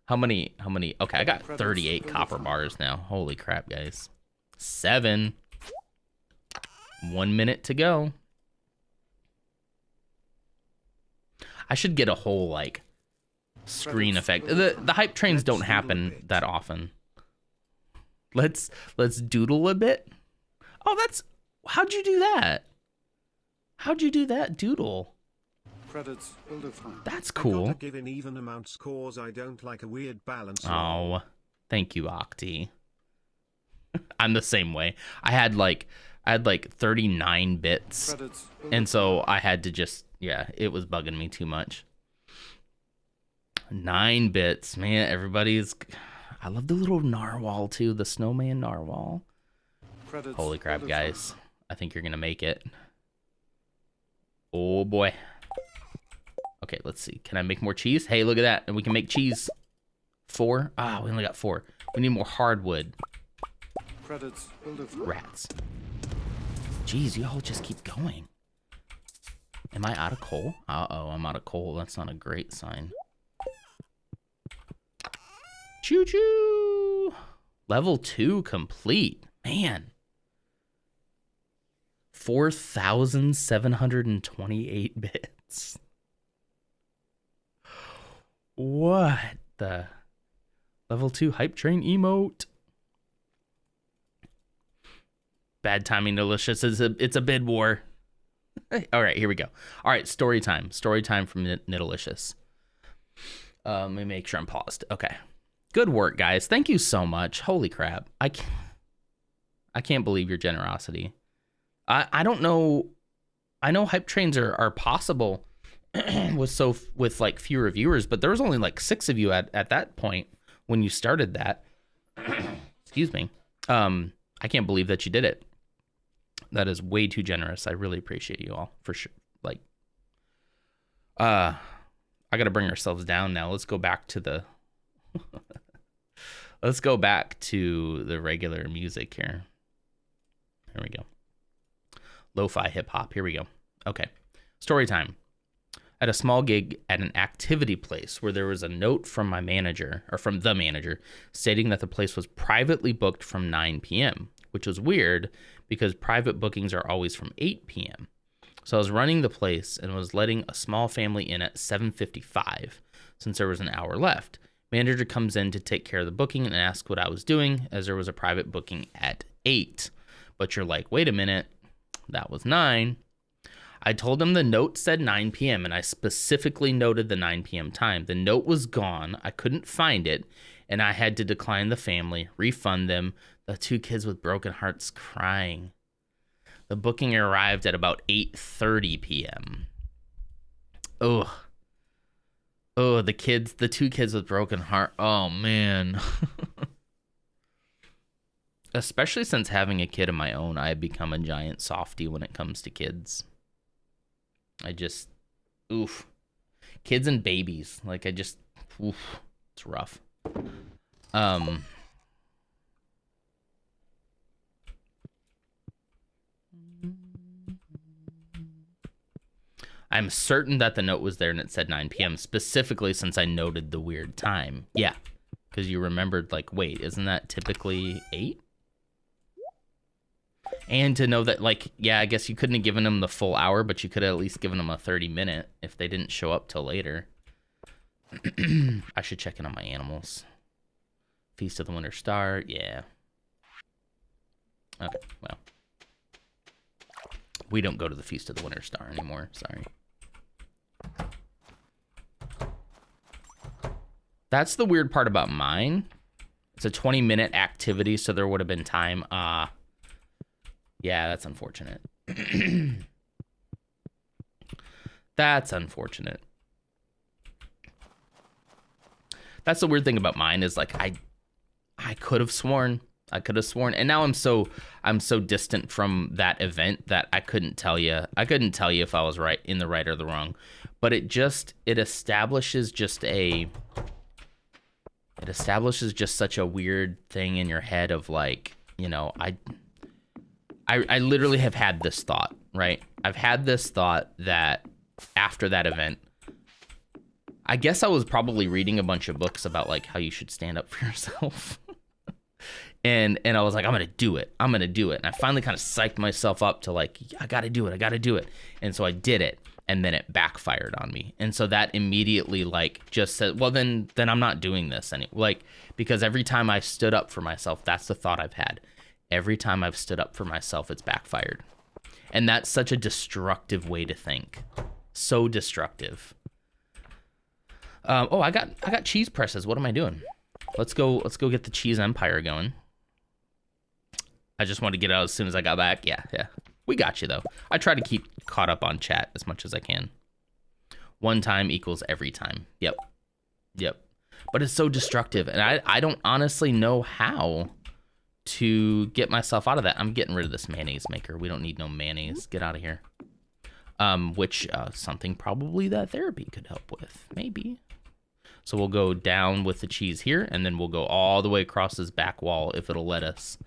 How many? Okay, I got 38 copper bars now. Holy crap, guys. 7. 1 minute to go. I should get a whole, like, screen effect. The hype trains don't happen that often. Let's doodle a bit. Oh, how'd you do that? Doodle? That's cool. I gotta give an even amount scores. I don't like a weird balance. Oh, thank you, Octi. I'm the same way. I had like 39 bits, and so I had to just it was bugging me too much. 9 bits, man. Everybody's. I love the little narwhal too, the snowman narwhal. Holy crap, guys! I think you're gonna make it. Oh boy. Okay, let's see. Can I make more cheese? Hey, look at that. And we can make cheese. 4? We only got 4. We need more hardwood. Rats. Jeez, you all just keep going. Am I out of coal? Uh-oh, I'm out of coal. That's not a great sign. Choo-choo! Level 2 complete. Man. 4,728 bits. What the? Level 2 hype train emote. Bad timing, Delicious. It's a bid war. All right, here we go. All right, story time. Story time from Nidalicious. Let me make sure I'm paused. Okay. Good work, guys. Thank you so much. Holy crap. I can't believe your generosity. I don't know. I know hype trains are possible with like fewer viewers, but there was only like 6 of you at that point when you started that. Excuse me. I can't believe that you did it. That is way too generous. I really appreciate you all for sure. Like, I got to bring ourselves down now. Let's go back to the regular music here. There we go. Lo-fi hip hop. Here we go. Okay. Story time. At a small gig at an activity place where there was a note from my manager, or from the manager, stating that the place was privately booked from 9 p.m., which was weird because private bookings are always from 8 p.m. So I was running the place and was letting a small family in at 7:55 since there was an hour left. Manager comes in to take care of the booking and asks what I was doing as there was a private booking at 8. But you're like, wait a minute, that was 9. I told him the note said 9 p.m. and I specifically noted the 9 p.m. time. The note was gone. I couldn't find it, and I had to decline the family, refund them. The 2 kids with broken hearts crying. The booking arrived at about 8:30 p.m. Ugh. Oh, the 2 kids with broken heart. Oh, man. Especially since having a kid of my own, I have become a giant softie when it comes to kids. Oof. Kids and babies. Like, oof. It's rough. I'm certain that the note was there and it said 9 p.m. specifically since I noted the weird time. Yeah, because you remembered, like, wait, isn't that typically 8? And to know that, like, yeah, I guess you couldn't have given them the full hour, but you could have at least given them a 30-minute if they didn't show up till later. I should check in on my animals. Feast of the Winter Star, yeah. Okay, well. We don't go to the Feast of the Winter Star anymore, sorry. That's the weird part about mine. It's a 20-minute activity, so there would have been time. Yeah, that's unfortunate. That's unfortunate. That's the weird thing about mine is, like, I could have sworn, and now I'm so distant from that event that I couldn't tell you if I was in the right or the wrong. But it establishes just such a weird thing in your head of, like, you know, I literally have had this thought, right? I've had this thought that after that event, I guess I was probably reading a bunch of books about, like, how you should stand up for yourself. And I was like, I'm going to do it. And I finally kind of psyched myself up to, like, I got to do it. And so I did it. And then it backfired on me. And so that immediately, like, just said, well, then I'm not doing this anymore. Like, because every time I stood up for myself, that's the thought I've had. Every time I've stood up for myself, it's backfired. And that's such a destructive way to think. So destructive. I got cheese presses. What am I doing? Let's go get the cheese empire going. I just wanted to get out as soon as I got back. Yeah. We got you, though. I try to keep caught up on chat as much as I can. One time equals every time. Yep. But it's so destructive, and I don't honestly know how to get myself out of that. I'm getting rid of this mayonnaise maker. We don't need no mayonnaise. Get out of here. Which something probably that therapy could help with. Maybe. So we'll go down with the cheese here, and then we'll go all the way across this back wall if it'll let us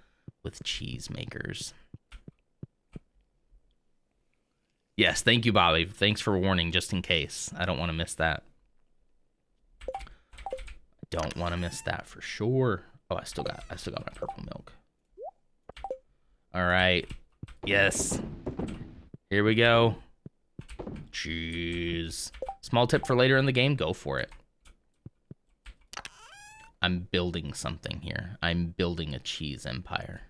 with cheese makers. Yes, thank you, Bobby. Thanks for warning, just in case. I don't want to miss that. Don't want to miss that for sure. Oh, I still got my purple milk. All right. Yes. Here we go. Cheese. Small tip for later in the game, go for it. I'm building something here. I'm building a cheese empire.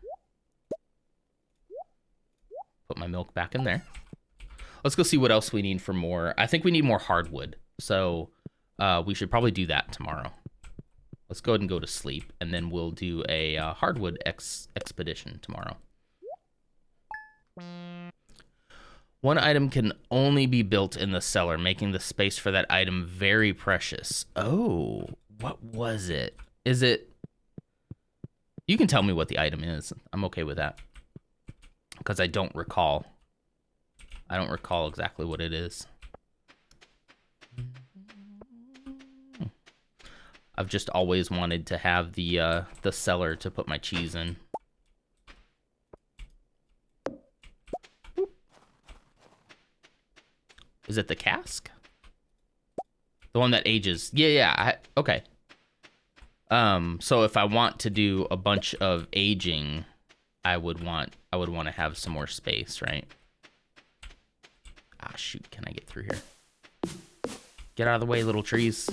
Put my milk back in there. Let's go see what else we need for more. I think we need more hardwood. So we should probably do that tomorrow. Let's go ahead and go to sleep, and then we'll do a hardwood expedition tomorrow. One item can only be built in the cellar, making the space for that item very precious. Oh, what was it? Is it... You can tell me what the item is. I'm okay with that. Because I don't recall. I don't recall exactly what it is. I've just always wanted to have the cellar to put my cheese in. Is it the cask? The one that ages. Yeah. Okay. So if I want to do a bunch of aging, I would want to have some more space, right? Ah, shoot. Can I get through here? Get out of the way, little trees.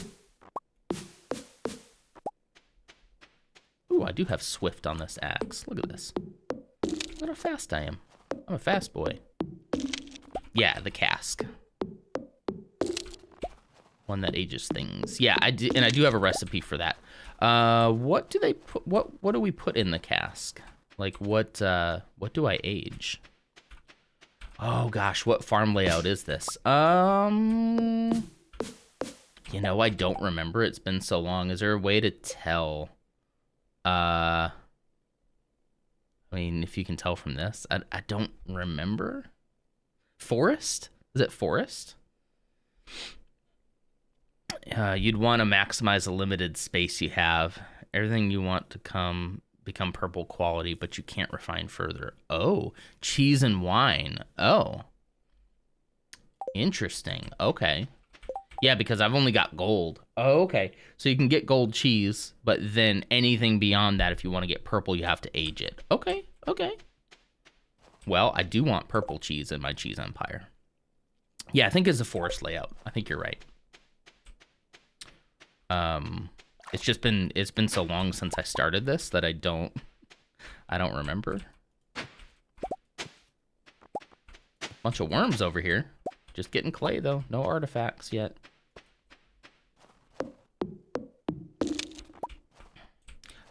Ooh, I do have Swift on this axe. Look at this. Look how fast I am. I'm a fast boy. Yeah, the cask. One that ages things. Yeah, I do, and I do have a recipe for that. What do they put? What do we put in the cask? Like what do I age? Oh gosh, what farm layout is this? You know, I don't remember. It's been so long. Is there a way to tell? I mean, if you can tell from this, I don't remember. Forest? Is it forest? You'd want to maximize the limited space you have. Everything you want to become purple quality, but you can't refine further. Oh, cheese and wine. Oh, interesting. Okay. Yeah, because I've only got gold. Oh, okay. So you can get gold cheese, but then anything beyond that, if you want to get purple, you have to age it. Okay, okay. Well, I do want purple cheese in my cheese empire. Yeah, I think it's a forest layout. I think you're right. It's been so long since I started this that I don't remember. Bunch of worms over here. Just getting clay though. No artifacts yet.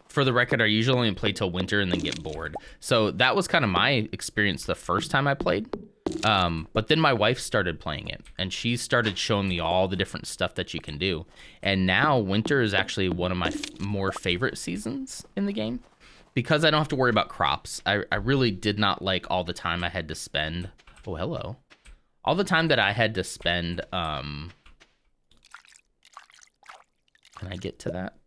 For the record, I usually only play till winter and then get bored. So that was kind of my experience the first time I played. But then my wife started playing it, and she started showing me all the different stuff that you can do. And now winter is actually one of my more favorite seasons in the game, because I don't have to worry about crops. I really did not like all the time I had to spend. Oh, hello. All the time that I had to spend. Can I get to that?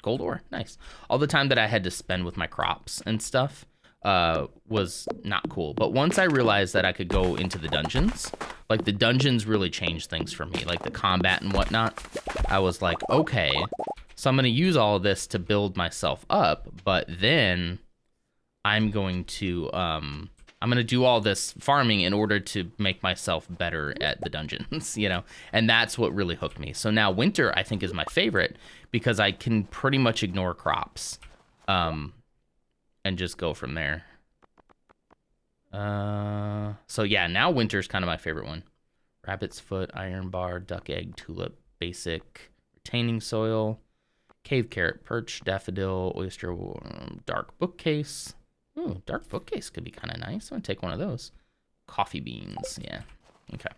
Gold ore, nice. All the time that I had to spend with my crops and stuff was not cool. But once I realized that I could go into the dungeons, like the dungeons really changed things for me, like the combat and whatnot. I was like, okay, so I'm gonna use all of this to build myself up, but then I'm gonna do all this farming in order to make myself better at the dungeons, you know? And that's what really hooked me. So now winter, I think, is my favorite because I can pretty much ignore crops and just go from there. So yeah, now winter's kind of my favorite one. Rabbit's foot, iron bar, duck egg, tulip, basic, retaining soil, cave carrot, perch, daffodil, oyster, dark bookcase. Ooh, dark bookcase could be kind of nice. I'm gonna take one of those. Coffee beans, yeah. Okay.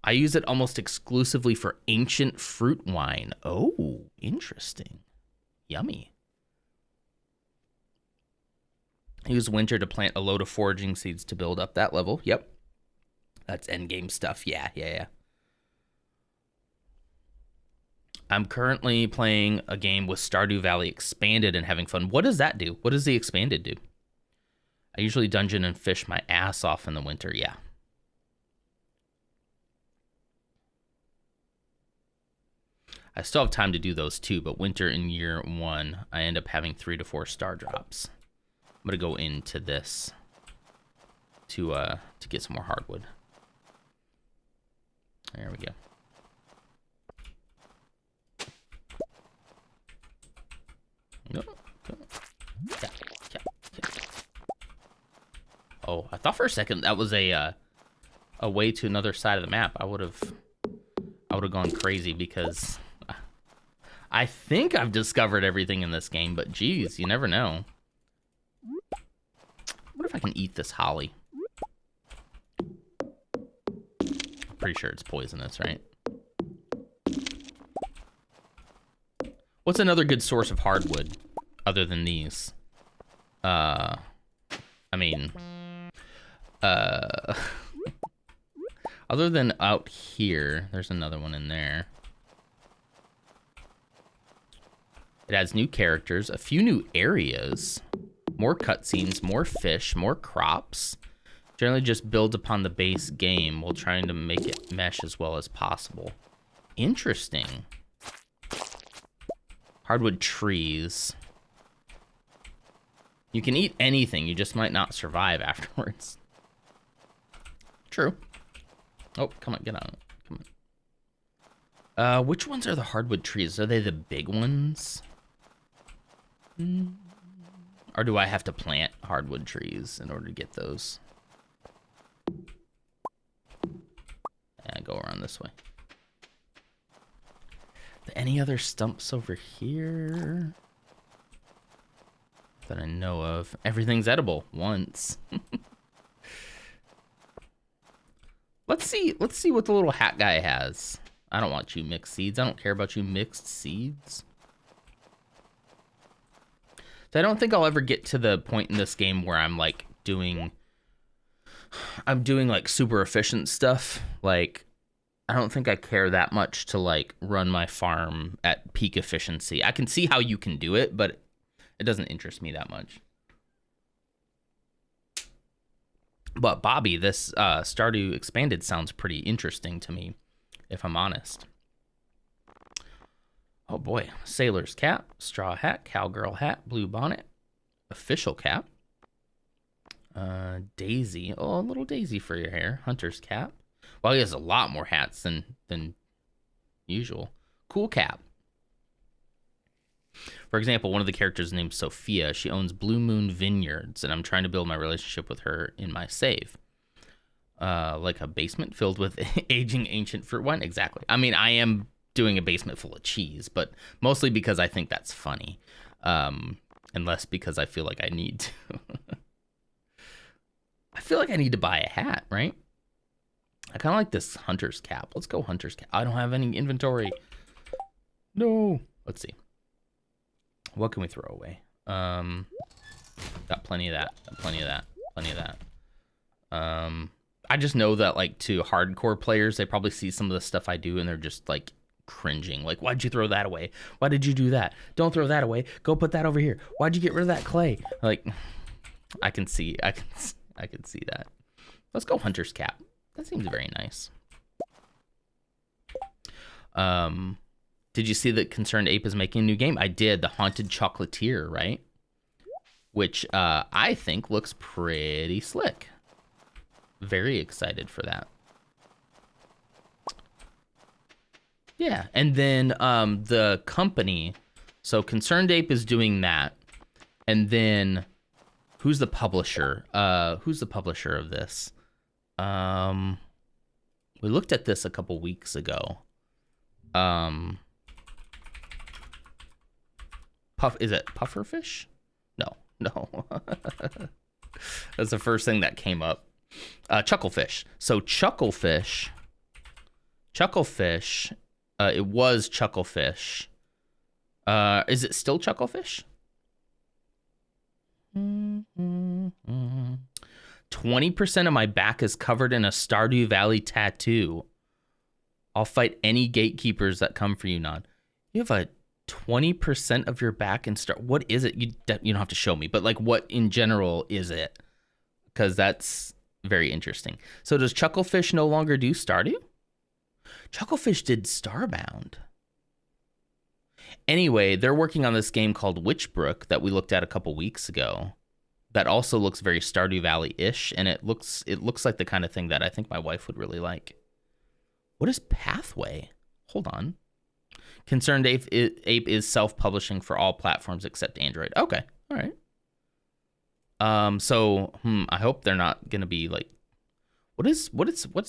I use it almost exclusively for ancient fruit wine. Oh, interesting. Yummy. I use winter to plant a load of foraging seeds to build up that level. Yep. That's endgame stuff. Yeah. I'm currently playing a game with Stardew Valley Expanded and having fun. What does that do? What does the Expanded do? I usually dungeon and fish my ass off in the winter, yeah. I still have time to do those too, but winter in year 1, I end up having 3 to 4 star drops. I'm gonna go into this to get some more hardwood. There we go. No. Yeah. Oh, I thought for a second that was a way to another side of the map. I would have gone crazy because I think I've discovered everything in this game, but geez, you never know. What if I can eat this holly? I'm pretty sure it's poisonous, right? What's another good source of hardwood other than these? I mean, other than out here, there's another one in there. It adds new characters, a few new areas, more cutscenes, more fish, more crops. Generally just builds upon the base game while trying to make it mesh as well as possible. Interesting. Hardwood trees. You can eat anything, you just might not survive afterwards. True. Oh, come on, get on it. Come on. Which ones are the hardwood trees? Are they the big ones? Or do I have to plant hardwood trees in order to get those? Yeah, go around this way. Any other stumps over here that I know of? Everything's edible once. Let's see what the little hat guy has. I don't want you mixed seeds. I don't care about you mixed seeds. So I don't think I'll ever get to the point in this game where I'm like doing like super efficient stuff. Like, I don't think I care that much to like run my farm at peak efficiency. I can see how you can do it, but it doesn't interest me that much. But Bobby, this Stardew Expanded sounds pretty interesting to me, if I'm honest. Oh boy, sailor's cap, straw hat, cowgirl hat, blue bonnet, official cap, daisy, oh, a little daisy for your hair, hunter's cap. Well, he has a lot more hats than usual. Cool cap. For example, one of the characters named Sophia. She owns Blue Moon Vineyards, and I'm trying to build my relationship with her in my save. Like a basement filled with aging ancient fruit wine? Exactly. I mean, I am doing a basement full of cheese, but mostly because I think that's funny. And less because I feel like I need to. I feel like I need to buy a hat, right? I kind of like this hunter's cap. Let's go hunter's cap. I don't have any inventory. No. Let's see. What can we throw away? Got plenty of that. Got plenty of that. Plenty of that. I just know that, like, to hardcore players, they probably see some of the stuff I do and they're just like cringing. Like, why'd you throw that away? Why did you do that? Don't throw that away. Go put that over here. Why'd you get rid of that clay? Like, I can see that. Let's go hunter's cap. That seems very nice. Did you see that Concerned Ape is making a new game? I did. The Haunted Chocolatier, right? Which I think looks pretty slick. Very excited for that. Yeah, and then the company, so Concerned Ape is doing that, and then who's the publisher? Who's the publisher of this? We looked at this a couple weeks ago. Is it Pufferfish? No. That's the first thing that came up. Chucklefish. So Chucklefish, it was Chucklefish. Is it still Chucklefish? 20% of my back is covered in a Stardew Valley tattoo. I'll fight any gatekeepers that come for you, n0n. You have a 20% of your back in what is it? You don't have to show me, but like, what in general is it? Because that's very interesting. So does Chucklefish no longer do Stardew? Chucklefish did Starbound. Anyway, they're working on this game called Witchbrook that we looked at a couple weeks ago. That also looks very Stardew Valley-ish, and it looks like the kind of thing that I think my wife would really like. What is Pathway? Hold on. Concerned Ape is self-publishing for all platforms except Android. Okay, all right. So I hope they're not gonna be like, what's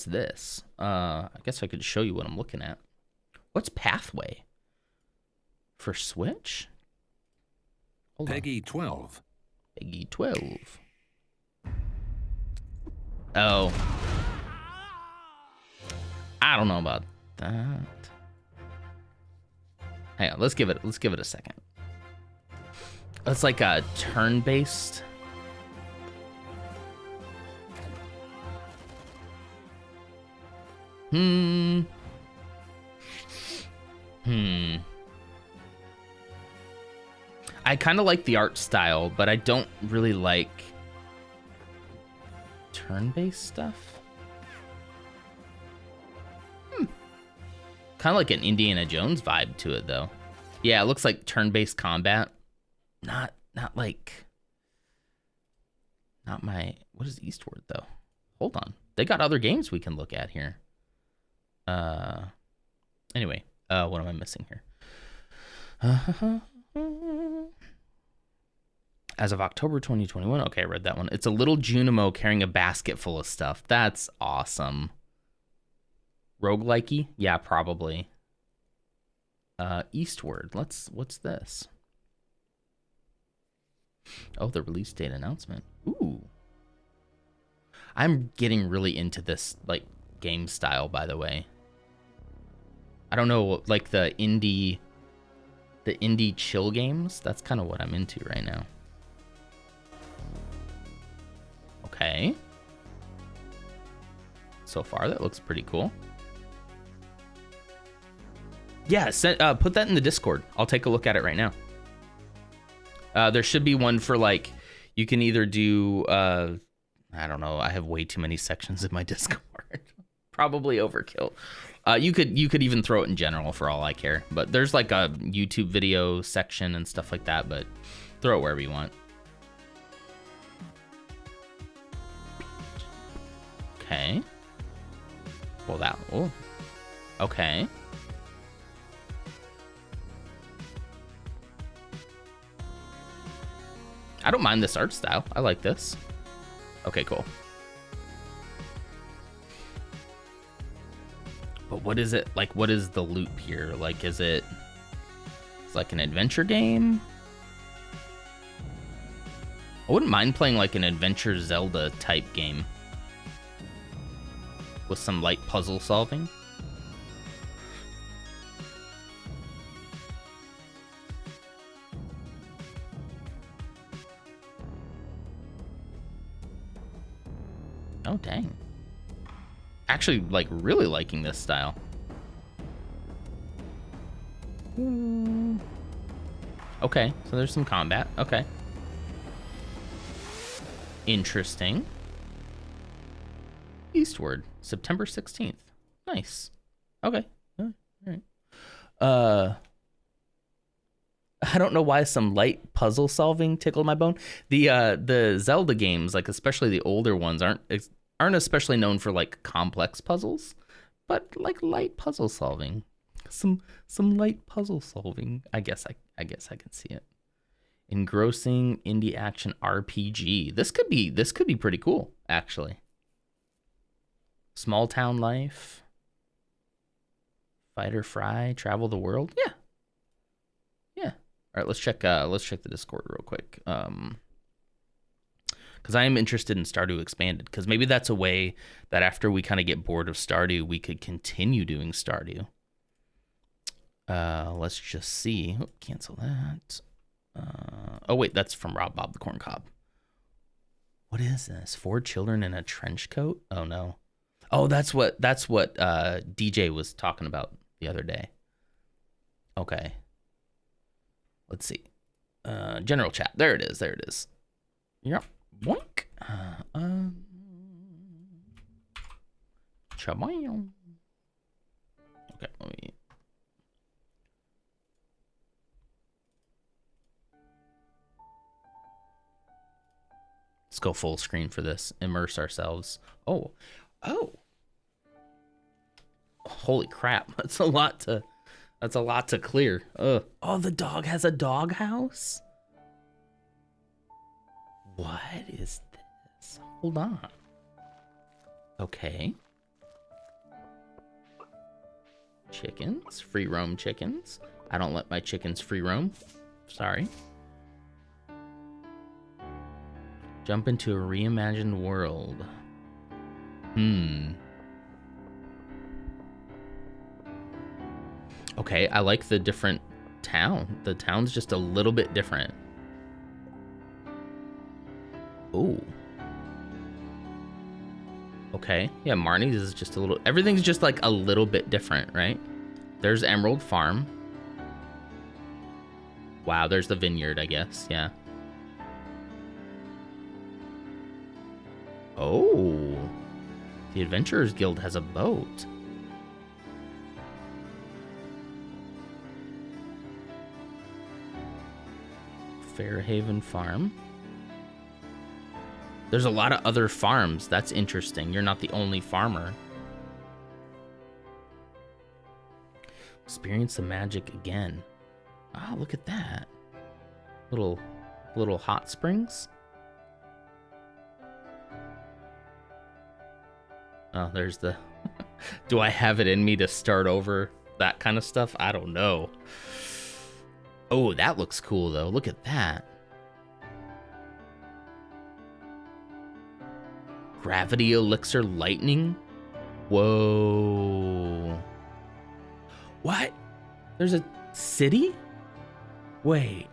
this? I guess I could show you what I'm looking at. What's Pathway for Switch? Hold Peggy on. 12. Peggy 12. Oh, I don't know about that. Hang on, let's give it a second. It's like a turn-based. I kind of like the art style, but I don't really like turn-based stuff. Kind of like an Indiana Jones vibe to it, though. Yeah, it looks like turn-based combat. Not my... What is Eastward, though? Hold on. They got other games we can look at here. Anyway, what am I missing here? As of October 2021. Okay, I read that one. It's a little Junimo carrying a basket full of stuff. That's awesome. Roguelikey? Yeah, probably. Eastward. What's this? Oh, the release date announcement. Ooh. I'm getting really into this, like, game style, by the way. I don't know, like, the indie chill games. That's kind of what I'm into right now. Okay. So far, that looks pretty cool. Yeah, put that in the Discord. I'll take a look at it right now. There should be one for, like, you can either do, I don't know. I have way too many sections in my Discord. Probably overkill. You could even throw it in general for all I care. But there's, like, a YouTube video section and stuff like that, but throw it wherever you want. Okay. Well, oh. Okay. I don't mind this art style. I like this. Okay, cool. But what is it? Like, what is the loop here? Like, it's like an adventure game? I wouldn't mind playing like an adventure Zelda type game. With some light puzzle solving. Oh, dang. Actually, like, really liking this style. Okay, so there's some combat. Okay. Interesting. Eastward, September 16th. Nice. Okay. All right. I don't know why some light puzzle solving tickled my bone. The Zelda games, like especially the older ones, aren't especially known for like complex puzzles, but like light puzzle solving. Some light puzzle solving. I guess I can see it. Engrossing indie action RPG. This could be pretty cool, actually. Small town life. Fighter Fry, travel the world. Yeah. Yeah. All right, let's check the Discord real quick. Because I am interested in Stardew Expanded, because maybe that's a way that after we kind of get bored of Stardew, we could continue doing Stardew. Let's just see. Oh, cancel that. Oh wait, that's from Rob Bob the Corn Cob. What is this? 4 children in a trench coat? Oh no. Oh, that's what DJ was talking about the other day. Okay. Let's see. General chat. There it is. Yep. Boink. Chaboing. Okay, let me. Let's go full screen for this. Immerse ourselves. Oh. Holy crap. That's a lot to clear. Ugh. Oh, the dog has a dog house? What is this? Hold on. Okay. Chickens. Free roam chickens. I don't let my chickens free roam. Sorry. Jump into a reimagined world. Okay, I like the different town. The town's just a little bit different. Ooh. Okay, yeah, Marnie's is just a little... Everything's just like a little bit different, right? There's Emerald Farm. Wow, there's the vineyard, I guess, yeah. Oh. The Adventurers Guild has a boat. Fairhaven Farm. There's a lot of other farms. That's interesting. You're not the only farmer. Experience the magic again. Ah, look at that. Little little hot springs. Oh, there's the... Do I have it in me to start over that kind of stuff? I don't know. Oh, that looks cool, though. Look at that. Gravity elixir lightning? Whoa. What? There's a city? Wait.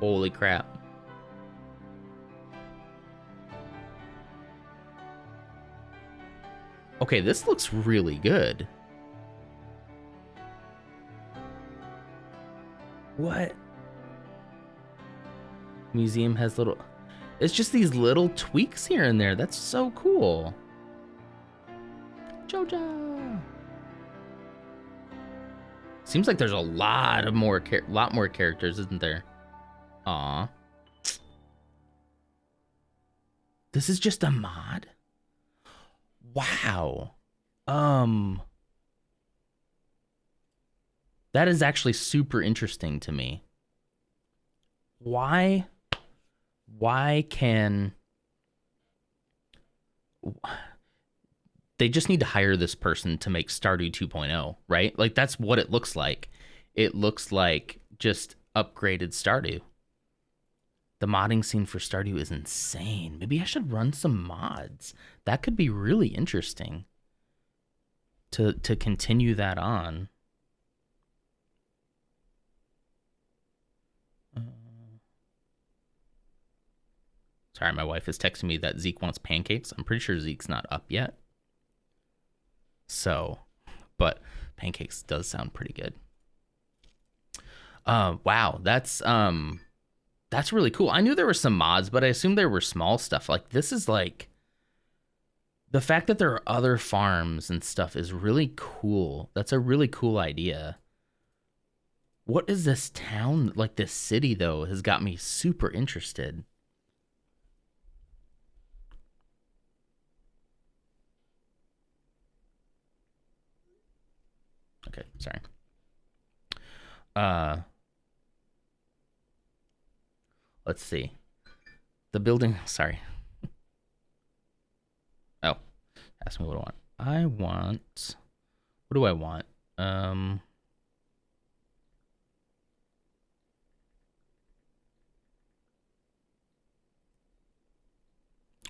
Holy crap. Okay, this looks really good. What? Museum has little... It's just these little tweaks here and there. That's so cool. Joja. Seems like there's a lot more characters, isn't there? Aw. This is just a mod? Wow. That is actually super interesting to me. Why can... They just need to hire this person to make Stardew 2.0, right? Like, that's what it looks like. It looks like just upgraded Stardew. The modding scene for Stardew is insane. Maybe I should run some mods. That could be really interesting to continue that on. Sorry, my wife is texting me that Zeke wants pancakes. I'm pretty sure Zeke's not up yet. So, but pancakes does sound pretty good. Wow, that's really cool. I knew there were some mods, but I assumed there were small stuff. Like, this is like... The fact that there are other farms and stuff is really cool. That's a really cool idea. What is this town, like this city, though, has got me super interested. Okay, sorry. Let's see. The building, sorry. Oh, ask me what I want. What do I want?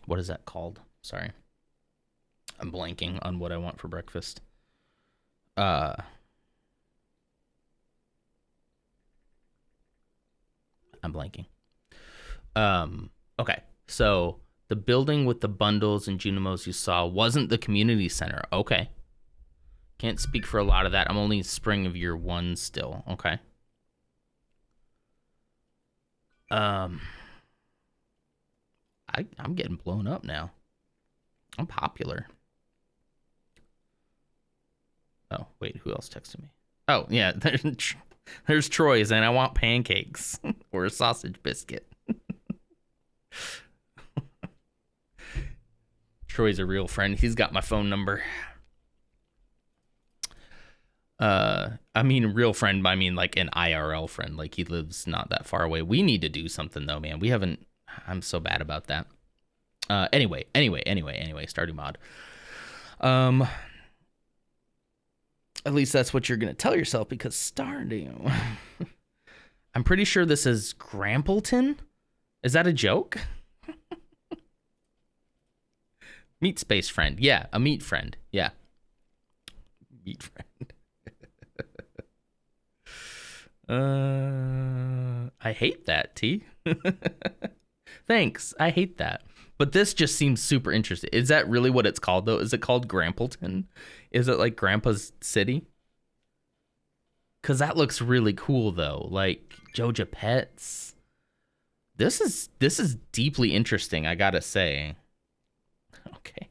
What is that called? Sorry. I'm blanking on what I want for breakfast. I'm blanking. Okay. So the building with the bundles and Junimos you saw wasn't the community center. Okay. Can't speak for a lot of that. I'm only spring of year 1 still. Okay. I'm getting blown up now. I'm popular. Oh, wait, who else texted me? Oh, yeah, there's Troy saying I want pancakes or a sausage biscuit. Troy's a real friend. He's got my phone number. I mean real friend, I mean like an IRL friend. Like, he lives not that far away. We need to do something though, man. We haven't... I'm so bad about that. Anyway, Stardew mod. At least that's what you're gonna tell yourself, because Stardew. I'm pretty sure this is Grampleton. Is that a joke? Meat space friend. Yeah, a meat friend. Yeah. Meat friend. I hate that, T. Thanks. I hate that. But this just seems super interesting. Is that really what it's called, though? Is it called Grampleton? Is it like Grandpa's City? Because that looks really cool, though. Like, Joja Pets. This is deeply interesting, I gotta say. Okay.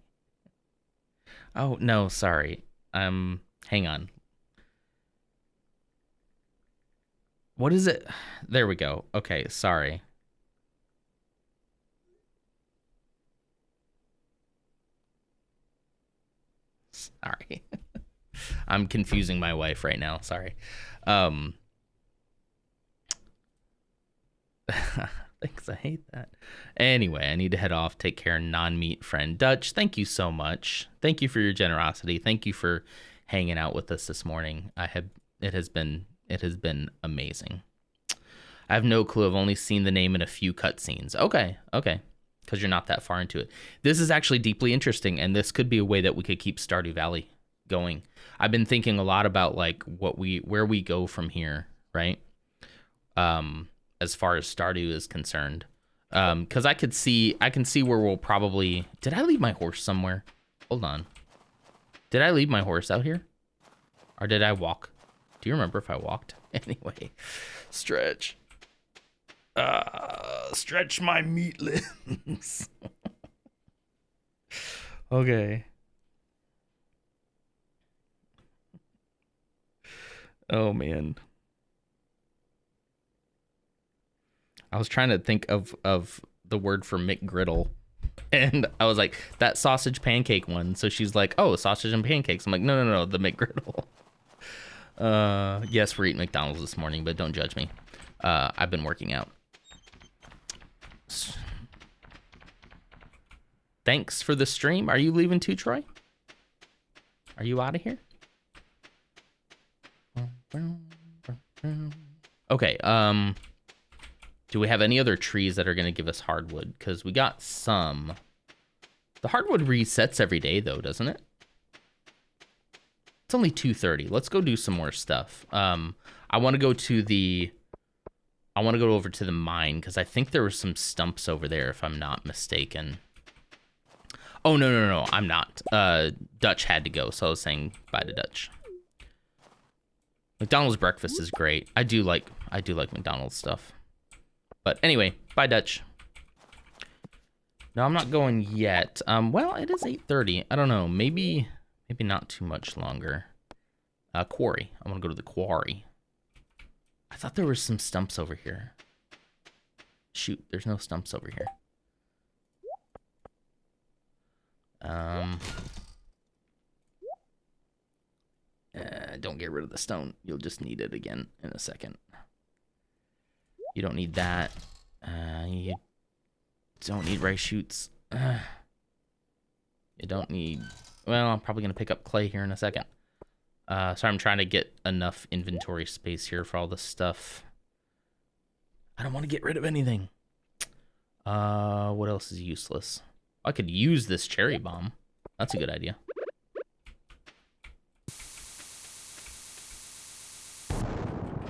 Oh, no, sorry. Hang on. What is it? There we go. Okay, sorry. Sorry. I'm confusing my wife right now. Sorry. Thanks, I hate that. Anyway, I need to head off. Take care, non-meat friend. Dutch, thank you so much. Thank you for your generosity. Thank you for hanging out with us this morning. It has been amazing. I have no clue. I've only seen the name in a few cutscenes. Okay. Because you're not that far into it. This is actually deeply interesting, and this could be a way that we could keep Stardew Valley going. I've been thinking a lot about like where we go from here, right? As far as Stardew is concerned. Because I can see where we'll probably... Did I leave my horse somewhere? Hold on. Did I leave my horse out here? Or did I walk? Do you remember if I walked? Anyway, stretch. Stretch my meat limbs. Okay. Oh, man. I was trying to think of the word for McGriddle, and I was like, that sausage pancake one. So she's like, oh, sausage and pancakes. I'm like, no, the McGriddle. Yes, we're eating McDonald's this morning, but don't judge me. I've been working out. Thanks for the stream. Are you leaving too, Troy? Are you out of here? Okay, do we have any other trees that are going to give us hardwood? Because we got some. The hardwood resets every day, though, doesn't it? It's only 2:30. Let's go do some more stuff. I want to go to the... I want to go over to the mine, because I think there were some stumps over there, if I'm not mistaken. Oh, no, I'm not. Dutch had to go, so I was saying bye to Dutch. McDonald's breakfast is great. I do like McDonald's stuff. But anyway, bye, Dutch. No, I'm not going yet. Well, it is 8:30. I don't know. Maybe not too much longer. Quarry. I want to go to the quarry. I thought there were some stumps over here. Shoot, there's no stumps over here. Don't get rid of the stone. You'll just need it again in a second. You don't need that. You don't need rice shoots. You don't need... Well, I'm probably going to pick up clay here in a second. Sorry, I'm trying to get enough inventory space here for all this stuff. I don't want to get rid of anything. What else is useless? I could use this cherry bomb. That's a good idea.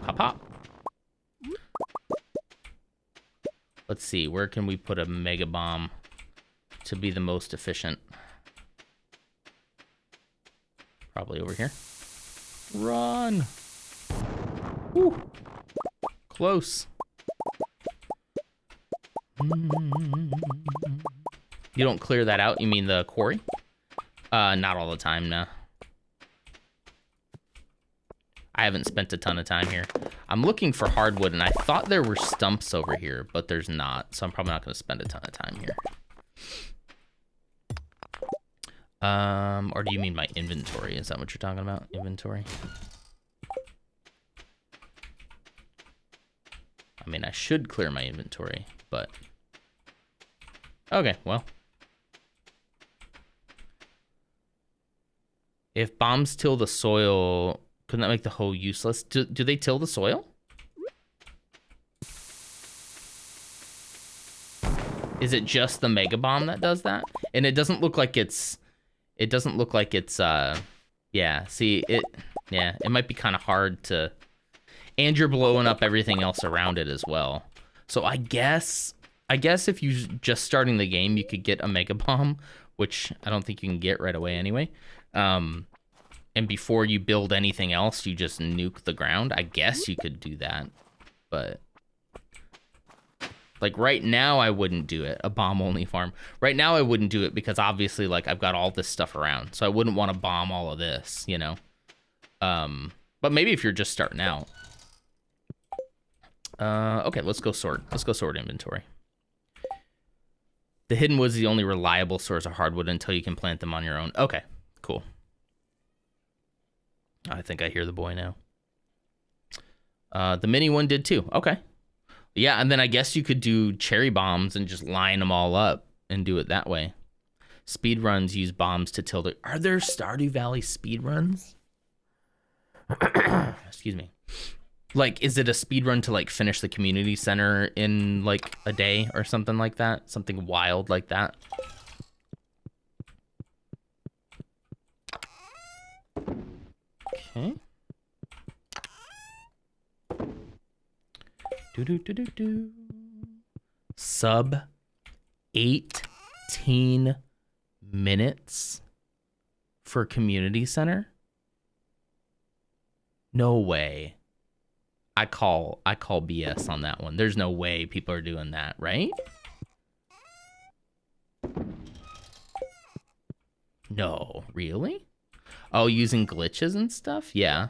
Hop, hop. Let's see, where can we put a mega bomb to be the most efficient? Probably over here. Run! Woo! Close. You don't clear that out? You mean the quarry? Not all the time, no. I haven't spent a ton of time here. I'm looking for hardwood, and I thought there were stumps over here, but there's not, so I'm probably not going to spend a ton of time here. Or do you mean my inventory? Is that what you're talking about? Inventory? I mean, I should clear my inventory, but... Okay, well. If bombs till the soil... Couldn't that make the hoe useless? Do they till the soil? Is it just the mega bomb that does that? And it doesn't look like it's... It doesn't look like it's, yeah, see, it might be kind of hard to, and you're blowing up everything else around it as well. So I guess if you're just starting the game, you could get a mega bomb, which I don't think you can get right away anyway. And before you build anything else, you just nuke the ground. I guess you could do that, but... Like, right now, I wouldn't do it. A bomb-only farm. Right now, I wouldn't do it because, obviously, like, I've got all this stuff around. So I wouldn't want to bomb all of this, you know? But maybe if you're just starting out. Okay, let's go sort. Let's go sort inventory. The hidden woods is the only reliable source of hardwood until you can plant them on your own. Okay, cool. I think I hear the boy now. The mini one did too. Okay. Yeah, and then I guess you could do cherry bombs and just line them all up and do it that way. Speed runs use bombs to tilt it. Are there Stardew Valley speed runs? Excuse me. Like, is it a speed run to like finish the community center in like a day or something like that? Something wild like that? Okay. Do. Sub 18 minutes for community center? No way. I call BS on that one. There's no way people are doing that, right? No, really? Oh, using glitches and stuff? Yeah.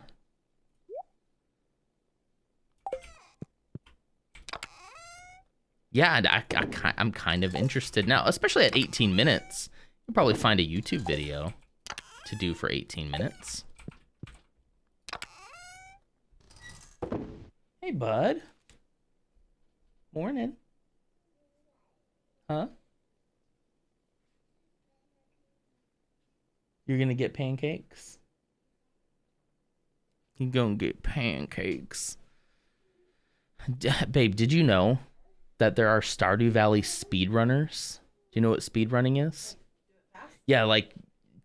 Yeah, I'm kind of interested now, especially at 18 minutes. You'll probably find a YouTube video to do for 18 minutes. Hey, bud. Morning. Huh? You're gonna get pancakes? You gonna get pancakes. Babe, did you know that there are Stardew Valley speedrunners? Do you know what speedrunning is? Yeah, like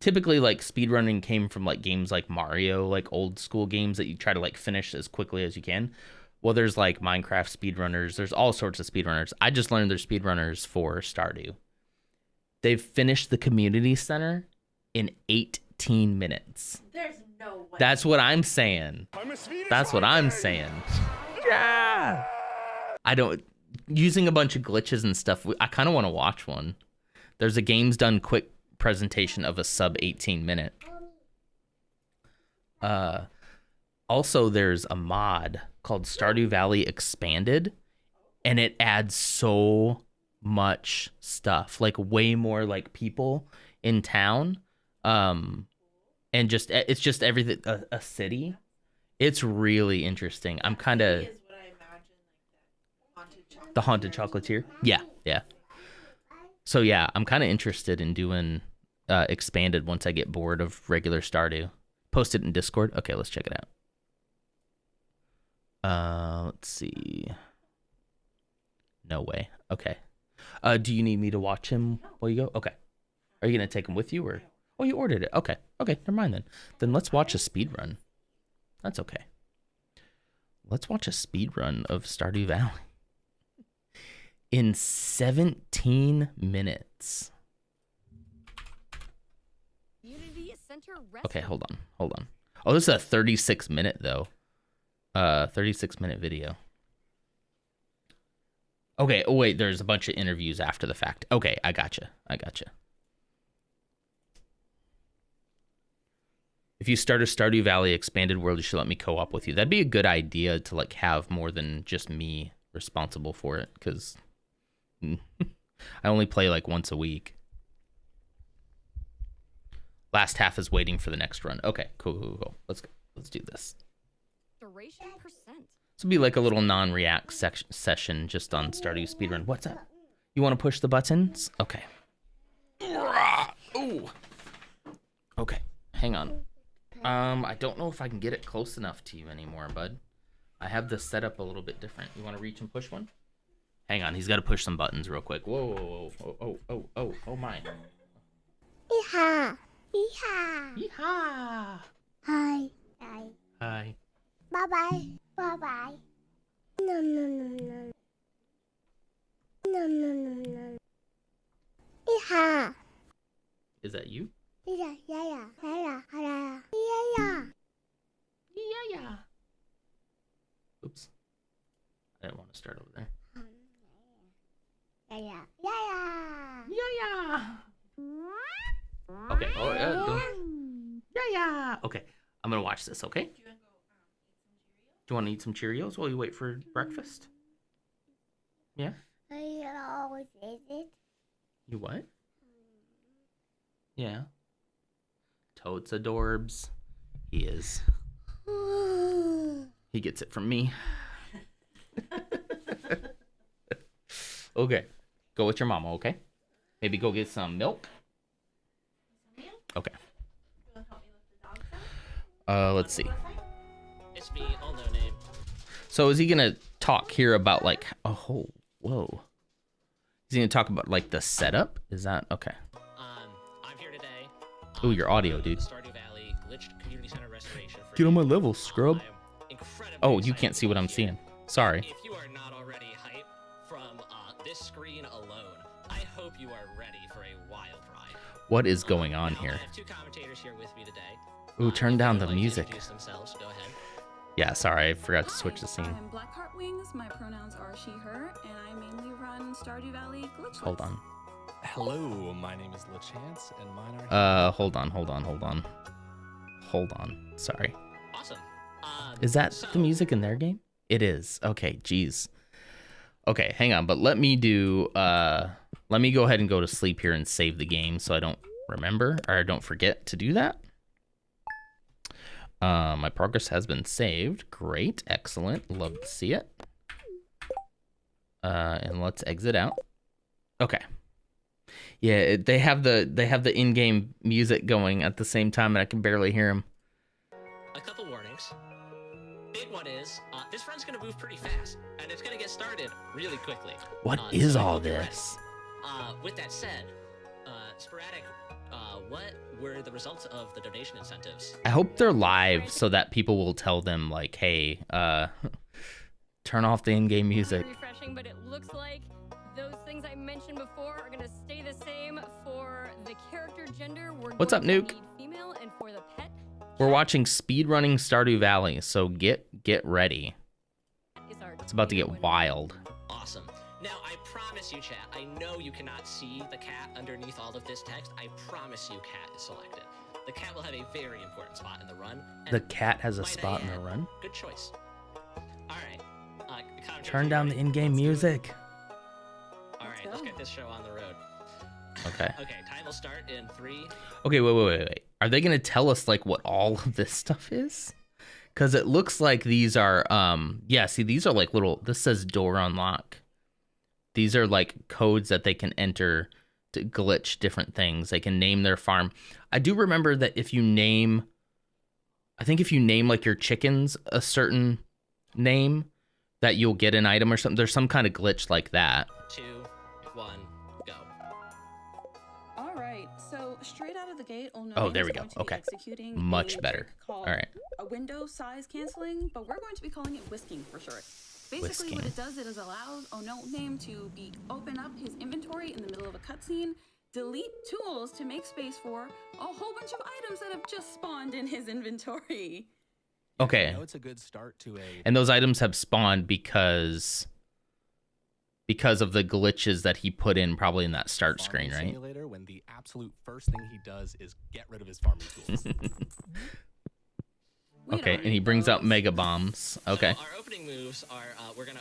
typically like speedrunning came from like games like Mario, like old school games that you try to like finish as quickly as you can. Well, there's like Minecraft speedrunners. There's all sorts of speedrunners. I just learned there's speedrunners for Stardew. They've finished the community center in 18 minutes. There's no way. That's what I'm saying. That's what I'm saying. Yeah. I don't... Using a bunch of glitches and stuff, I kind of want to watch one. There's a Games Done Quick presentation of a sub 18 minute. Also, there's a mod called Stardew Valley Expanded, and it adds so much stuff, like way more like people in town, and just it's just everything, a city. It's really interesting. I'm kind of the haunted chocolatier. Yeah. So yeah, I'm kind of interested in doing Expanded once I get bored of regular Stardew. Post it in Discord. Okay, let's check it out. Let's see. No way. Okay. Do you need me to watch him while you go? Okay. Are you gonna take him with you, or? Oh, you ordered it. Okay. Okay. Never mind then. Then let's watch a speed run. That's okay. Let's watch a speed run of Stardew Valley in 17 minutes. Okay, hold on. Oh, this is a 36 minute though. 36 minute video. Okay, oh wait, there's a bunch of interviews after the fact. Okay, I gotcha. If you start a Stardew Valley expanded world, you should let me co-op with you. That'd be a good idea to like have more than just me responsible for it, because I only play like once a week. Last half is waiting for the next run. Okay, cool. Let's go. Let's do this. Duration percent. This will be like a little non-react session just on Stardew Speedrun. What's up? You want to push the buttons? Okay. Ooh. Okay, hang on. I don't know if I can get it close enough to you anymore, bud. I have this set up a little bit different. You want to reach and push one? Hang on, he's got to push some buttons real quick. Whoa. Oh my. Yeehaw. Hi. Hi. Bye-bye. No. Yeehaw. Is that you? Yeah. Yeah. Oops. I didn't want to start over there. Yeah. Yeah. Okay. Oh, yeah. Okay. I'm going to watch this, okay? Do you want to eat some Cheerios while you wait for breakfast? Yeah? I always eat it. You what? Yeah. Toad's adorbs. He is. He gets it from me. Okay. Go with your mama, okay? Maybe go get some milk. Okay. Let's see. It's me, all no name. So is he gonna talk here about like, oh, whoa. Is he gonna talk about like the setup? Is that okay? I'm here today. Ooh, your audio, dude. Stardew Valley glitched community center restoration. Get on my level, scrub. Incredibly Oh, you excited can't see to what be I'm here. seeing. Sorry. If you are not already hyped from this screen alone, I hope you are ready for a wild ride. What is going on Now, here? I have two commentators here with me today. Ooh, turn If down they the would like to music. introduce themselves, go ahead. Yeah, sorry, I forgot to switch the scene. I'm Blackheart Wings. My pronouns are she, her, and I mainly run Stardew Valley glitch. Hold on. Hello, my name is LaChance, and mine are. Hold on. Sorry. Awesome. Is that So- the music in their game? It is. Okay, geez. Okay, hang on, but let me do let me go ahead and go to sleep here and save the game so I don't remember or I don't forget to do that. My progress has been saved. Great, excellent. Love to see it. And let's exit out. Okay. Yeah, they have the in-game music going at the same time and I can barely hear them. A couple warnings. Big one is, this run's gonna move pretty fast, and it's gonna get started really quickly. What is so I all hope you're ready. this? With that said, Sporadic, what were the results of the donation incentives? I hope they're live so that people will tell them like, hey, turn off the in-game music. Refreshing, but it looks like those things I mentioned before are gonna stay the same for the character gender. What's up, Nuke? Female, and for the pet. We're watching speedrunning Stardew Valley, so get ready. It's about to get wild. Awesome. Now, I promise you, chat, I know you cannot see the cat underneath all of this text. I promise you cat is selected. The cat will have a very important spot in the run. and The cat has a might I spot in the add, run. Good choice. All right. Turn down the in-game music. All right, let's get this show on the road. Okay. Okay, time will start in 3. Okay, wait. Are they gonna tell us like what all of this stuff is? Because it looks like these are yeah, see, these are like little, this says door unlock. These are like codes that they can enter to glitch different things. They can name their farm. I do remember that if you name, I think if you name like your chickens a certain name, that you'll get an item or something. There's some kind of glitch like that. 2, 1, go. All right, so straight out of the gate, Oh, there we go. Okay. Much better. All right. A window size canceling, but we're going to be calling it whisking for short. Basically, what Whisking. it does, it is allows n0n to open up his inventory in the middle of a cutscene, delete tools to make space for a whole bunch of items that have just spawned in his inventory. Okay. I know it's a good start to a. And those items have spawned because of the glitches that he put in probably in that start screen, farming right? Simulator, when the absolute first thing he does is get rid of his farming tools. Okay, and he brings out mega bombs. Okay. So our opening moves are we're gonna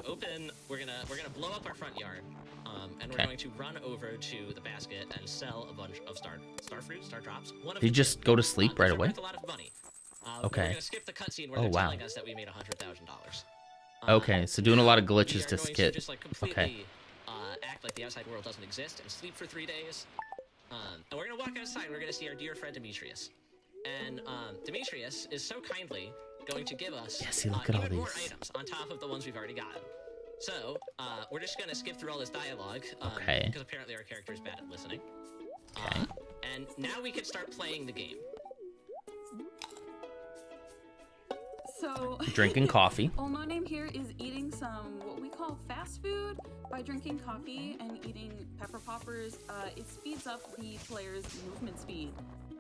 blow up our front yard, and we're Okay. going to run over to the basket and sell a bunch of star fruits, star drops. One of Did he the just go to sleep right these are away? worth a lot of money. Okay. We're gonna skip the cutscene where Oh, they're wow. telling us that we made $100,000. Okay, so doing a lot of glitches we to are going skip. just like Okay. completely act like the outside world doesn't exist and sleep for 3 days. And we're gonna walk outside. We're gonna see our dear friend Demetrius, and Demetrius is so kindly going to give us Yeah, see, look at all even more these. items on top of the ones we've already gotten. So we're just gonna skip through all this dialogue Okay. because apparently our character is bad at listening. Okay. And now we can start playing the game. So Drinking coffee. n0n here is eating some what we call fast food. By drinking coffee and eating pepper poppers, it speeds up the player's movement speed.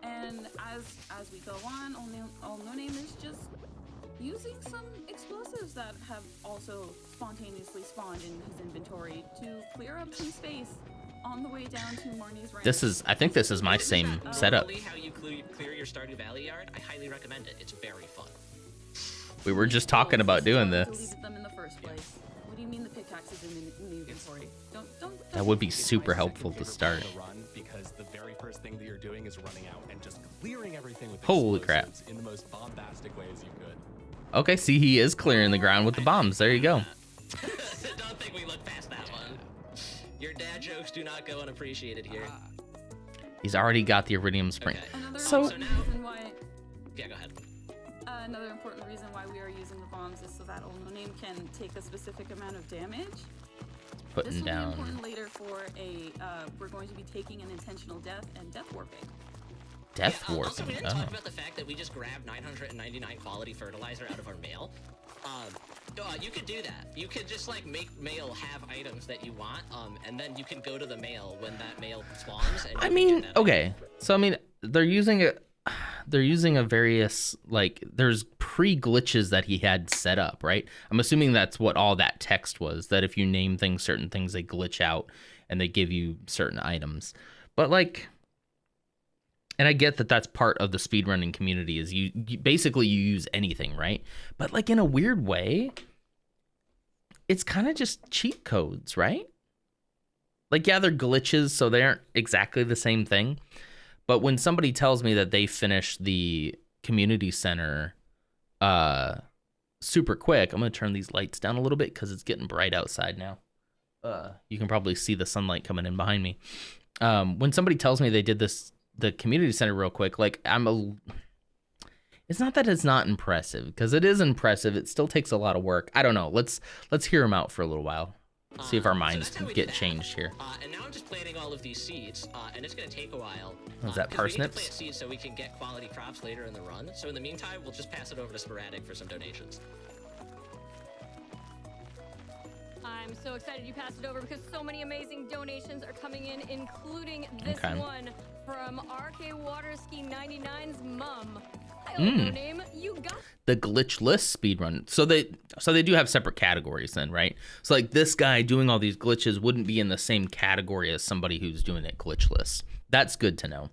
And as we go on, n0n is just using some explosives that have also spontaneously spawned in his inventory to clear up some space on the way down to Marnie's ranch. I think this is my same setup. Normally how you clear your Stardew Valley yard, I highly recommend it. It's very fun. We were just talking about doing this. Deleted them in the first place. What do you mean the pickaxe is in the inventory? Don't That would be It's super my helpful second to favorite part start. of the run because the very first thing that you're doing is running out and just clearing everything with Holy crap. explosives in the most bombastic ways you could. Okay, see, he is clearing the ground with the bombs. There you go. Don't think we look past that one. Your dad jokes do not go unappreciated here. He's already got the iridium spring. Another So reason why, Yeah, go ahead. another important reason why we are using the bombs is so that n0n can take a specific amount of damage. putting This will down. be important later for a, we're going to be taking an intentional death and death warping. Death Also, warping. we didn't Oh. talk about the fact that we just grabbed 999 quality fertilizer out of our mail. You could do that. You could just like make mail have items that you want, and then you can go to the mail when that mail spawns. And I mean, okay. So I mean, they're using a various, like, there's pre-glitches that he had set up, right? I'm assuming that's what all that text was, that if you name things certain things, they glitch out and they give you certain items. But like, and I get that that's part of the speedrunning community, is you basically you use anything, right? But like in a weird way, it's kind of just cheat codes, right? Like, yeah, they're glitches, so they aren't exactly the same thing. But when somebody tells me that they finished the community center super quick, I'm going to turn these lights down a little bit because it's getting bright outside now. You can probably see the sunlight coming in behind me. When somebody tells me they did the community center real quick, like, it's not that it's not impressive, because it is impressive. It still takes a lot of work. I don't know. Let's hear them out for a little while. See if our minds can get changed here. And now I'm just planting all of these seeds, and it's going to take a while. Is that 'cause we need to parsnips? plant seeds so we can get quality crops later in the run. So in the meantime, we'll just pass it over to Sporadic for some donations. I'm so excited you passed it over because so many amazing donations are coming in, including this Okay. one from RK Waterski 99's mom. I don't know name. You got The glitchless speedrun. So they do have separate categories then, right? So like this guy doing all these glitches wouldn't be in the same category as somebody who's doing it glitchless. That's good to know.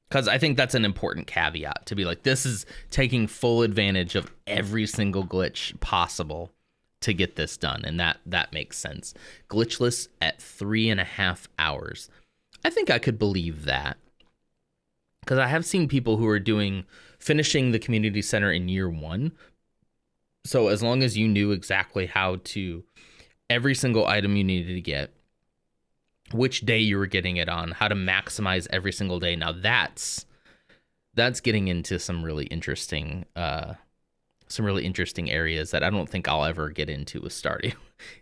Because I think that's an important caveat, to be like, this is taking full advantage of every single glitch possible to get this done. And that makes sense. Glitchless at 3.5 hours. I think I could believe that. Because I have seen people who are finishing the community center in year 1. So as long as you knew exactly how to, every single item you needed to get, which day you were getting it on, how to maximize every single day. Now that's getting into some really interesting areas that I don't think I'll ever get into with Stardew.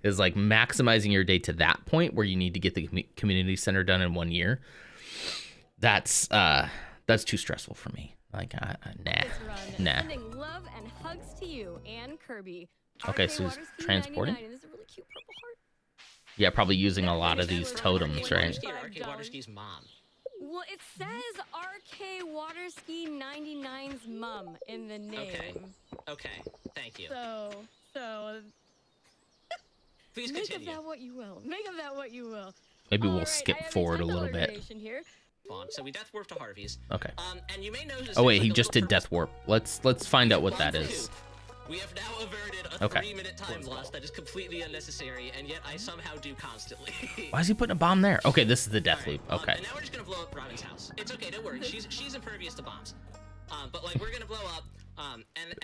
Is like maximizing your day to that point where you need to get the community center done in 1 year. That's too stressful for me. Like, nah. Sending love and hugs to you and Kirby. Okay, RK so he's Waterski transporting? 99, and this is a really cute purple heart. Yeah, probably using a lot of these totems, right? RK Waterski's mom. Well, it says RK Waterski 99's mom in the name. Okay. Thank you. So Please make continue. of that what you will. Make of that what you will. Maybe All we'll right, skip I have forward a $10 little bit. donation here. So we death warp to Harvey's. Okay. And you may notice. Oh wait, there's he like a just little did death warp. Let's find out what that One, is. two. We have now averted a Okay. 3-minute time loss that is completely unnecessary, and yet I somehow do constantly. Why is he putting a bomb there? Okay, this is the death loop. Alright, Okay. And now we're just gonna blow up Robin's house. It's okay, don't worry. She's impervious to bombs. But like we're gonna blow up.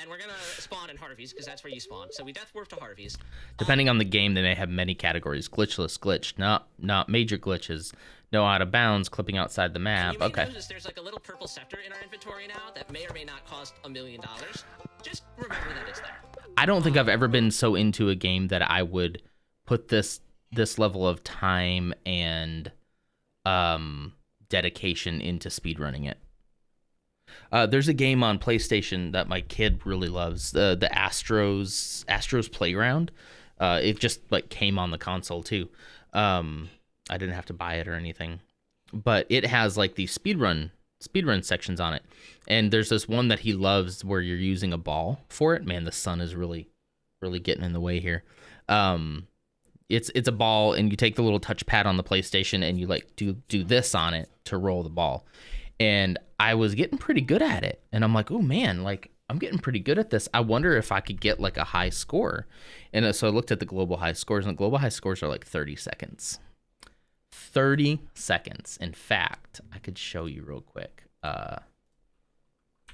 And we're gonna spawn in Harvey's because that's where you spawn. So we death warp to Harvey's. Depending on the game, they may have many categories: glitchless, glitch, not major glitches, no out of bounds, clipping outside the map. You may Okay. notice there's like a little purple scepter in our inventory now that may or may not cost $1 million. Just remember that it's there. I don't think I've ever been so into a game that I would put this level of time and dedication into speedrunning it. There's a game on PlayStation that my kid really loves, the Astros Playground. It just like came on the console too. I didn't have to buy it or anything, but it has like these speedrun sections on it. And there's this one that he loves where you're using a ball for it. Man, the sun is really getting in the way here. It's a ball, and you take the little touchpad on the PlayStation and you like do this on it to roll the ball. And I was getting pretty good at it. And I'm like, oh man, like I'm getting pretty good at this. I wonder if I could get like a high score. And so I looked at the global high scores, and the global high scores are like 30 seconds. 30 seconds. In fact, I could show you real quick.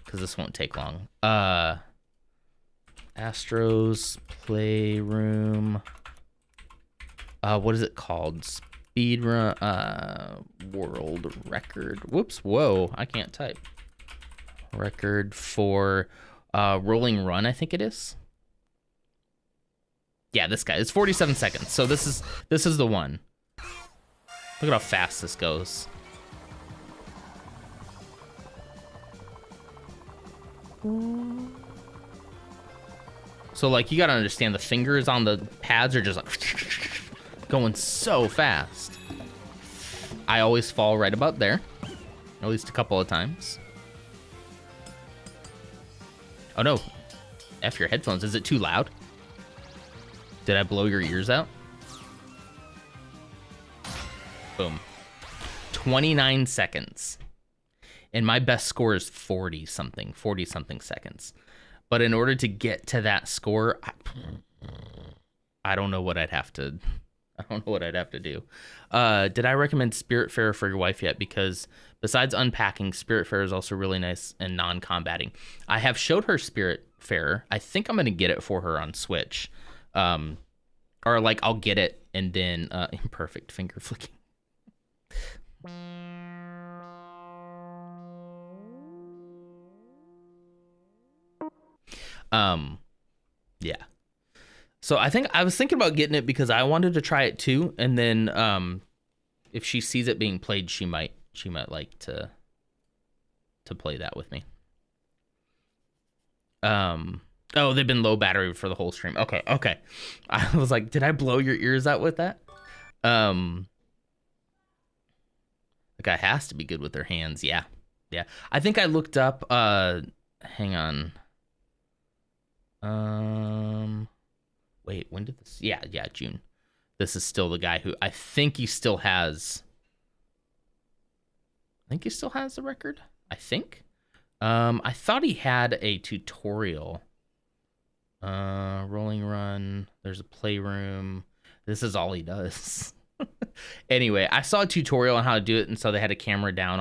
because this won't take long. Astro's Playroom. What is it called? Speedrun, world record. Whoops, whoa, I can't type. Record for Rolling Run, I think it is. Yeah, this guy. It's 47 seconds. So this is the one. Look at how fast this goes. So like you gotta understand the fingers on the pads are just like going so fast. I always fall right about there. At least a couple of times. Oh no. F your headphones. Is it too loud? Did I blow your ears out? Boom. 29 seconds. And my best score is 40 something seconds. But in order to get to that score, I don't know what I'd have to do. Did I recommend Spiritfarer for your wife yet? Because besides unpacking, Spiritfarer is also really nice and non-combating. I have showed her Spiritfarer. I think I'm going to get it for her on Switch. Or like I'll get it and then imperfect finger flicking. Yeah. So I was thinking about getting it because I wanted to try it too, and then if she sees it being played, she might like to play that with me. Oh, they've been low battery for the whole stream. Okay. I was like, did I blow your ears out with that? The guy has to be good with their hands. Yeah. I think I looked up. Hang on. Wait, when did this? Yeah, June. This is still the guy who I think he still has. The record. I think. I thought he had a tutorial. Rolling Run. There's a playroom. This is all he does. Anyway, I saw a tutorial on how to do it, and so they had a camera down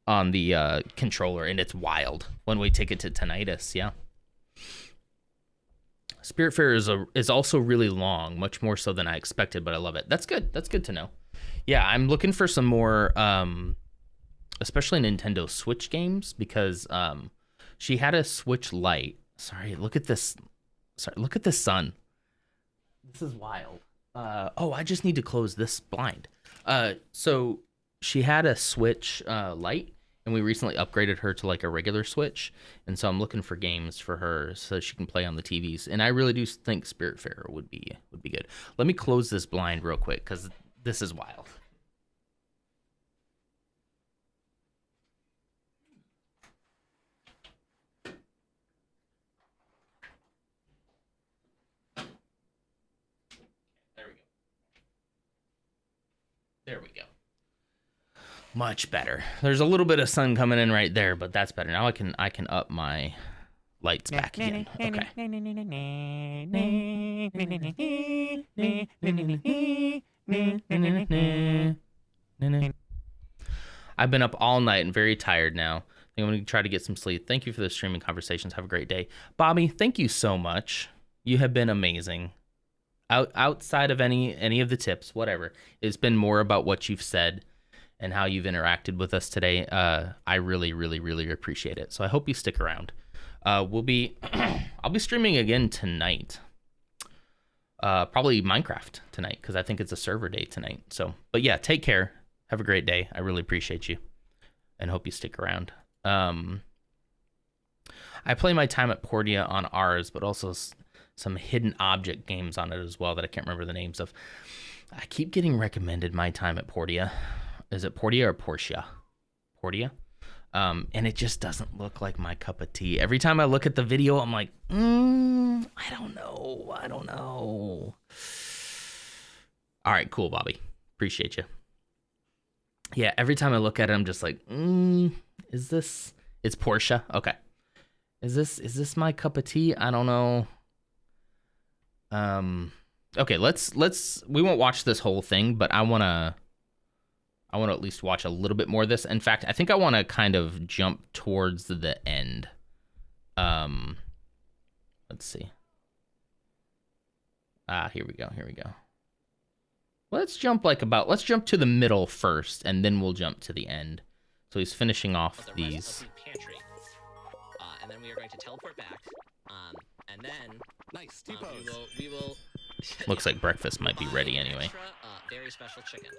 on the controller, and it's wild when we take it to tinnitus. Yeah. Spiritfarer is also really long, much more so than I expected, but I love it. That's good. That's good to know. Yeah, I'm looking for some more, especially Nintendo Switch games, because she had a Switch Lite. Sorry, look at this. Look at this sun. This is wild. I just need to close this blind. So she had a Switch Lite, and we recently upgraded her to like a regular Switch, and so I'm looking for games for her so she can play on the TVs. And I really do think Spiritfarer would be good. Let me close this blind real quick because this is wild. There we go. Much better. There's a little bit of sun coming in right there, but that's better. Now I can up my lights back again. Okay. I've been up all night and very tired now. I think I'm going to try to get some sleep. Thank you for the streaming conversations. Have a great day. Bobby, thank you so much. You have been amazing. Outside of any of the tips, whatever, it's been more about what you've said and how you've interacted with us today. I really, really, really appreciate it. So I hope you stick around. I'll be streaming again tonight. Probably Minecraft tonight because I think it's a server day tonight. So, but yeah, take care. Have a great day. I really appreciate you and hope you stick around. I play my time at Portia on ours, but also some hidden object games on it as well that I can't remember the names of. I keep getting recommended my time at Portia. Is it Portia or Portia? Portia. And it just doesn't look like my cup of tea. Every time I look at the video, I'm like, I don't know. All right, cool, Bobby. Appreciate you. Yeah, every time I look at it, I'm just like, is this? It's Portia. Okay. Is this my cup of tea? I don't know. Okay, let's we won't watch this whole thing, but I want I want to at least watch a little bit more of this. In fact, I think I want to kind of jump towards the end. Let's see. Here we go. Let's jump to the middle first, and then we'll jump to the end. So he's finishing off the these. rest of the pantry. And then we are going to teleport back. And then nice. we will Looks like breakfast might be ready anyway. Extra, very special chicken.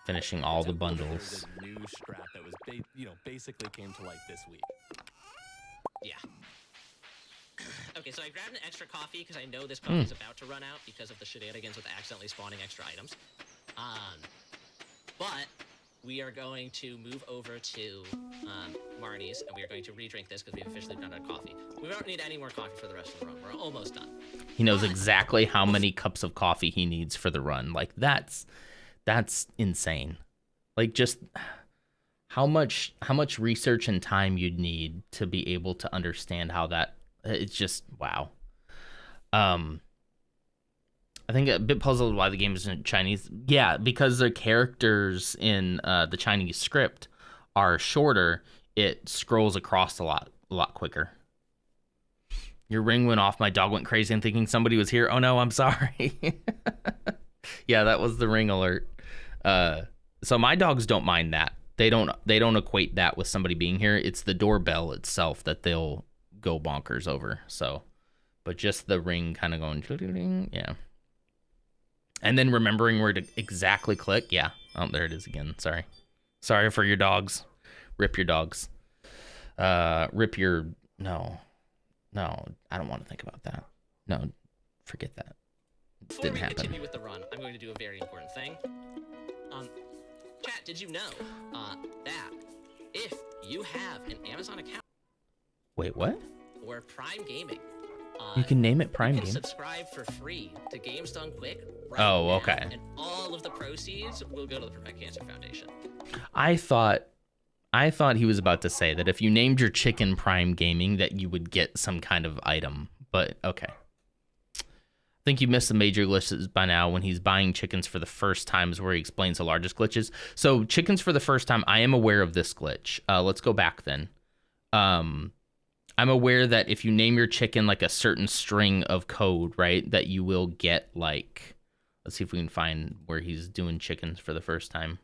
Finishing all the bundles. There's a new strat that was, basically came to light this week. Yeah. Okay, so I grabbed an extra coffee because I know this coffee is about to run out because of the shenanigans with accidentally spawning extra items. But we are going to move over to Marnie's, and we are going to re-drink this because we've officially done our coffee. We don't need any more coffee for the rest of the run. We're almost done. He knows exactly how many cups of coffee he needs for the run. Like, that's insane. Like, just how much research and time you'd need to be able to understand how that. It's just wow. I think a bit puzzled why the game is in Chinese. Yeah, because the characters in the Chinese script are shorter. It scrolls across a lot quicker. Your ring went off. My dog went crazy and thinking somebody was here. Oh no, I'm sorry. Yeah, that was the ring alert. So my dogs don't mind that. They don't equate that with somebody being here. It's the doorbell itself that they'll go bonkers over. So, but just the ring kind of going, yeah. And then remembering where to exactly click. Yeah. Oh, there it is again. Sorry for your dogs. Rip your dogs. Rip your, no, I don't want to think about that. No, forget that. Before we continue with the run, I'm going to do a very important thing. Chat, did you know that if you have an Amazon account? Wait, what? Or Prime Gaming. You can name it Prime you can Game. Subscribe for free to Games Done Quick. Right Oh, now, okay. And all of the proceeds will go to the Prevent Cancer Foundation. I thought he was about to say that if you named your chicken Prime Gaming, that you would get some kind of item. But okay. I think you missed the major glitches by now. When he's buying chickens for the first time is where he explains the largest glitches. So chickens for the first time, I am aware of this glitch. Let's go back then. I'm aware that if you name your chicken like a certain string of code, right, that you will get like, let's see if we can find where he's doing chickens for the first time.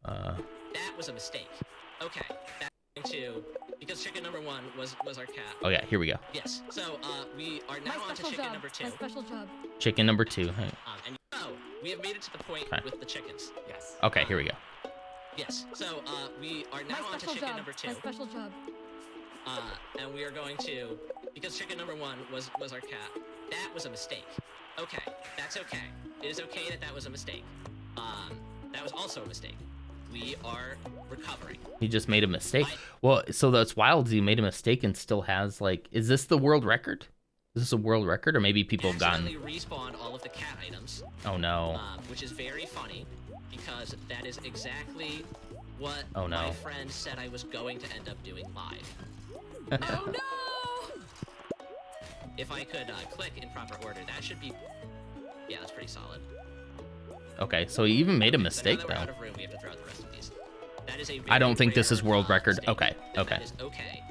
That was a mistake. Okay. Back to, because chicken number 1 was our cat. Oh yeah, here we go. Yes. So we are now on to chicken number 2. My special job. Chicken number 2. Hey. And we have made it to the point with the chickens. Yes. Okay, here we go. Yes. So we are now on to chicken number 2. My special job. And we are going to, because chicken number 1 was our cat. That was a mistake. Okay, that's okay. It is okay that was a mistake. That was also a mistake. We are recovering. He just made a mistake. Well, so that's wild. He made a mistake and still has like, is this the world record? Is this a world record, or maybe people have gotten? Respawned all of the cat items. Oh no. Which is very funny, because that is exactly what oh, no. my friend said I was going to end up doing live. Oh no! If I could click in proper order, that should be. Yeah, that's pretty solid. Okay, so he even made a mistake so though. Out of room, we have to throw out the rest of these. That is a I don't think this is world record. Okay, okay. That is okay.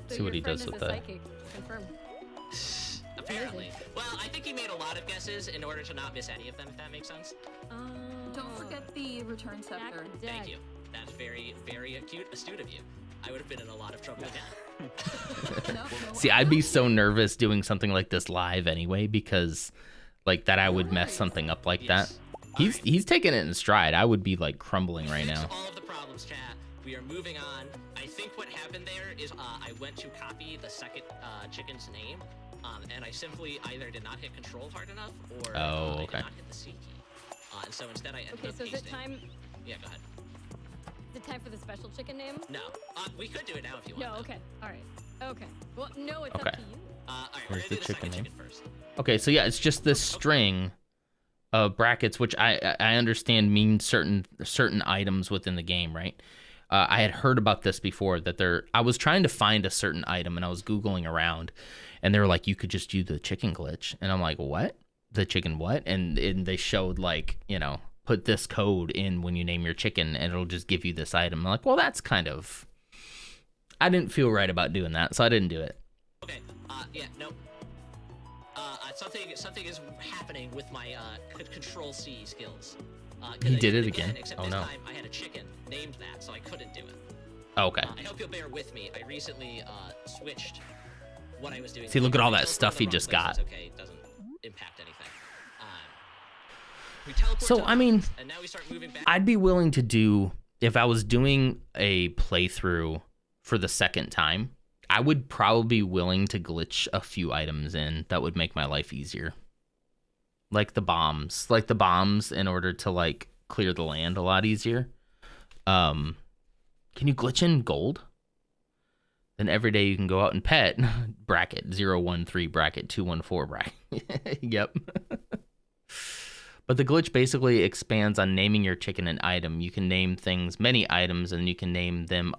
So see what he does with that. Confirm. Apparently. Well, I think he made a lot of guesses in order to not miss any of them, if that makes sense. Don't forget the return scepter. Thank you. That's very, very astute of you. I would have been in a lot of trouble again. See, I'd be so nervous doing something like this live anyway, because like that I would mess something up like that. He's taking it in stride. I would be like crumbling right now. All of the problems, chat. We are moving on. I think what happened there is I went to copy the second chicken's name, and I simply either did not hit control hard enough, or I did not hit the C key. And so instead I ended up pasting. So is it time? Yeah, go ahead. Is it time for the special chicken name? No. We could do it now if you want. No, okay. All right. Okay. Well, no, it's Okay. up to you. All right, Where's the chicken name? first. Okay, so yeah, it's just this string of brackets, which I understand means certain items within the game, right? I had heard about this before, that I was trying to find a certain item and I was Googling around and they were like, you could just do the chicken glitch. And I'm like, what? The chicken what? And they showed like, you know, put this code in when you name your chicken and it'll just give you this item. I'm like, well, that's kind of, I didn't feel right about doing that, so I didn't do it. Okay, yeah, no. Something is happening with my Control C skills. He did it again. Except oh this no. time I had a chicken named that, so I couldn't do it. Okay. I hope you'll bear with me. I recently switched what I was doing. See, look at all that stuff he just got. Okay, it doesn't impact anything. We teleport so, to I mean, and now we start moving back. I'd be willing to do, if I was doing a playthrough for the second time, I would probably be willing to glitch a few items in that would make my life easier. Like the bombs. Like the bombs in order to, like, clear the land a lot easier. Can you glitch in gold? Then every day you can go out and pet, bracket 013, bracket 214, bracket. Yep. But the glitch basically expands on naming your chicken an item. You can name things many items, and you can name them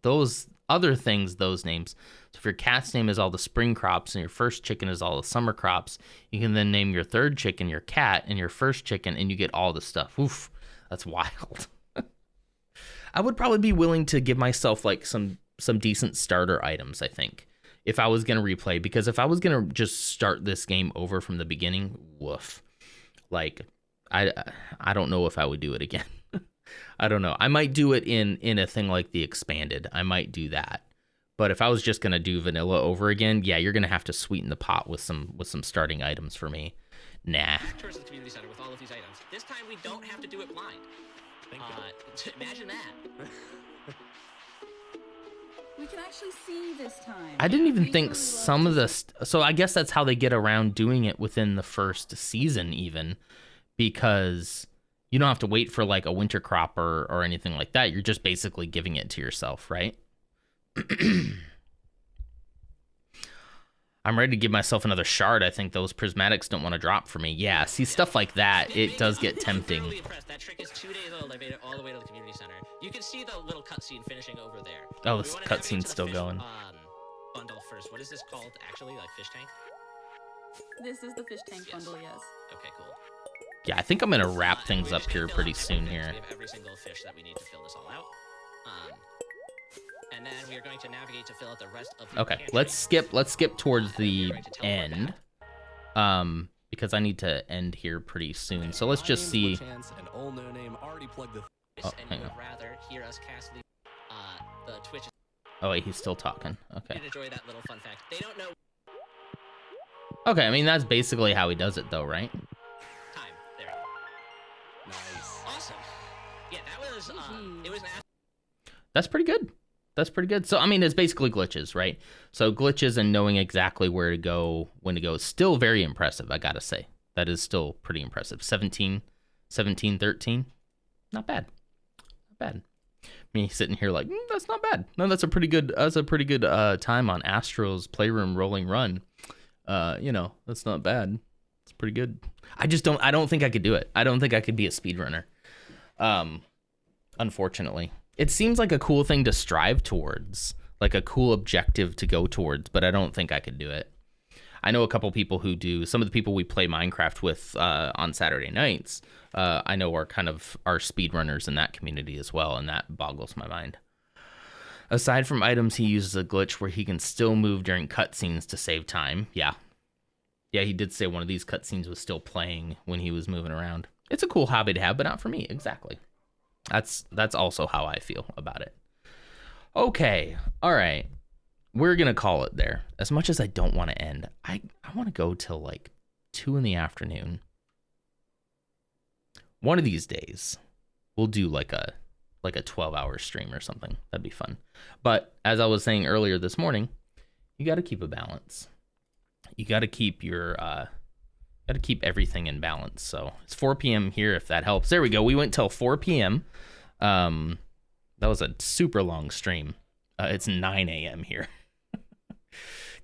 those other things, those names. So if your cat's name is all the spring crops and your first chicken is all the summer crops, you can then name your third chicken your cat and your first chicken, and you get all the stuff. Oof, that's wild. I would probably be willing to give myself like some decent starter items, I think, if I was going to replay, because if I was going to just start this game over from the beginning, woof. Like, I don't know if I would do it again. I don't know. I might do it in a thing like the expanded. I might do that. But if I was just going to do vanilla over again, yeah, you're going to have to sweeten the pot with some starting items for me. Nah. Towards the community center with all of these items. This time we don't have to do it blind. Imagine that. We can actually see this time. I didn't even think some of this. So I guess that's how they get around doing it within the first season, even, because you don't have to wait for like a winter crop or anything like that. You're just basically giving it to yourself, right? I'm ready to give myself another shard. I think those prismatics don't want to drop for me. Yeah, see, stuff like that, it does get tempting. I'm really impressed. That trick is 2 days old. I made it all the way to the community center. You can see the little cutscene finishing over there. Oh, this cutscene's still going. Bundle first. What is this called, actually? Like fish tank? This is the fish tank bundle, yes. Okay, cool. Yeah, I think I'm going to wrap things up here pretty soon here. We have every single fish that we need to fill this all out. And then we are going to navigate to fill out the rest of the Okay, let's skip towards the end. Because I need to end here pretty soon. So let's just see. Oh, hang on. Rather hear us cast the Twitch. Oh wait, he's still talking. Okay. Enjoy that little fun fact. They don't know. Okay, I mean that's basically how he does it though, right? Time. There. Nice. Awesome. Yeah, that was it was an. That's pretty good. That's pretty good. So, I mean, it's basically glitches, right? So glitches and knowing exactly where to go, when to go is still very impressive, I gotta say. That is still pretty impressive. 17, 13. Not bad. Not bad. Me sitting here like, that's not bad. No, that's a pretty good time on Astro's Playroom Rolling Run. You know, that's not bad. It's pretty good. I don't think I could do it. I don't think I could be a speedrunner. Unfortunately. It seems like a cool thing to strive towards, like a cool objective to go towards, but I don't think I could do it. I know a couple people who do. Some of the people we play Minecraft with on Saturday nights, I know are kind of our speedrunners in that community as well, and that boggles my mind. Aside from items, he uses a glitch where he can still move during cutscenes to save time. Yeah, he did say one of these cutscenes was still playing when he was moving around. It's a cool hobby to have, but not for me. Exactly. That's also how I feel about it. Okay, all right. We're going to call it there. As much as I don't want to end, I want to go till like 2 in the afternoon. One of these days, we'll do like a 12-hour stream or something. That'd be fun. But as I was saying earlier this morning, you got to keep a balance. You got to keep your everything in balance. So it's 4 p.m. here, if that helps. There we go. We went till 4 p.m. That was a super long stream. It's 9 a.m. here.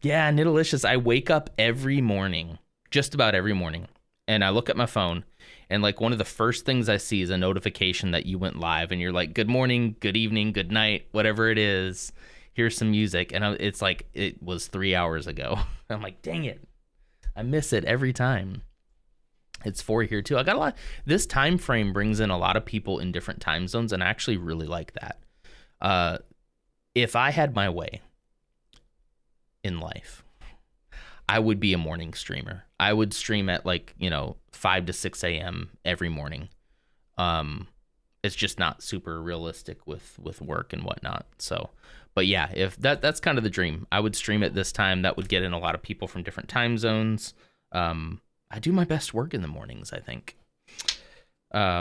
Yeah, Nidalicious. I wake up every morning, just about every morning, and I look at my phone, and like one of the first things I see is a notification that you went live, and you're like, good morning, good evening, good night, whatever it is. Here's some music. And it's like, it was 3 hours ago. I'm like, dang it. I miss it every time. It's 4 here too. I got a lot. This time frame brings in a lot of people in different time zones, and I actually really like that. If I had my way in life, I would be a morning streamer. I would stream at like, 5 to 6 a.m. every morning. It's just not super realistic with work and whatnot. So, but yeah, if that's kind of the dream. I would stream at this time. That would get in a lot of people from different time zones. I do my best work in the mornings, I think,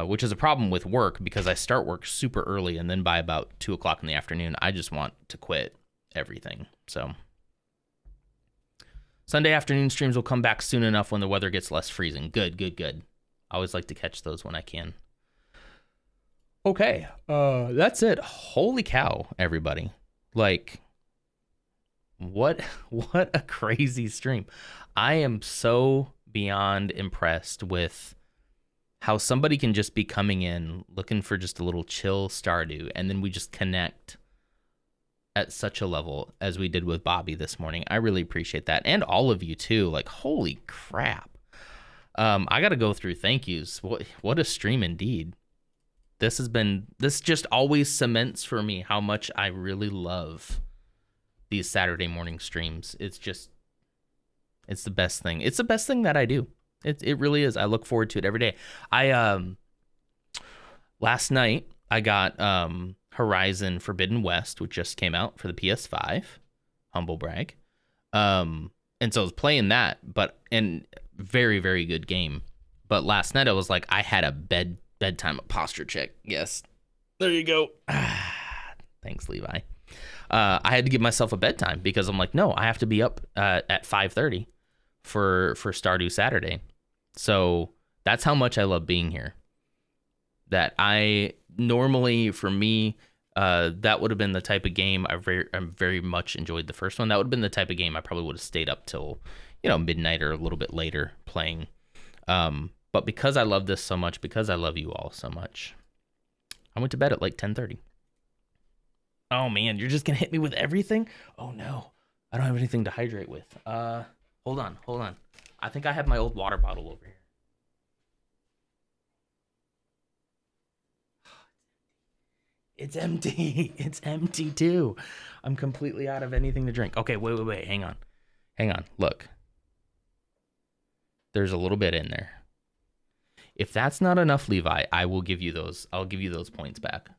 which is a problem with work because I start work super early, and then by about 2 o'clock in the afternoon, I just want to quit everything. So Sunday afternoon streams will come back soon enough when the weather gets less freezing. Good. I always like to catch those when I can. Okay, that's it. Holy cow, everybody. Like, what a crazy stream. I am so beyond impressed with how somebody can just be coming in looking for just a little chill Stardew, and then we just connect at such a level as we did with Bobby this morning. I really appreciate that, and all of you too. Like, holy crap. I gotta go through thank yous. What a stream indeed. This just always cements for me how much I really love these Saturday morning streams. It's the best thing. It's the best thing that I do. It really is. I look forward to it every day. Last night I got Horizon Forbidden West, which just came out for the PS5. Humble brag. And so I was playing that, and very, very good game. But last night I was like, I had a bedtime posture check. Yes. There you go. Thanks, Levi. I had to give myself a bedtime because I'm like, no, I have to be up at 5:30 for Stardew Saturday. So that's how much I love being here. That I normally, for me, that would have been the type of game I very much enjoyed the first one. That would have been the type of game I probably would have stayed up till midnight or a little bit later playing. But because I love this so much, because I love you all so much, I went to bed at like 10:30. Oh man, you're just gonna hit me with everything? Oh no, I don't have anything to hydrate with. Hold on. I think I have my old water bottle over here. It's empty. It's empty too. I'm completely out of anything to drink. Okay, wait. Hang on. Look. There's a little bit in there. If that's not enough, Levi, I will give you those. I'll give you those points back.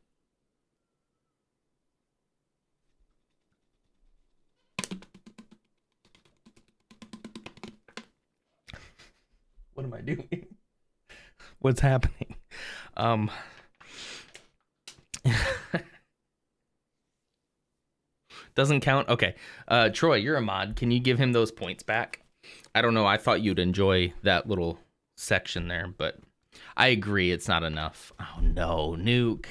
What am I doing? What's happening? Doesn't count? Okay. Troy, you're a mod. Can you give him those points back? I don't know. I thought you'd enjoy that little section there, but I agree it's not enough. Oh no, Nuke.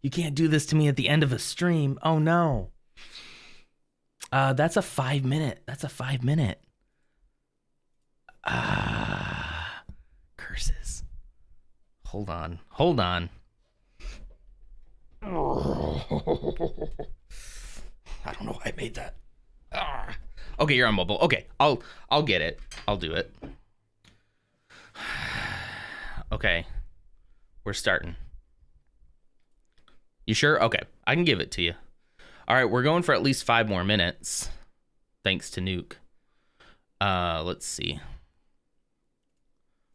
You can't do this to me at the end of a stream. Oh no. That's a 5 minute. Curses. Hold on. I don't know why I made that. Okay, you're on mobile. Okay, I'll get it. I'll do it. Okay, we're starting. You sure? Okay, I can give it to you. All right, we're going for at least 5 more minutes, thanks to Nuke. Let's see.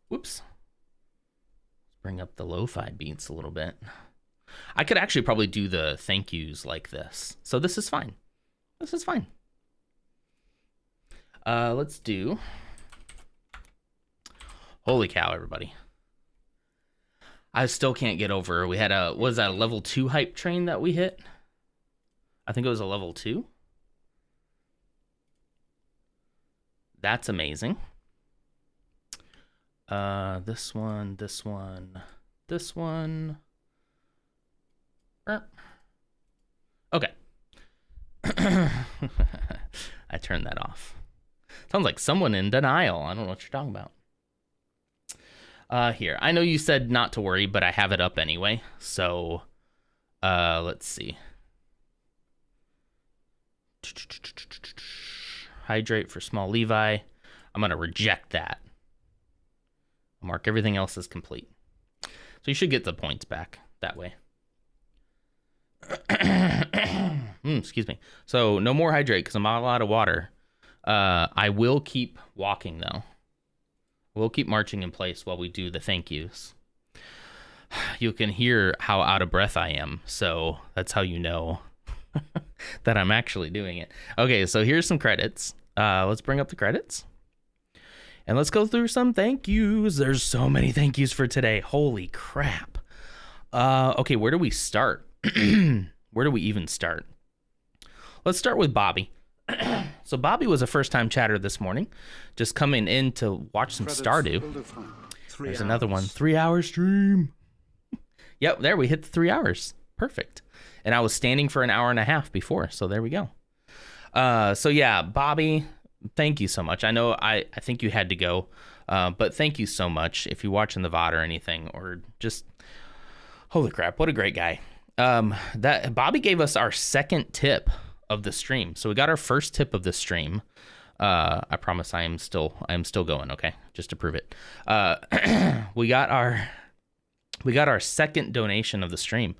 Whoops. Bring up the lo-fi beats a little bit. I could actually probably do the thank yous like this. So this is fine. Let's do... Holy cow, everybody. I still can't get over. We had a level 2 hype train that we hit? I think it was a level 2. That's amazing. This one. Okay. I turned that off. Sounds like someone in denial. I don't know what you're talking about. Here. I know you said not to worry, but I have it up anyway. So, let's see. Hydrate for small Levi. I'm going to reject that. I'll mark everything else as complete. So you should get the points back that way. Excuse me. So no more hydrate because I'm all out of water. I will keep walking though. We'll keep marching in place while we do the thank yous. You can hear how out of breath I am. So that's how you know that I'm actually doing it. Okay, so here's some credits. Let's bring up the credits. And let's go through some thank yous. There's so many thank yous for today. Holy crap. Okay, where do we start? Where do we even start? Let's start with Bobby. So Bobby was a first-time chatter this morning, just coming in to watch some Stardew. There's another one, 3-hour stream. Yep, there we hit the 3 hours. Perfect. And I was standing for an hour and a half before, so there we go. So yeah, Bobby, thank you so much. I know I think you had to go, but thank you so much. If you're watching the VOD or anything, or just, holy crap, what a great guy. That Bobby gave us our second tip of the stream. So we got our first tip of the stream. I promise I am still going, okay? Just to prove it. We got our second donation of the stream.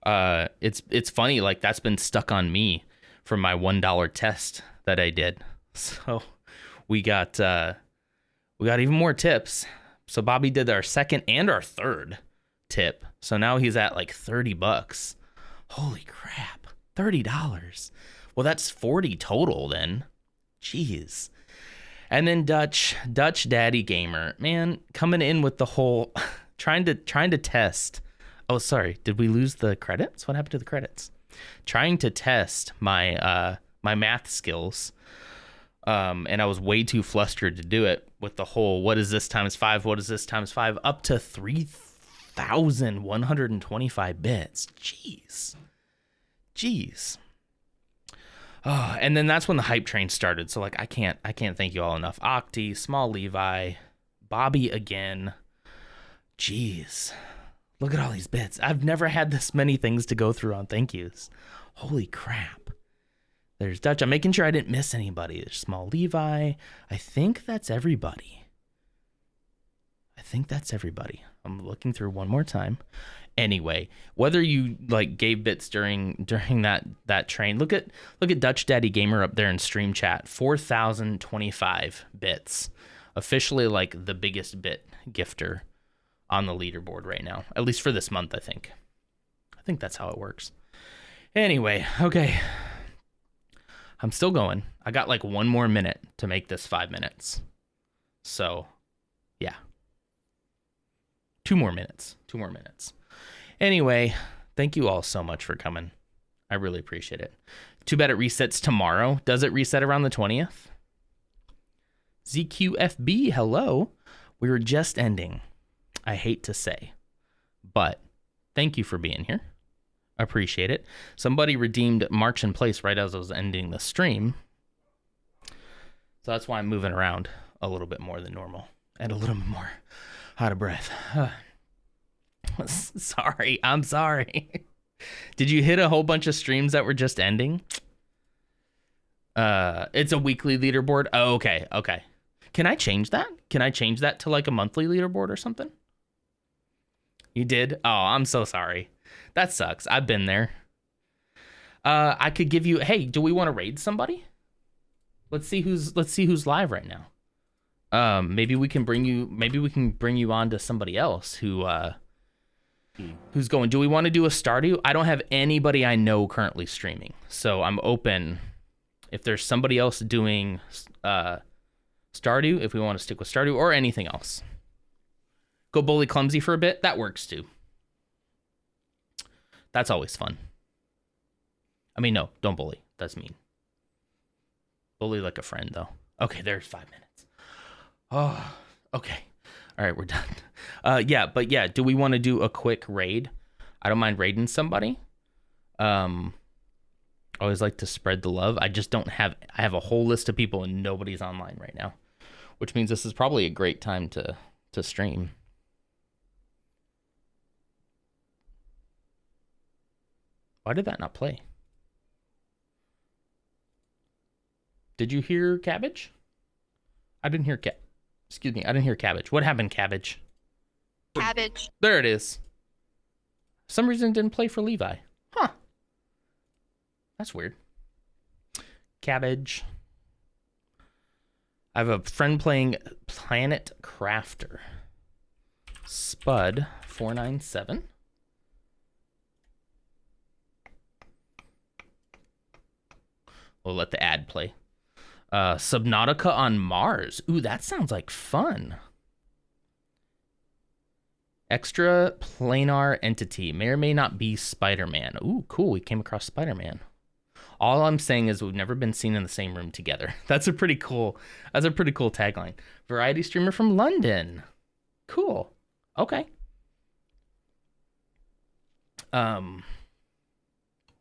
It's funny, like that's been stuck on me from my $1 test that I did. So we got even more tips. So Bobby did our second and our third tip. So now he's at like $30. Holy crap. $30. Well, that's 40 total then. Jeez. And then Dutch Daddy Gamer, man, coming in with the whole trying to test. Oh, sorry. Did we lose the credits? What happened to the credits? Trying to test my my math skills. And I was way too flustered to do it with the whole what is this times 5? What is this times 5? Up to 3,125 bits. Jeez. Oh, and then that's when the hype train started. So like I can't thank you all enough. Octi, Small Levi, Bobby again. Jeez. Look at all these bits. I've never had this many things to go through on thank yous. Holy crap. There's Dutch. I'm making sure I didn't miss anybody. There's Small Levi. I think that's everybody. I'm looking through one more time. Anyway, whether you like gave bits during that train, look at Dutch Daddy Gamer up there in stream chat. 4,025 bits. Officially like the biggest bit gifter on the leaderboard right now, at least for this month. I think that's how it works. Anyway, okay, I'm still going. I got like one more minute to make this 5 minutes, so yeah, 2 more minutes. Anyway, thank you all so much for coming. I really appreciate it. Too bad it resets tomorrow. Does it reset around the 20th? ZQFB, hello. We were just ending. I hate to say, but thank you for being here. Appreciate it. Somebody redeemed March in Place right as I was ending the stream. So that's why I'm moving around a little bit more than normal and a little bit more out of breath. Sorry, I'm sorry. Did you hit a whole bunch of streams that were just ending? It's a weekly leaderboard. Oh, okay. Can I change that? Can I change that to like a monthly leaderboard or something? You did? Oh, I'm so sorry. That sucks. I've been there. I could give you, hey, do we want to raid somebody? Let's see who's live right now. Maybe we can bring you on to somebody else who's going. Do we want to do a Stardew? I don't have anybody I know currently streaming, so I'm open. If there's somebody else doing Stardew, if we want to stick with Stardew or anything else. Go bully Clumsy for a bit. That works too. That's always fun. I mean, no, don't bully. That's mean. Bully like a friend, though. Okay, there's 5 minutes. Oh, okay. All right, we're done. Yeah, do we want to do a quick raid? I don't mind raiding somebody. I always like to spread the love. I have a whole list of people and nobody's online right now, which means this is probably a great time to stream. Why did that not play? Did you hear cabbage? I didn't hear excuse me, I didn't hear cabbage. What happened, cabbage? Cabbage. There it is. For some reason it didn't play for Levi. Huh. That's weird. Cabbage. I have a friend playing Planet Crafter. Spud 497. We'll let the ad play. Subnautica on Mars. Ooh, that sounds like fun. Extra planar entity. May or may not be Spider-Man. Ooh, cool. We came across Spider-Man. All I'm saying is we've never been seen in the same room together. That's a pretty cool tagline. Variety streamer from London. Cool. Okay.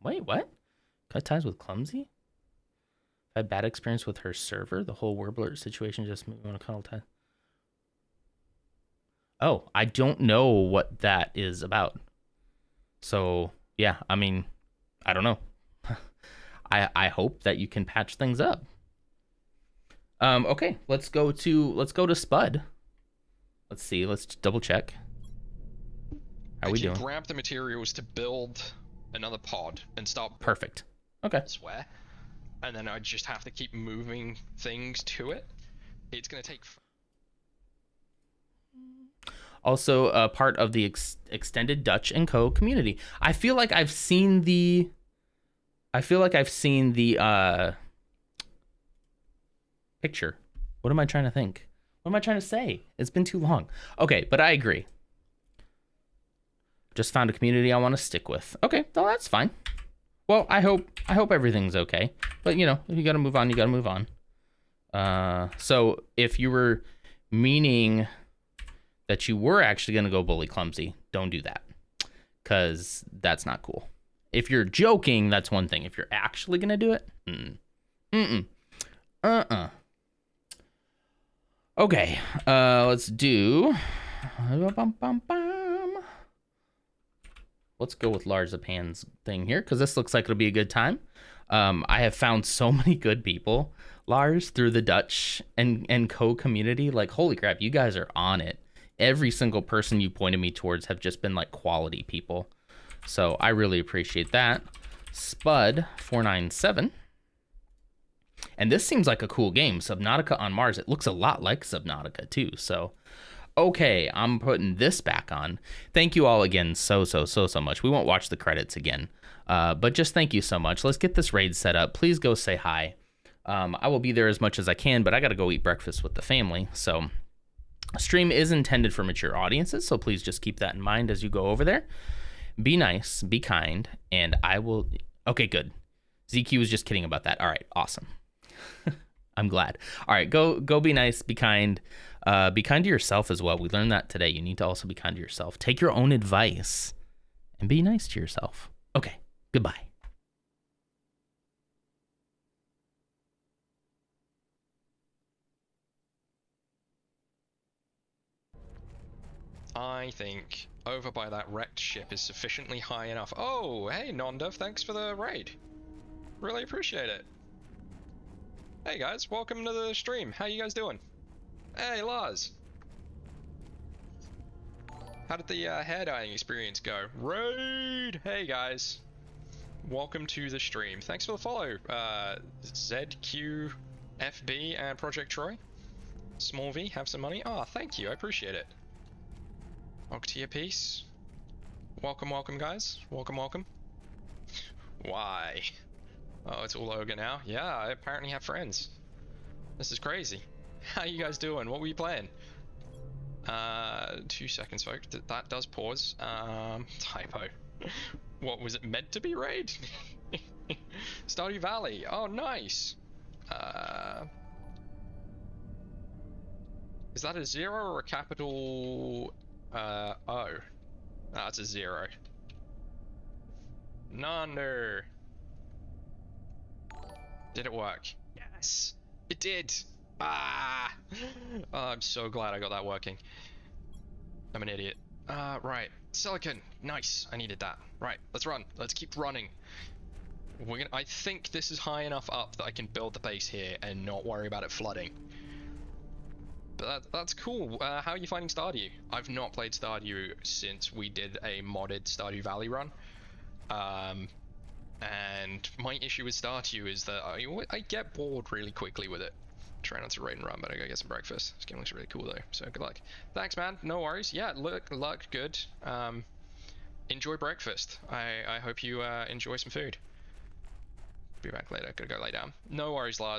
Wait, what? Cut ties with Clumsy? I had bad experience with her server. The whole Warbler situation just made me want to cuddle ties. Oh, I don't know what that is about. So, yeah, I mean, I don't know. I hope that you can patch things up. Okay, let's go to Spud. Let's see, let's double check. How are we doing? Grab the materials to build another pod and start. Perfect. Okay. Elsewhere, and then I just have to keep moving things to it. It's gonna take. Also, part of the extended Dutch and Co community. I feel like I've seen the. Picture. What am I trying to think? What am I trying to say? It's been too long. Okay, but I agree. Just found a community I want to stick with. Okay, well, that's fine. Well, I hope everything's okay. But you know, if you gotta move on, you gotta move on. So if you were meaning that you were actually gonna go bully Clumsy, don't do that, cause that's not cool. If you're joking, that's one thing. If you're actually gonna do it, Okay, let's do. Let's go with Larzapan's thing here, because this looks like it'll be a good time. I have found so many good people, Lars, through the Dutch and Co community. Like, holy crap, you guys are on it. Every single person you pointed me towards have just been like quality people. So I really appreciate that. Spud 497. And this seems like a cool game. Subnautica on Mars. It looks a lot like Subnautica too. So, okay, I'm putting this back on. Thank you all again so much. We won't watch the credits again. But just thank you so much. Let's get this raid set up. Please go say hi. I will be there as much as I can, but I got to go eat breakfast with the family. So, stream is intended for mature audiences. So please just keep that in mind as you go over there. Be nice, be kind, and I will... Okay, good. ZQ was just kidding about that. All right, awesome. I'm glad. All right, go be nice, be kind. Be kind to yourself as well. We learned that today. You need to also be kind to yourself. Take your own advice and be nice to yourself. Okay, goodbye. I think over by that wrecked ship is sufficiently high enough. Oh, hey n0n, thanks for the raid. Really appreciate it. Hey guys, welcome to the stream. How you guys doing? Hey Lars. How did the hair dyeing experience go? Raid! Hey guys. Welcome to the stream. Thanks for the follow. ZQFB and Project Troy. Small V, have some money. Ah, thank you, I appreciate it. Octia piece. Welcome, welcome guys. Welcome, welcome. Why? Oh, it's all ogre now. Yeah, I apparently have friends. This is crazy. How you guys doing? What were you playing? 2 seconds, folks. That does pause. Typo. What was it meant to be raid? Stardew Valley. Oh, nice. Is that a 0 or a capital O? That's a 0. No. Did it work? Yes, it did. Ah! Oh, I'm so glad I got that working. I'm an idiot. Right. Silicon. Nice. I needed that. Right. Let's run. Let's keep running. I think this is high enough up that I can build the base here and not worry about it flooding. But that's cool. How are you finding Stardew? I've not played Stardew since we did a modded Stardew Valley run. And my issue with Stardew is that I get bored really quickly with it. Try not to raid and run, but I gotta get some breakfast. This game looks really cool though, so good luck. Thanks, man. No worries. Yeah, luck, good. Enjoy breakfast. I hope you enjoy some food. Be back later. Gotta go lay down. No worries, Lars.